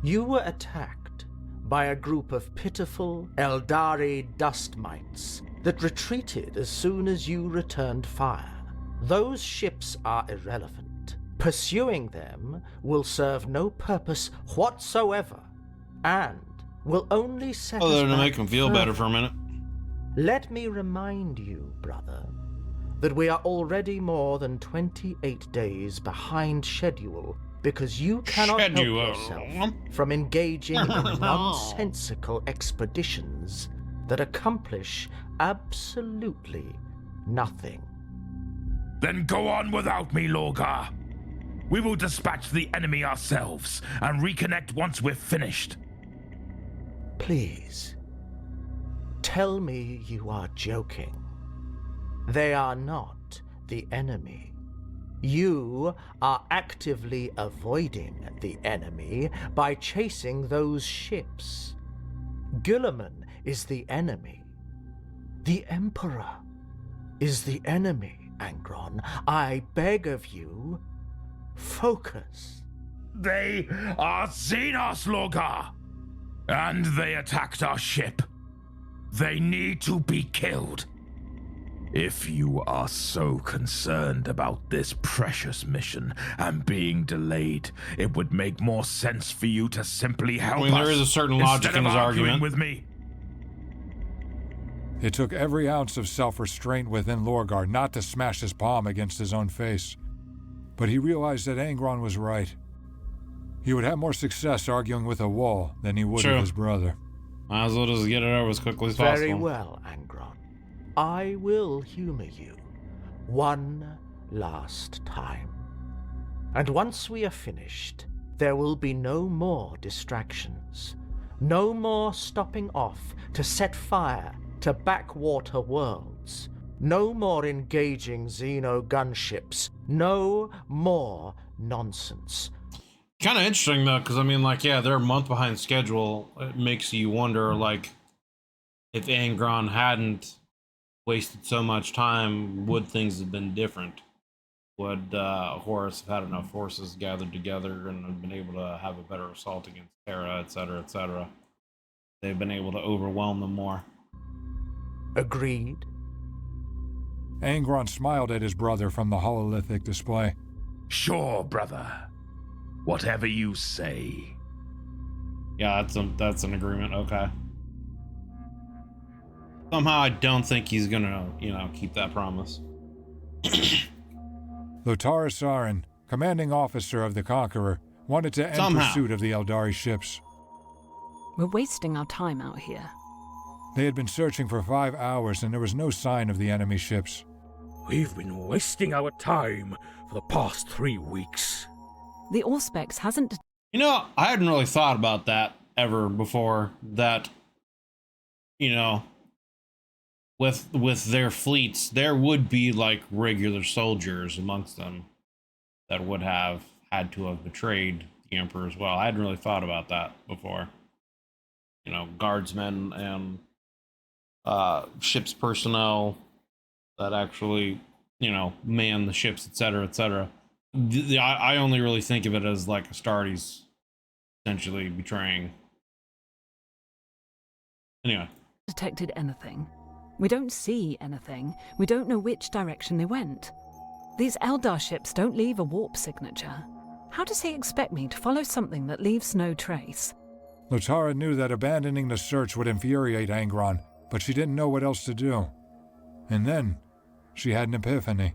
You were attacked by a group of pitiful Eldari dust mites that retreated as soon as you returned fire. Those ships are irrelevant. Pursuing them will serve no purpose whatsoever, and will only set us to back make them feel better for a minute. Let me remind you, brother, that we are already more than 28 days behind schedule because you cannot help yourself from engaging in nonsensical expeditions that accomplish absolutely nothing. Then go on without me, Lorgar. We will dispatch the enemy ourselves and reconnect once we're finished. Please, tell me you are joking. They are not the enemy. You are actively avoiding the enemy by chasing those ships. Guilliman is the enemy. The Emperor is the enemy, Angron. I beg of you, focus. They are Xenos, Lorgar! And they attacked our ship. They need to be killed. If you are so concerned about this precious mission and being delayed, it would make more sense for you to simply help us. There is a certain logic in his argument. With me. It took every ounce of self-restraint within Lorgar not to smash his palm against his own face. But he realized that Angron was right. He would have more success arguing with a wall than he would with his brother. Might as well just get it over as quickly as possible. Very well, Angron. I will humor you one last time. And once we are finished, there will be no more distractions. No more stopping off to set fire to backwater worlds. No more engaging Xeno gunships. No more nonsense. Kind of interesting though, because I mean, like, yeah, they're a month behind schedule. It makes you wonder, like, if Angron hadn't wasted so much time, would things have been different? Would Horus have had enough forces gathered together and have been able to have a better assault against Terra, etc., etc.? They've been able to overwhelm them more. Agreed. Angron smiled at his brother from the hololithic display. Sure, brother. Whatever you say. Yeah, that's an agreement. Okay. Somehow I don't think he's gonna, keep that promise. Lothar Sarin, commanding officer of the Conqueror, wanted to end pursuit of the Eldari ships. We're wasting our time out here. They had been searching for 5 hours and there was no sign of the enemy ships. We've been wasting our time for the past 3 weeks. The Auspex hasn't... I hadn't really thought about that ever before, that, with their fleets, there would be, like, regular soldiers amongst them that would have had to have betrayed the Emperor as well. I hadn't really thought about that before. Guardsmen and ship's personnel that actually, man the ships, etc., etc. I only really think of it as like Astartes essentially betraying. Anyway. Detected anything. We don't see anything. We don't know which direction they went. These Eldar ships don't leave a warp signature. How does he expect me to follow something that leaves no trace? Lotara knew that abandoning the search would infuriate Angron, but she didn't know what else to do. And then, she had an epiphany.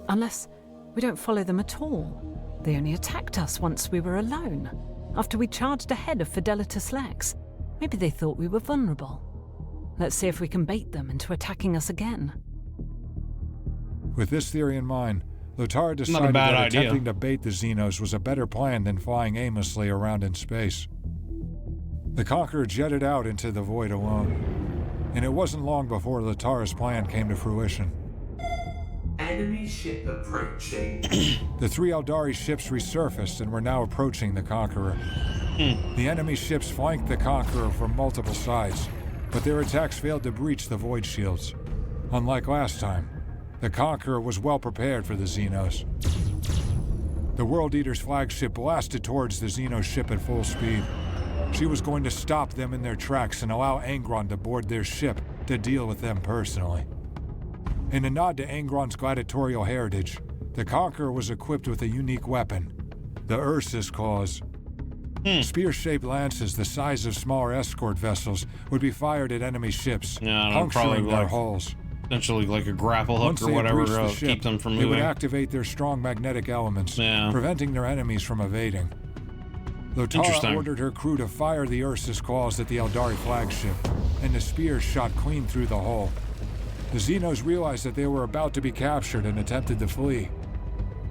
Unless we don't follow them at all. They only attacked us once we were alone, after we charged ahead of Fidelitas Lex. Maybe they thought we were vulnerable. Let's see if we can bait them into attacking us again. With this theory in mind, Lotara decided that attempting to bait the Xenos was a better plan than flying aimlessly around in space. The Conqueror jetted out into the void alone, and it wasn't long before Lotara's plan came to fruition. Enemy ship approaching. The 3 Eldari ships resurfaced and were now approaching the Conqueror. The enemy ships flanked the Conqueror from multiple sides, but their attacks failed to breach the void shields. Unlike last time, the Conqueror was well prepared for the Xenos. The World Eater's flagship blasted towards the Xeno ship at full speed. She was going to stop them in their tracks and allow Angron to board their ship to deal with them personally. In a nod to Angron's gladiatorial heritage, the Conqueror was equipped with a unique weapon, the Ursus Claws. Spear-shaped lances the size of smaller escort vessels would be fired at enemy ships, puncturing their hulls. Essentially like a grapple hook or whatever to keep them from moving. They would activate their strong magnetic elements, preventing their enemies from evading. Lotara ordered her crew to fire the Ursus Claws at the Eldari flagship, and the spears shot clean through the hull. The Xenos realized that they were about to be captured and attempted to flee,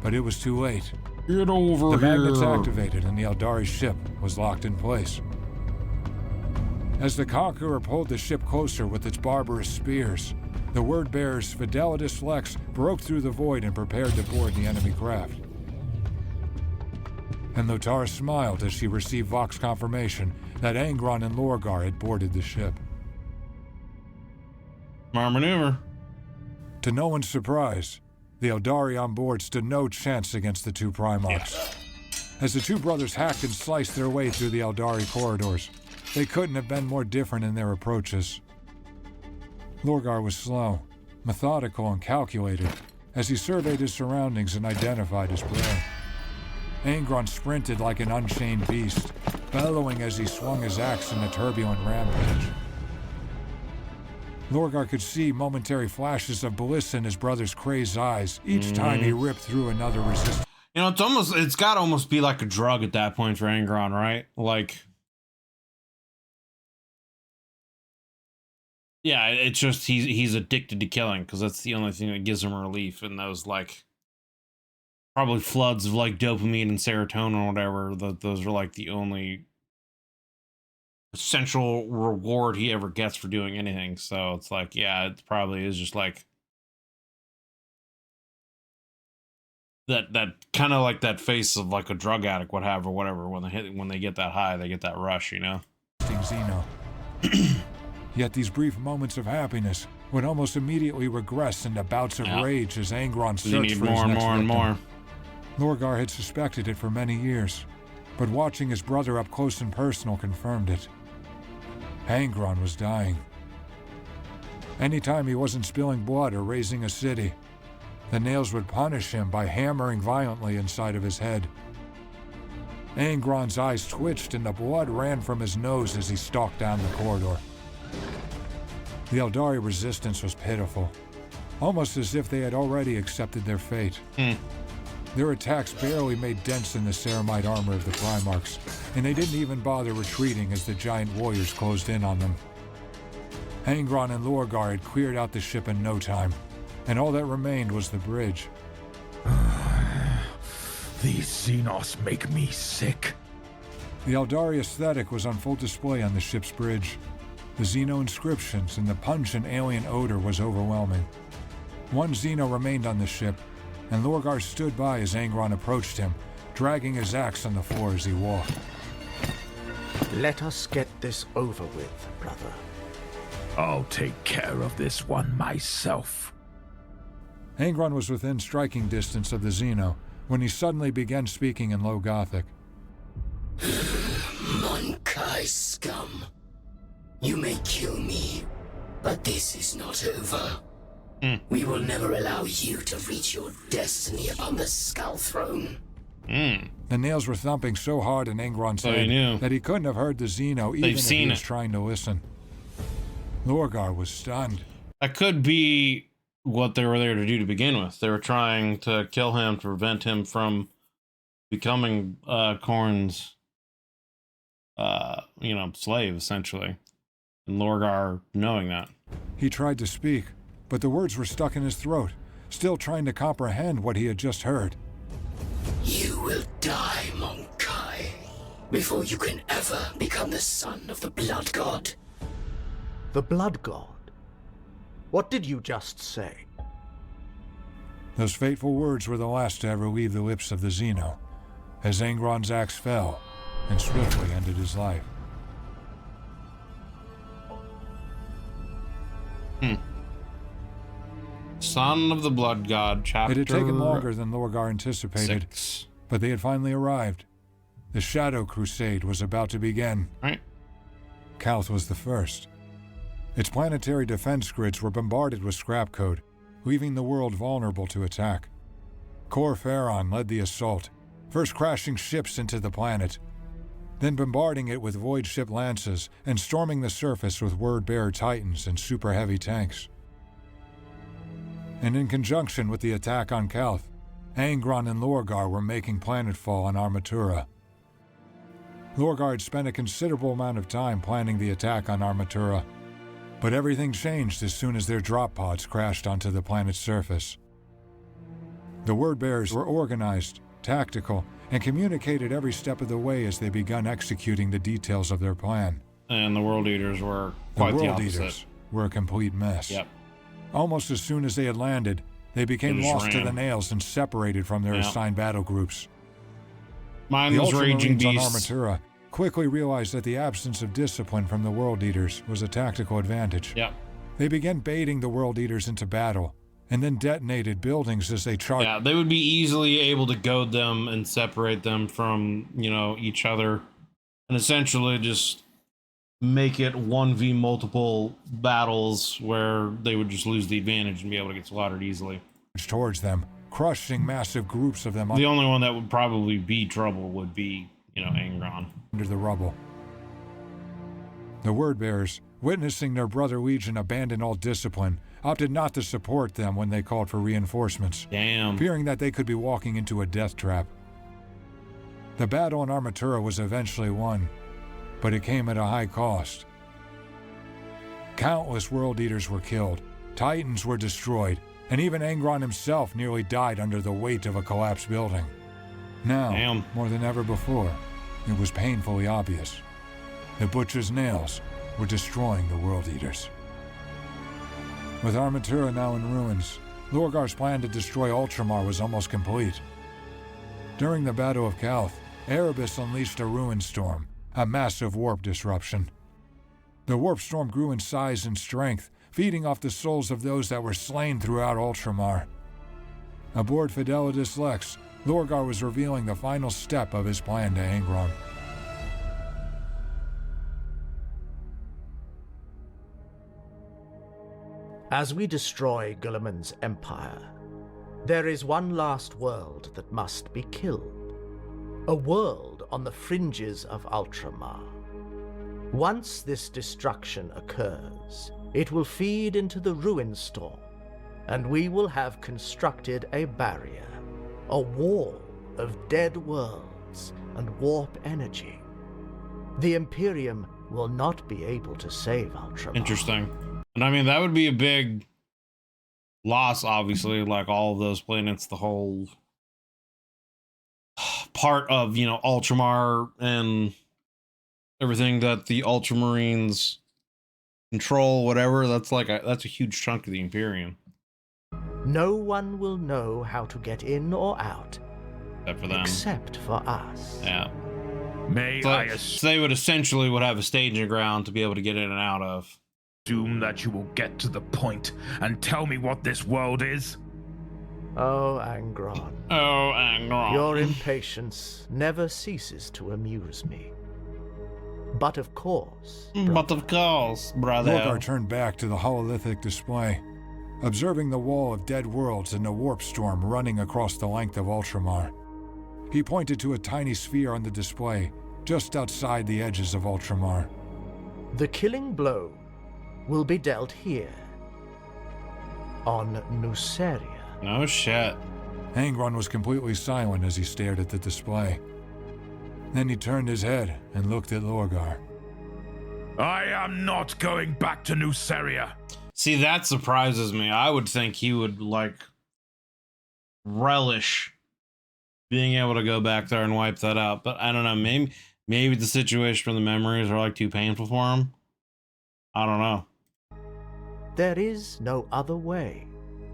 but it was too late. Get over here. The magnets here. Activated and the Eldari ship was locked in place. As the Conqueror pulled the ship closer with its barbarous spears, the word-bearers Fidelitas Lex broke through the void and prepared to board the enemy craft. And Lotara smiled as she received Vox confirmation that Angron and Lorgar had boarded the ship. Smart maneuver. To no one's surprise, the Eldari on board stood no chance against the 2 Primarchs. As the 2 brothers hacked and sliced their way through the Eldari corridors, they couldn't have been more different in their approaches. Lorgar was slow, methodical, and calculated as he surveyed his surroundings and identified his prey. Angron sprinted like an unchained beast, bellowing as he swung his axe in a turbulent rampage. Lorgar could see momentary flashes of bliss in his brother's crazed eyes each time he ripped through another resistance. You know, it's got to almost be like a drug at that point for Angron, right? Like, yeah, it's just he's addicted to killing because that's the only thing that gives him relief in those, like, probably floods of like dopamine and serotonin or whatever. Those are like the only essential reward he ever gets for doing anything. So it's like, yeah, it probably is just like that kind of like that face of like a drug addict would have or whatever when they get that high, they get that rush, you know. Xeno. Yet these brief moments of happiness would almost immediately regress into bouts of rage as Angron searched for his next victim. Lorgar had suspected it for many years, but watching his brother up close and personal confirmed it. Angron was dying. Anytime he wasn't spilling blood or raising a city, the nails would punish him by hammering violently inside of his head. Angron's eyes twitched and the blood ran from his nose as he stalked down the corridor. The Eldari resistance was pitiful, almost as if they had already accepted their fate. Their attacks barely made dents in the ceramite armor of the Primarchs, and they didn't even bother retreating as the giant warriors closed in on them. Angron and Lorgar had cleared out the ship in no time, and all that remained was the bridge. These Xenos make me sick. The Eldari aesthetic was on full display on the ship's bridge. The Xeno inscriptions and the pungent alien odor was overwhelming. One Xeno remained on the ship, and Lorgar stood by as Angron approached him, dragging his axe on the floor as he walked. Let us get this over with, brother. I'll take care of this one myself. Angron was within striking distance of the Xeno when he suddenly began speaking in low Gothic. Monkai scum. You may kill me, but this is not over. We will never allow you to reach your destiny upon the Skull Throne. The nails were thumping so hard in Angron's head that he couldn't have heard the Xeno even if he was trying to listen. Lorgar was stunned. That could be what they were there to do to begin with. They were trying to kill him to prevent him from becoming Khorne's, slave, essentially. And Lorgar knowing that. He tried to speak, but the words were stuck in his throat, still trying to comprehend what he had just heard. You will die, Monkai, before you can ever become the son of the Blood God. The Blood God? What did you just say? Those fateful words were the last to ever leave the lips of the Xeno, as Angron's axe fell and swiftly ended his life. Son of the Blood God, chapter... It had taken longer than Lorgar anticipated, 6. But they had finally arrived. The Shadow Crusade was about to begin. Right. Calth was the first. Its planetary defense grids were bombarded with scrap code, leaving the world vulnerable to attack. Kor Pharon led the assault, first crashing ships into the planet, then bombarding it with void ship lances and storming the surface with word-bearer titans and super-heavy tanks. And in conjunction with the attack on Calth, Angron and Lorgar were making planetfall on Armatura. Lorgar had spent a considerable amount of time planning the attack on Armatura, but everything changed as soon as their drop pods crashed onto the planet's surface. The word-bearers were organized, tactical, and communicated every step of the way as they began executing the details of their plan. And the World Eaters were quite the opposite. The World Eaters were a complete mess. Yep. Almost as soon as they had landed, they became lost to the nails and separated from their assigned battle groups. Mindless raging beasts. On Armatura quickly realized that the absence of discipline from the World Eaters was a tactical advantage. Yep. They began baiting the World Eaters into battle, and then detonated buildings as they charged. Yeah, they would be easily able to goad them and separate them from, each other, and essentially just make it 1v multiple battles where they would just lose the advantage and be able to get slaughtered easily. Towards them, crushing massive groups of them. The only one that would probably be trouble would be, Angron. Under the rubble. The word-bearers, witnessing their brother Legion abandon all discipline, opted not to support them when they called for reinforcements. Damn. Fearing that they could be walking into a death trap. The battle in Armatura was eventually won, but it came at a high cost. Countless World Eaters were killed, Titans were destroyed, and even Angron himself nearly died under the weight of a collapsed building. Now, more than ever before, it was painfully obvious. The Butcher's nails were destroying the World Eaters. With Armatura now in ruins, Lorgar's plan to destroy Ultramar was almost complete. During the Battle of Calth, Erebus unleashed a ruin storm, a massive warp disruption. The warp storm grew in size and strength, feeding off the souls of those that were slain throughout Ultramar. Aboard Fidelitas Lex, Lorgar was revealing the final step of his plan to Angron. As we destroy Guilliman's empire, there is one last world that must be killed. A world on the fringes of Ultramar. Once this destruction occurs, it will feed into the ruin storm, and we will have constructed a barrier, a wall of dead worlds and warp energy. The Imperium will not be able to save Ultramar. Interesting. And I mean, that would be a big loss, obviously, like all of those planets, the whole part of, Ultramar and everything that the Ultramarines control, whatever. That's a huge chunk of the Imperium. No one will know how to get in or out, except for them. Except for us. Yeah. So they would essentially have a staging ground to be able to get in and out of. Assume that you will get to the point and tell me what this world is? Oh, Angron. Oh, Angron. Your impatience never ceases to amuse me. But of course, brother. Lorgar turned back to the hololithic display, observing the wall of dead worlds and the warp storm running across the length of Ultramar. He pointed to a tiny sphere on the display, just outside the edges of Ultramar. The killing blow will be dealt here, on Nuceria. No shit. Angron was completely silent as he stared at the display. Then he turned his head and looked at Lorgar. I am not going back to Nuceria. See, that surprises me. I would think he would, relish being able to go back there and wipe that out. But I don't know, maybe the situation from the memories are, too painful for him. I don't know. There is no other way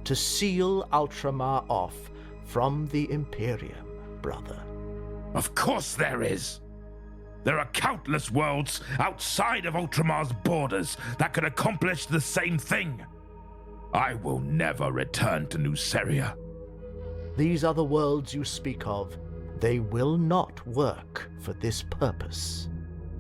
to seal Ultramar off from the Imperium, brother. Of course there is. There are countless worlds outside of Ultramar's borders that could accomplish the same thing. I will never return to Nuceria. These other worlds you speak of, they will not work for this purpose.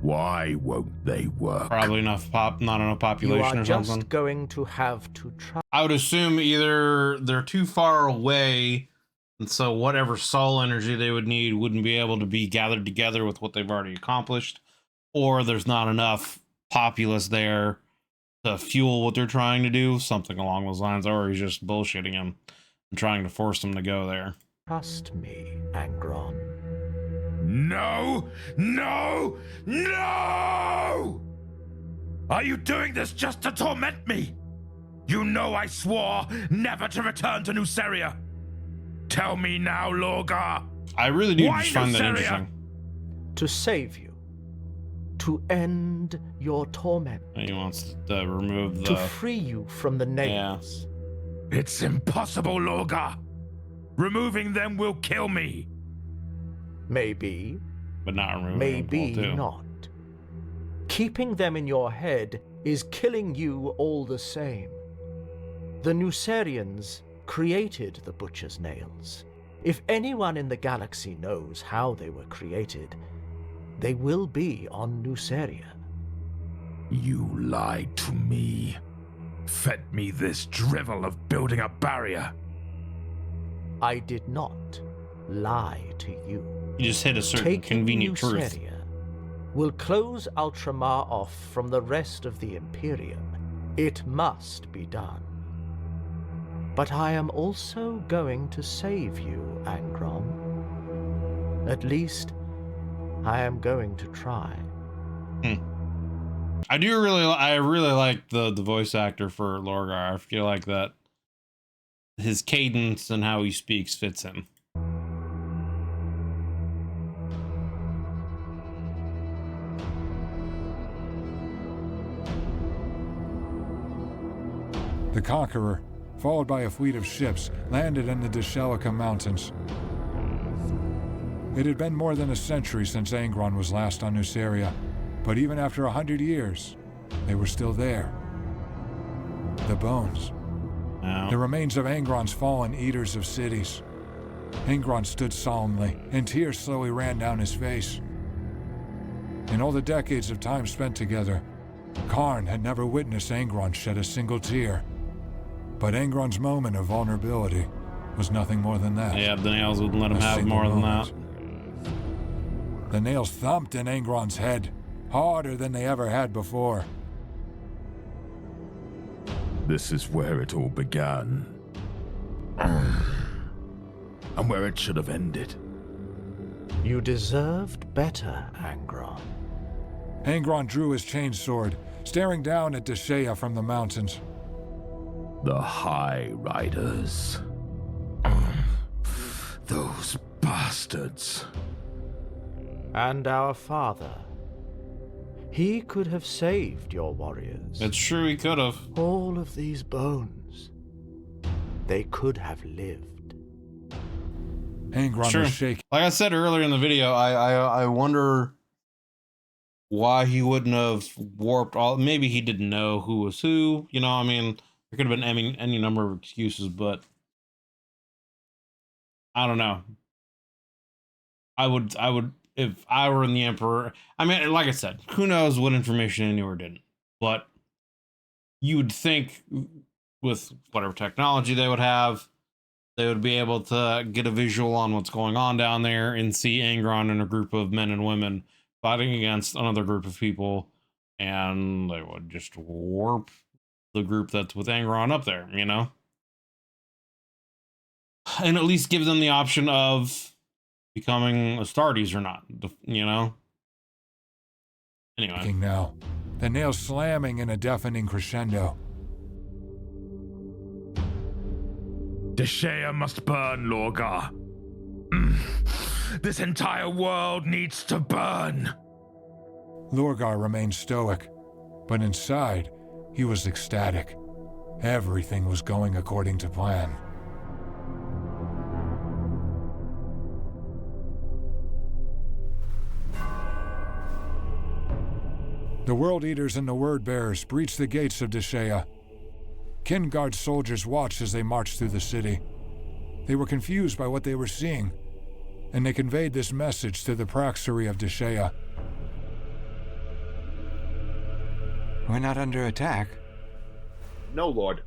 Why won't they work? Probably not enough population or something. You are just going to have to try. I would assume either they're too far away, and so whatever soul energy they would need wouldn't be able to be gathered together with what they've already accomplished, or there's not enough populace there to fuel what they're trying to do, something along those lines, or he's just bullshitting him and trying to force them to go there. Trust me, Angron. No! No! No! Are you doing this just to torment me? You know I swore never to return to Nuceria. Tell me now, Lorgar. I really do just find that interesting. To save you. To end your torment. He wants to remove the... To free you from the nails. Yeah. It's impossible, Lorgar. Removing them will kill me. Maybe. But not removing Maybe them not. Keeping them in your head is killing you all the same. The Nucerians created the Butcher's Nails. If anyone in the galaxy knows how they were created, they will be on Nuceria. You lied to me. Fed me this drivel of building a barrier. I did not lie to you. You just hit a certain Taking convenient truth. Nuceria will close Ultramar off from the rest of the Imperium. It must be done. But I am also going to save you, Angron. At least, I am going to try. I really like the voice actor for Lorgar. I feel like that his cadence and how he speaks fits him. The Conqueror, followed by a fleet of ships, landed in the Deshelica Mountains. It had been more than a century since Angron was last on Nuceria, but even after 100 years, they were still there. The bones. The remains of Angron's fallen eaters of cities. Angron stood solemnly, and tears slowly ran down his face. In all the decades of time spent together, Karn had never witnessed Angron shed a single tear. But Angron's moment of vulnerability was nothing more than that. Yeah, the nails wouldn't let him have more than that. The nails thumped in Angron's head, harder than they ever had before. This is where it all began. And where it should have ended. You deserved better, Angron. Angron drew his chainsword, staring down at Deshea from the mountains. The High Riders. Those bastards. And our father. He could have saved your warriors. It's true, he could have. All of these bones. They could have lived. Angron was shaking. Like I said earlier in the video, I wonder why he wouldn't have warped all. Maybe he didn't know who was who. You know, I mean, there could have been any number of excuses, but I don't know. I would, if I were in the Emperor. I mean, like I said, who knows what information he knew or didn't. But you would think with whatever technology they would have, they would be able to get a visual on what's going on down there and see Angron and a group of men and women fighting against another group of people, and they would just warp the group that's with Angron up there, you know? And at least give them the option of becoming Astartes or not, you know? Anyway. Now, the nails slamming in a deafening crescendo. Deshea must burn, Lorgar. This entire world needs to burn. Lorgar remained stoic, but inside, he was ecstatic. Everything was going according to plan. The World Eaters and the Word Bearers breached the gates of Deshea. Kingard's soldiers watched as they marched through the city. They were confused by what they were seeing, and they conveyed this message to the Praxery of Deshea. We're not under attack. No, Lord.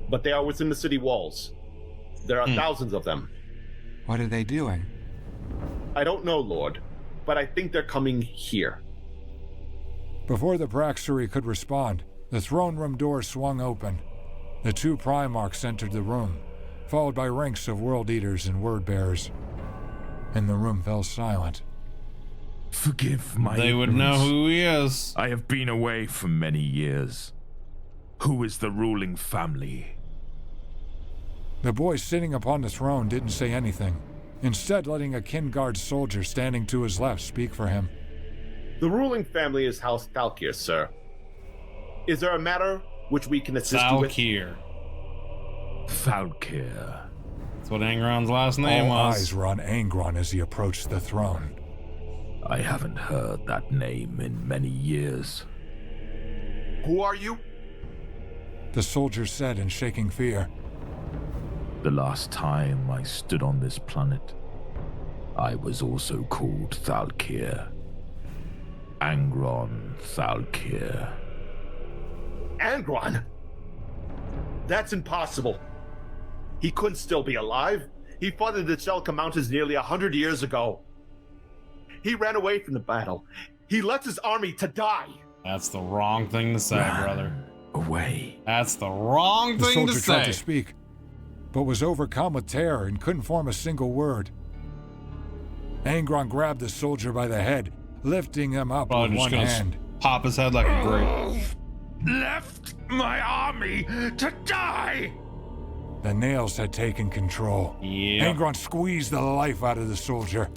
But they are within the city walls. There are thousands of them. What are they doing? I don't know, Lord. But I think they're coming here. Before the Praxery could respond, the throne room door swung open. The two Primarchs entered the room, followed by ranks of World Eaters and Word Bearers. And the room fell silent. Forgive my They would know who he is. I have been away for many years. Who is the ruling family? The boy sitting upon the throne didn't say anything, instead letting a Kingard soldier standing to his left speak for him. The ruling family is House Thalkir, sir. Is there a matter which we can assist you with? Thalkir. That's what Angron's last name All was. eyes were on Angron as he approached the throne. I haven't heard that name in many years. Who are you? The soldier said in shaking fear. The last time I stood on this planet, I was also called Thalkir. Angron Thalkir. Angron? That's impossible. He couldn't still be alive. He fought in the Shelka Mountains nearly 100 years ago. He ran away from the battle. He left his army to die. That's the wrong thing to say, brother. Away. That's the wrong thing to The soldier tried say. to speak, but was overcome with terror and couldn't form a single word. Angron grabbed the soldier by the head, lifting him up Probably with just one gonna hand. pop his head like a grape. Left my army to die! The nails had taken control. Yeah. Angron squeezed the life out of the soldier.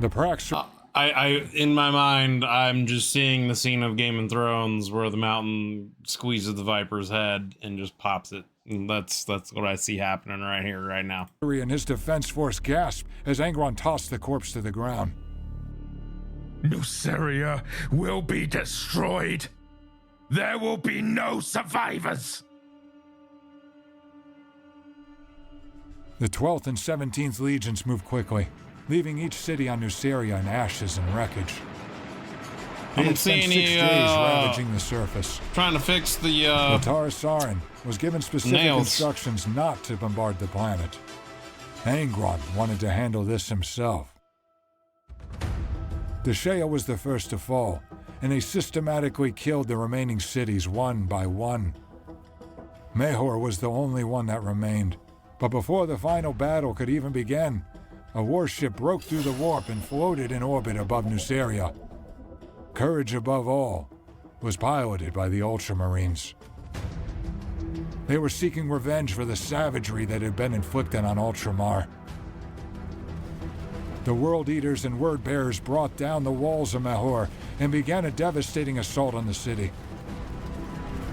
The Prax... I in my mind, I'm just seeing the scene of Game of Thrones where the mountain squeezes the viper's head and just pops it. And that's what I see happening right here, right now. and his defense force gasped as Angron tossed the corpse to the ground. Nuceria will be destroyed. There will be no survivors. The 12th and 17th Legions moved quickly, leaving each city on Nuceria in ashes and wreckage. They I'm had spent seeing 6 you, days ravaging the surface. Trying to fix the Latara Sarin was given specific nails. instructions not to bombard the planet. Angron wanted to handle this himself. Deshea was the first to fall, and they systematically killed the remaining cities one by one. Mehor was the only one that remained, but before the final battle could even begin, a warship broke through the warp and floated in orbit above Nuceria. Courage Above All was piloted by the Ultramarines. They were seeking revenge for the savagery that had been inflicted on Ultramar. The World Eaters and Word Bearers brought down the walls of Mehor and began a devastating assault on the city.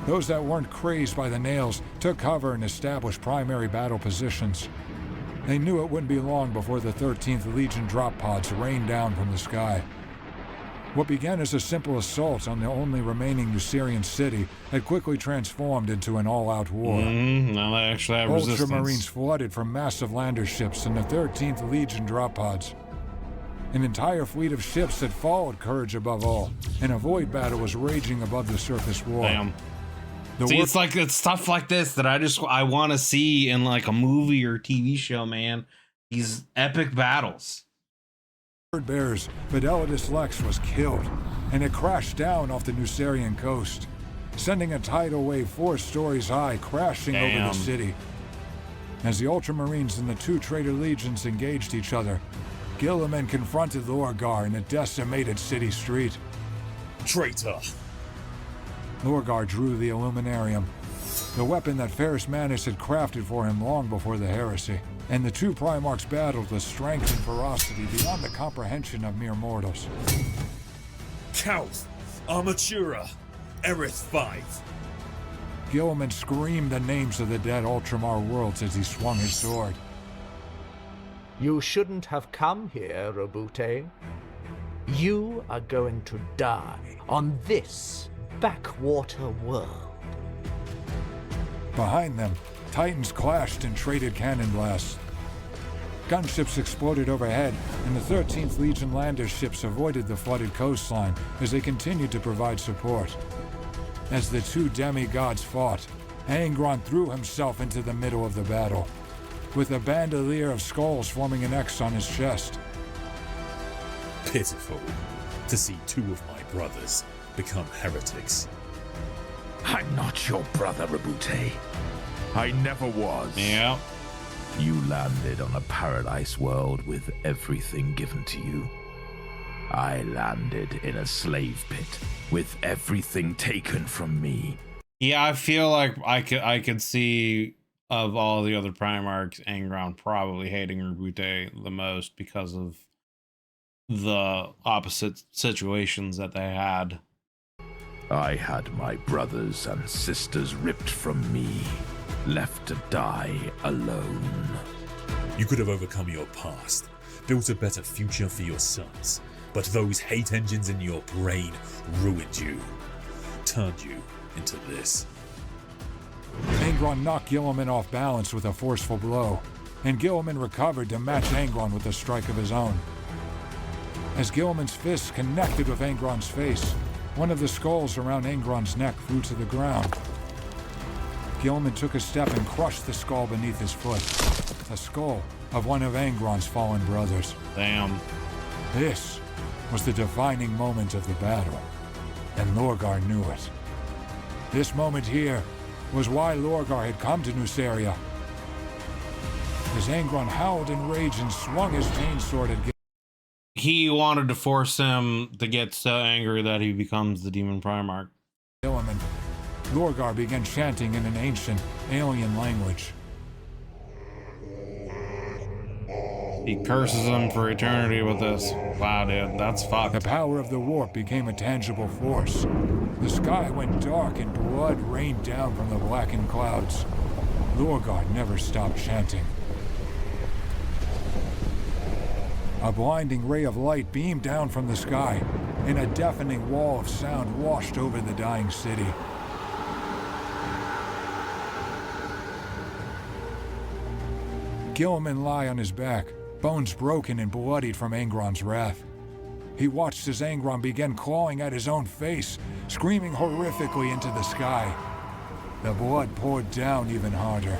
Those that weren't crazed by the nails took cover and established primary battle positions. They knew it wouldn't be long before the 13th Legion drop pods rained down from the sky. What began as a simple assault on the only remaining Nucerian city had quickly transformed into an all-out war. Now they actually have resistance. Ultramarines flooded from massive lander ships and the 13th Legion drop pods. An entire fleet of ships had followed Courage Above All, and a void battle was raging above the surface war. Damn. See, it's stuff like this that I want to see in like a movie or TV show, man. These epic battles. Word Bearers, Fidelitas Lex was killed, and it crashed down off the Nucerian coast, sending a tidal wave 4 stories high crashing over the city. As the Ultramarines and the 2 traitor legions engaged each other, Gilliman confronted Lorgar in a decimated city street. Traitor! Lorgar drew the Illuminarium, the weapon that Ferrus Manus had crafted for him long before the heresy, and the 2 Primarchs battled with strength and ferocity beyond the comprehension of mere mortals. Kauth, Armatura, Erith 5. Gilliman screamed the names of the dead Ultramar worlds as he swung his sword. You shouldn't have come here, Robute. You are going to die on this backwater world. Behind them, Titans clashed and traded cannon blasts. Gunships exploded overhead, and the 13th Legion lander ships avoided the flooded coastline as they continued to provide support. As the 2 demigods fought, Angron threw himself into the middle of the battle, with a bandolier of skulls forming an X on his chest. Pitiful to see 2 of my brothers become heretics. I'm not your brother, Robute. I never was. Yeah. You landed on a paradise world with everything given to you. I landed in a slave pit with everything taken from me. Yeah, I feel like I could see of all the other Primarchs, Angron probably hating Robute the most because of the opposite situations that they had. I had my brothers and sisters ripped from me, left to die alone. You could have overcome your past, built a better future for your sons, but those hate engines in your brain ruined you, turned you into this. Angron knocked Gilliman off balance with a forceful blow, and Gilliman recovered to match Angron with a strike of his own. As Gilman's fists connected with Angron's face, one of the skulls around Angron's neck flew to the ground. Gilman took a step and crushed the skull beneath his foot. A skull of one of Angron's fallen brothers. Damn. This was the defining moment of the battle, and Lorgar knew it. This moment here was why Lorgar had come to Nuceria. As Angron howled in rage and swung his chainsword at Gilman. He wanted to force him to get so angry that he becomes the Demon Primarch. Lorgar began chanting in an ancient, alien language. He curses him for eternity with this. Wow, dude, that's fucked. The power of the warp became a tangible force. The sky went dark and blood rained down from the blackened clouds. Lorgar never stopped chanting. A blinding ray of light beamed down from the sky, and a deafening wall of sound washed over the dying city. Gilman lay on his back, bones broken and bloodied from Angron's wrath. He watched as Angron began clawing at his own face, screaming horrifically into the sky. The blood poured down even harder.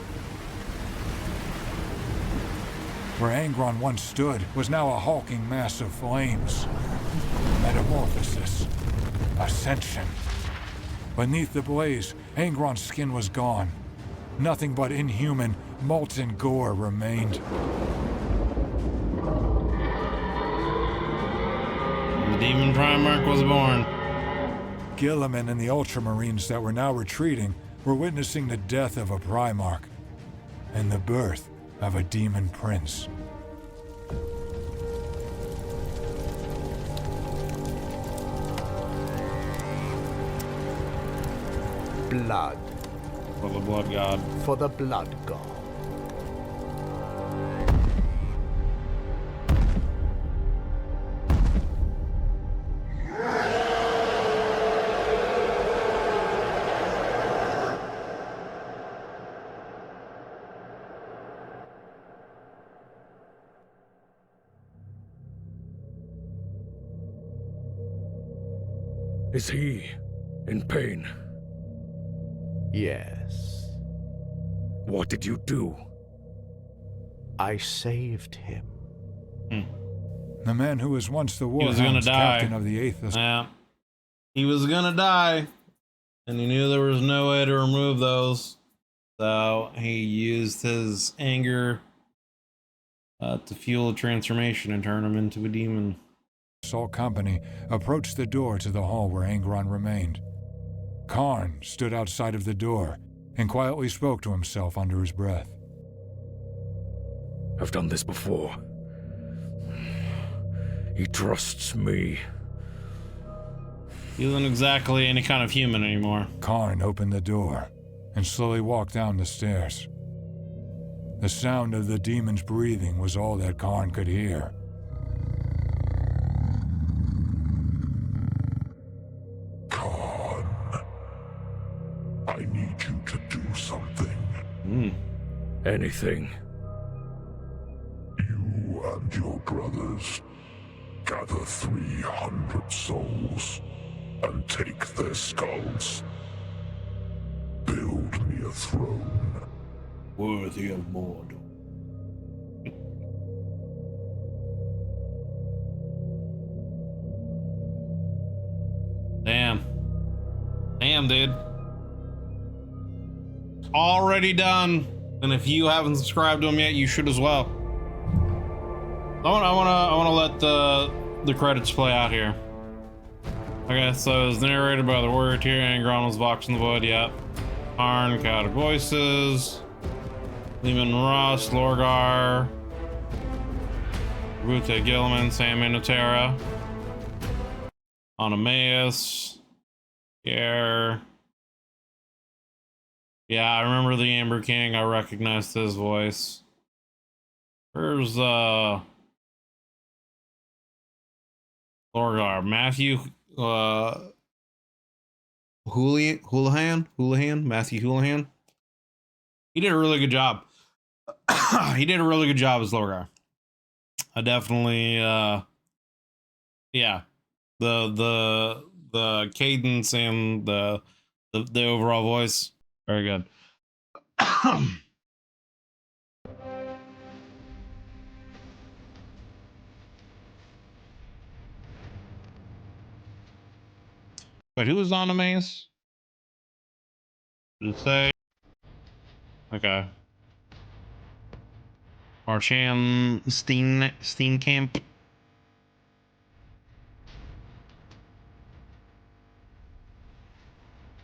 Where Angron once stood was now a hulking mass of flames. Metamorphosis. Ascension. Beneath the blaze, Angron's skin was gone. Nothing but inhuman, molten gore remained. The Demon Primarch was born. Gilliman and the Ultramarines that were now retreating were witnessing the death of a Primarch and the birth of a Demon Prince. Blood. For the Blood God. For the Blood God. Is he in pain? Yes. What did you do? I saved him. The man who was once the He was gonna Warhound's die. captain of the 8th. Yeah. He was gonna die. And he knew there was no way to remove those. So he used his anger to fuel a transformation and turn him into a demon. Assault Company approached the door to the hall where Angron remained. Karn stood outside of the door and quietly spoke to himself under his breath. I've done this before. He trusts me. He isn't exactly any kind of human anymore. Karn opened the door and slowly walked down the stairs. The sound of the demon's breathing was all that Karn could hear. I need you to do something. Anything. You and your brothers gather 300 souls and take their skulls. Build me a throne. Worthy of Mord. Damn. Damn, dude. Already done. And if you haven't subscribed to him yet, you should as well. I wanna let the credits play out here. Okay, so it's narrated by the warrior tier. Angron was boxing the void. Yep. Arn, Cowder Voices, Lehman Ross, Lorgar, Rute Gilliman, Sam Minoterra, Anameus, Pierre. Yeah, I remember the Amber King. I recognized his voice. Where's Lorgar? Matthew Houlihan? Matthew Houlihan? He did a really good job. He did a really good job as Lorgar. I definitely yeah, the cadence and the overall voice, very good. Wait, who was on the maze? Did it say? Okay. Marchand Steenkamp.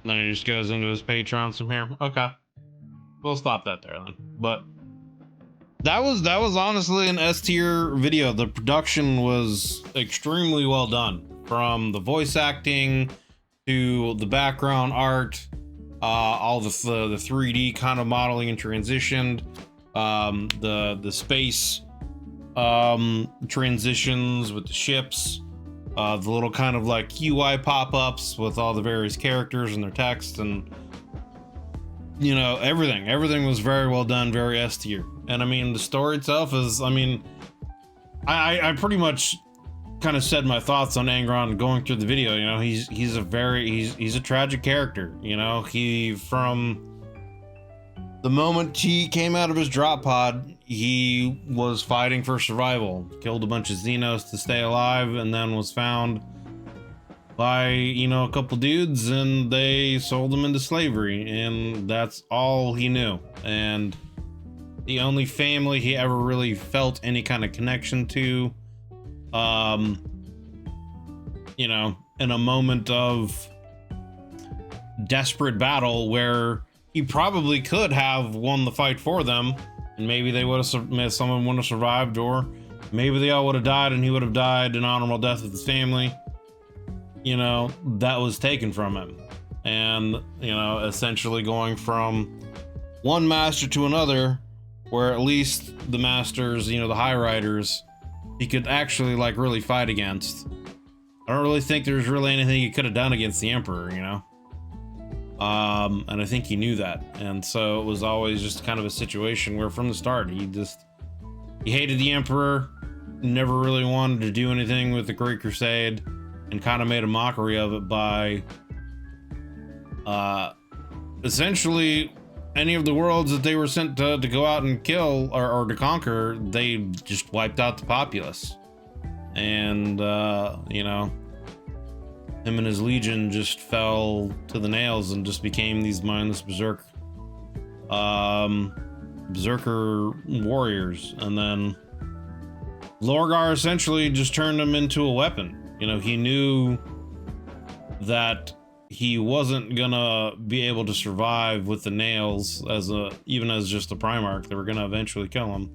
Then he just goes into his patrons from here. Okay. We'll stop that there then. But that was honestly an S tier video. The production was extremely well done. From the voice acting to the background art, all the 3D kind of modeling and transitioned, the space transitions with the ships, the little kind of like UI pop-ups with all the various characters and their text, and you know, everything was very well done, very S tier. And I mean, the story itself is, I mean, I pretty much kind of said my thoughts on Angron going through the video. You know, he's a tragic character. You know, he, from the moment he came out of his drop pod, he was fighting for survival, killed a bunch of Xenos to stay alive, and then was found by, you know, a couple dudes, and they sold him into slavery, and that's all he knew. And the only family he ever really felt any kind of connection to, you know, in a moment of desperate battle where he probably could have won the fight for them, and maybe they would have, someone would have survived, or maybe they all would have died and he would have died an honorable death with his family. You know, that was taken from him. And, you know, essentially going from one master to another, where at least the masters, you know, the high riders, he could actually like really fight against. I don't really think there's really anything he could have done against the Emperor, you know? And I think he knew that. And so it was always just kind of a situation where from the start, he hated the Emperor, never really wanted to do anything with the Great Crusade, and kind of made a mockery of it by essentially any of the worlds that they were sent to go out and kill or to conquer, they just wiped out the populace. And you know, him and his legion just fell to the nails and just became these mindless berserker warriors. And then Lorgar essentially just turned him into a weapon. You know, he knew that he wasn't gonna be able to survive with the nails even as just a Primarch. They were gonna eventually kill him.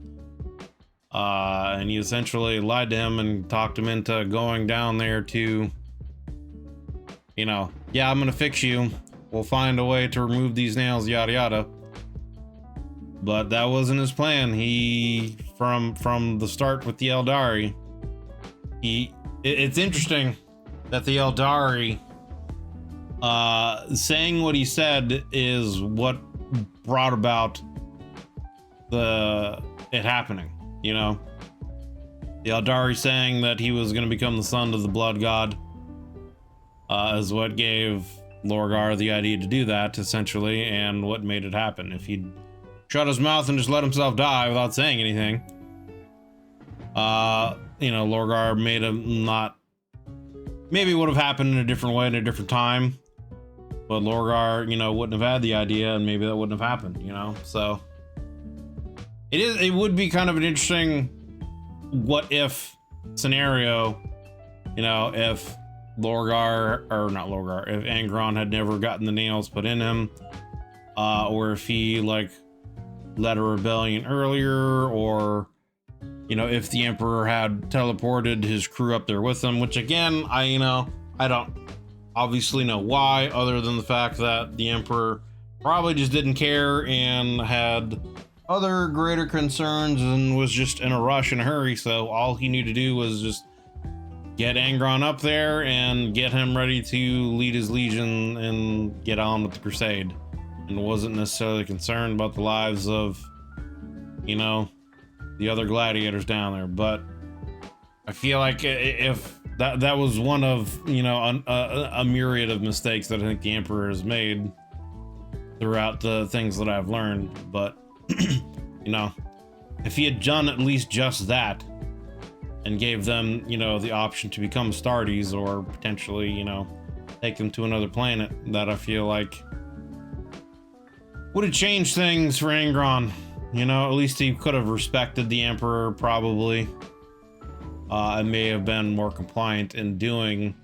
And he essentially lied to him and talked him into going down there to, you know, yeah, I'm gonna fix you. We'll find a way to remove these nails, yada yada. But that wasn't his plan. He, from the start with the Eldari, it's interesting that the Eldari saying what he said is what brought about it happening. You know, the Eldari saying that he was going to become the son of the blood god is what gave Lorgar the idea to do that, essentially, and what made it happen. If he'd shut his mouth and just let himself die without saying anything, you know, Lorgar maybe would have happened in a different way, in a different time, but Lorgar, you know, wouldn't have had the idea, and maybe that wouldn't have happened, you know? So it would be kind of an interesting what if scenario, you know, if if Angron had never gotten the nails put in him, or if he like led a rebellion earlier, or, you know, if the Emperor had teleported his crew up there with him, which again, I don't obviously know why, other than the fact that the Emperor probably just didn't care and had other greater concerns and was just in a rush and a hurry. So all he needed to do was just get Angron up there and get him ready to lead his legion and get on with the crusade, and wasn't necessarily concerned about the lives of, you know, the other gladiators down there. But I feel like if that was one of, you know, a myriad of mistakes that I think the Emperor has made throughout the things that I've learned. But you know, if he had done at least just that and gave them, you know, the option to become Astartes, or potentially, you know, take them to another planet, that I feel like would have changed things for Angron. You know, at least he could have respected the Emperor, probably. And may have been more compliant in doing,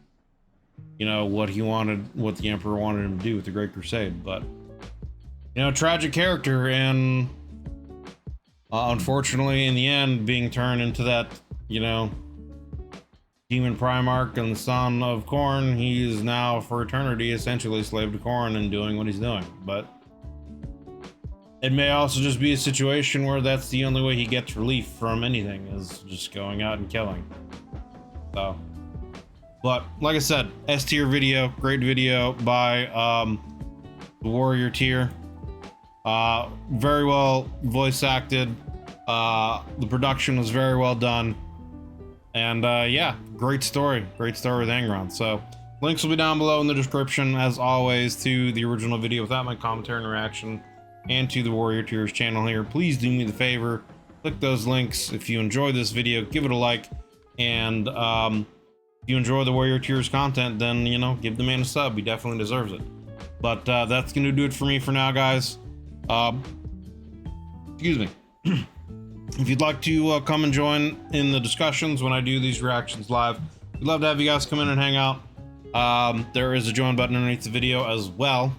you know, what he wanted, what the Emperor wanted him to do with the Great Crusade. But, you know, tragic character, and unfortunately, in the end, being turned into that, you know, demon Primarch and the son of Khorne, he is now for eternity essentially a slave to Khorne and doing what he's doing. But it may also just be a situation where that's the only way he gets relief from anything, is just going out and killing. So, but like I said, S tier video, great video by the Warrior tier. Very well voice acted. The production was very well done. And yeah, great story with Angron. So links will be down below in the description, as always, to the original video without my commentary and reaction, and to the Warrior Tiers channel here. Please do me the favor, click those links. If you enjoy this video, give it a like, and if you enjoy the Warrior Tiers content, then, you know, give the man a sub. He definitely deserves it. But that's gonna do it for me for now, guys. Excuse me. If you'd like to come and join in the discussions when I do these reactions live, we'd love to have you guys come in and hang out. There is a join button underneath the video, as well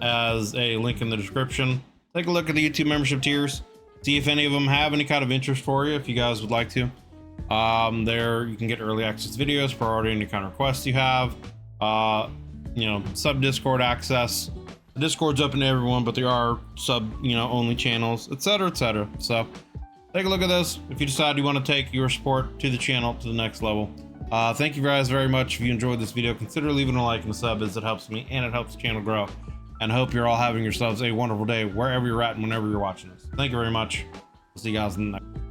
as a link in the description. Take a look at the YouTube membership tiers, see if any of them have any kind of interest for you, if you guys would like to. There you can get early access videos, priority any kind of requests you have, you know, sub Discord access. The Discord's open to everyone, but there are sub, you know, only channels, etc., etc. So take a look at this if you decide you want to take your support to the channel to the next level. Thank you guys very much. If you enjoyed this video, consider leaving a like and a sub, as it helps me and it helps the channel grow. And I hope you're all having yourselves a wonderful day wherever you're at and whenever you're watching this. Thank you very much. We'll see you guys in the next.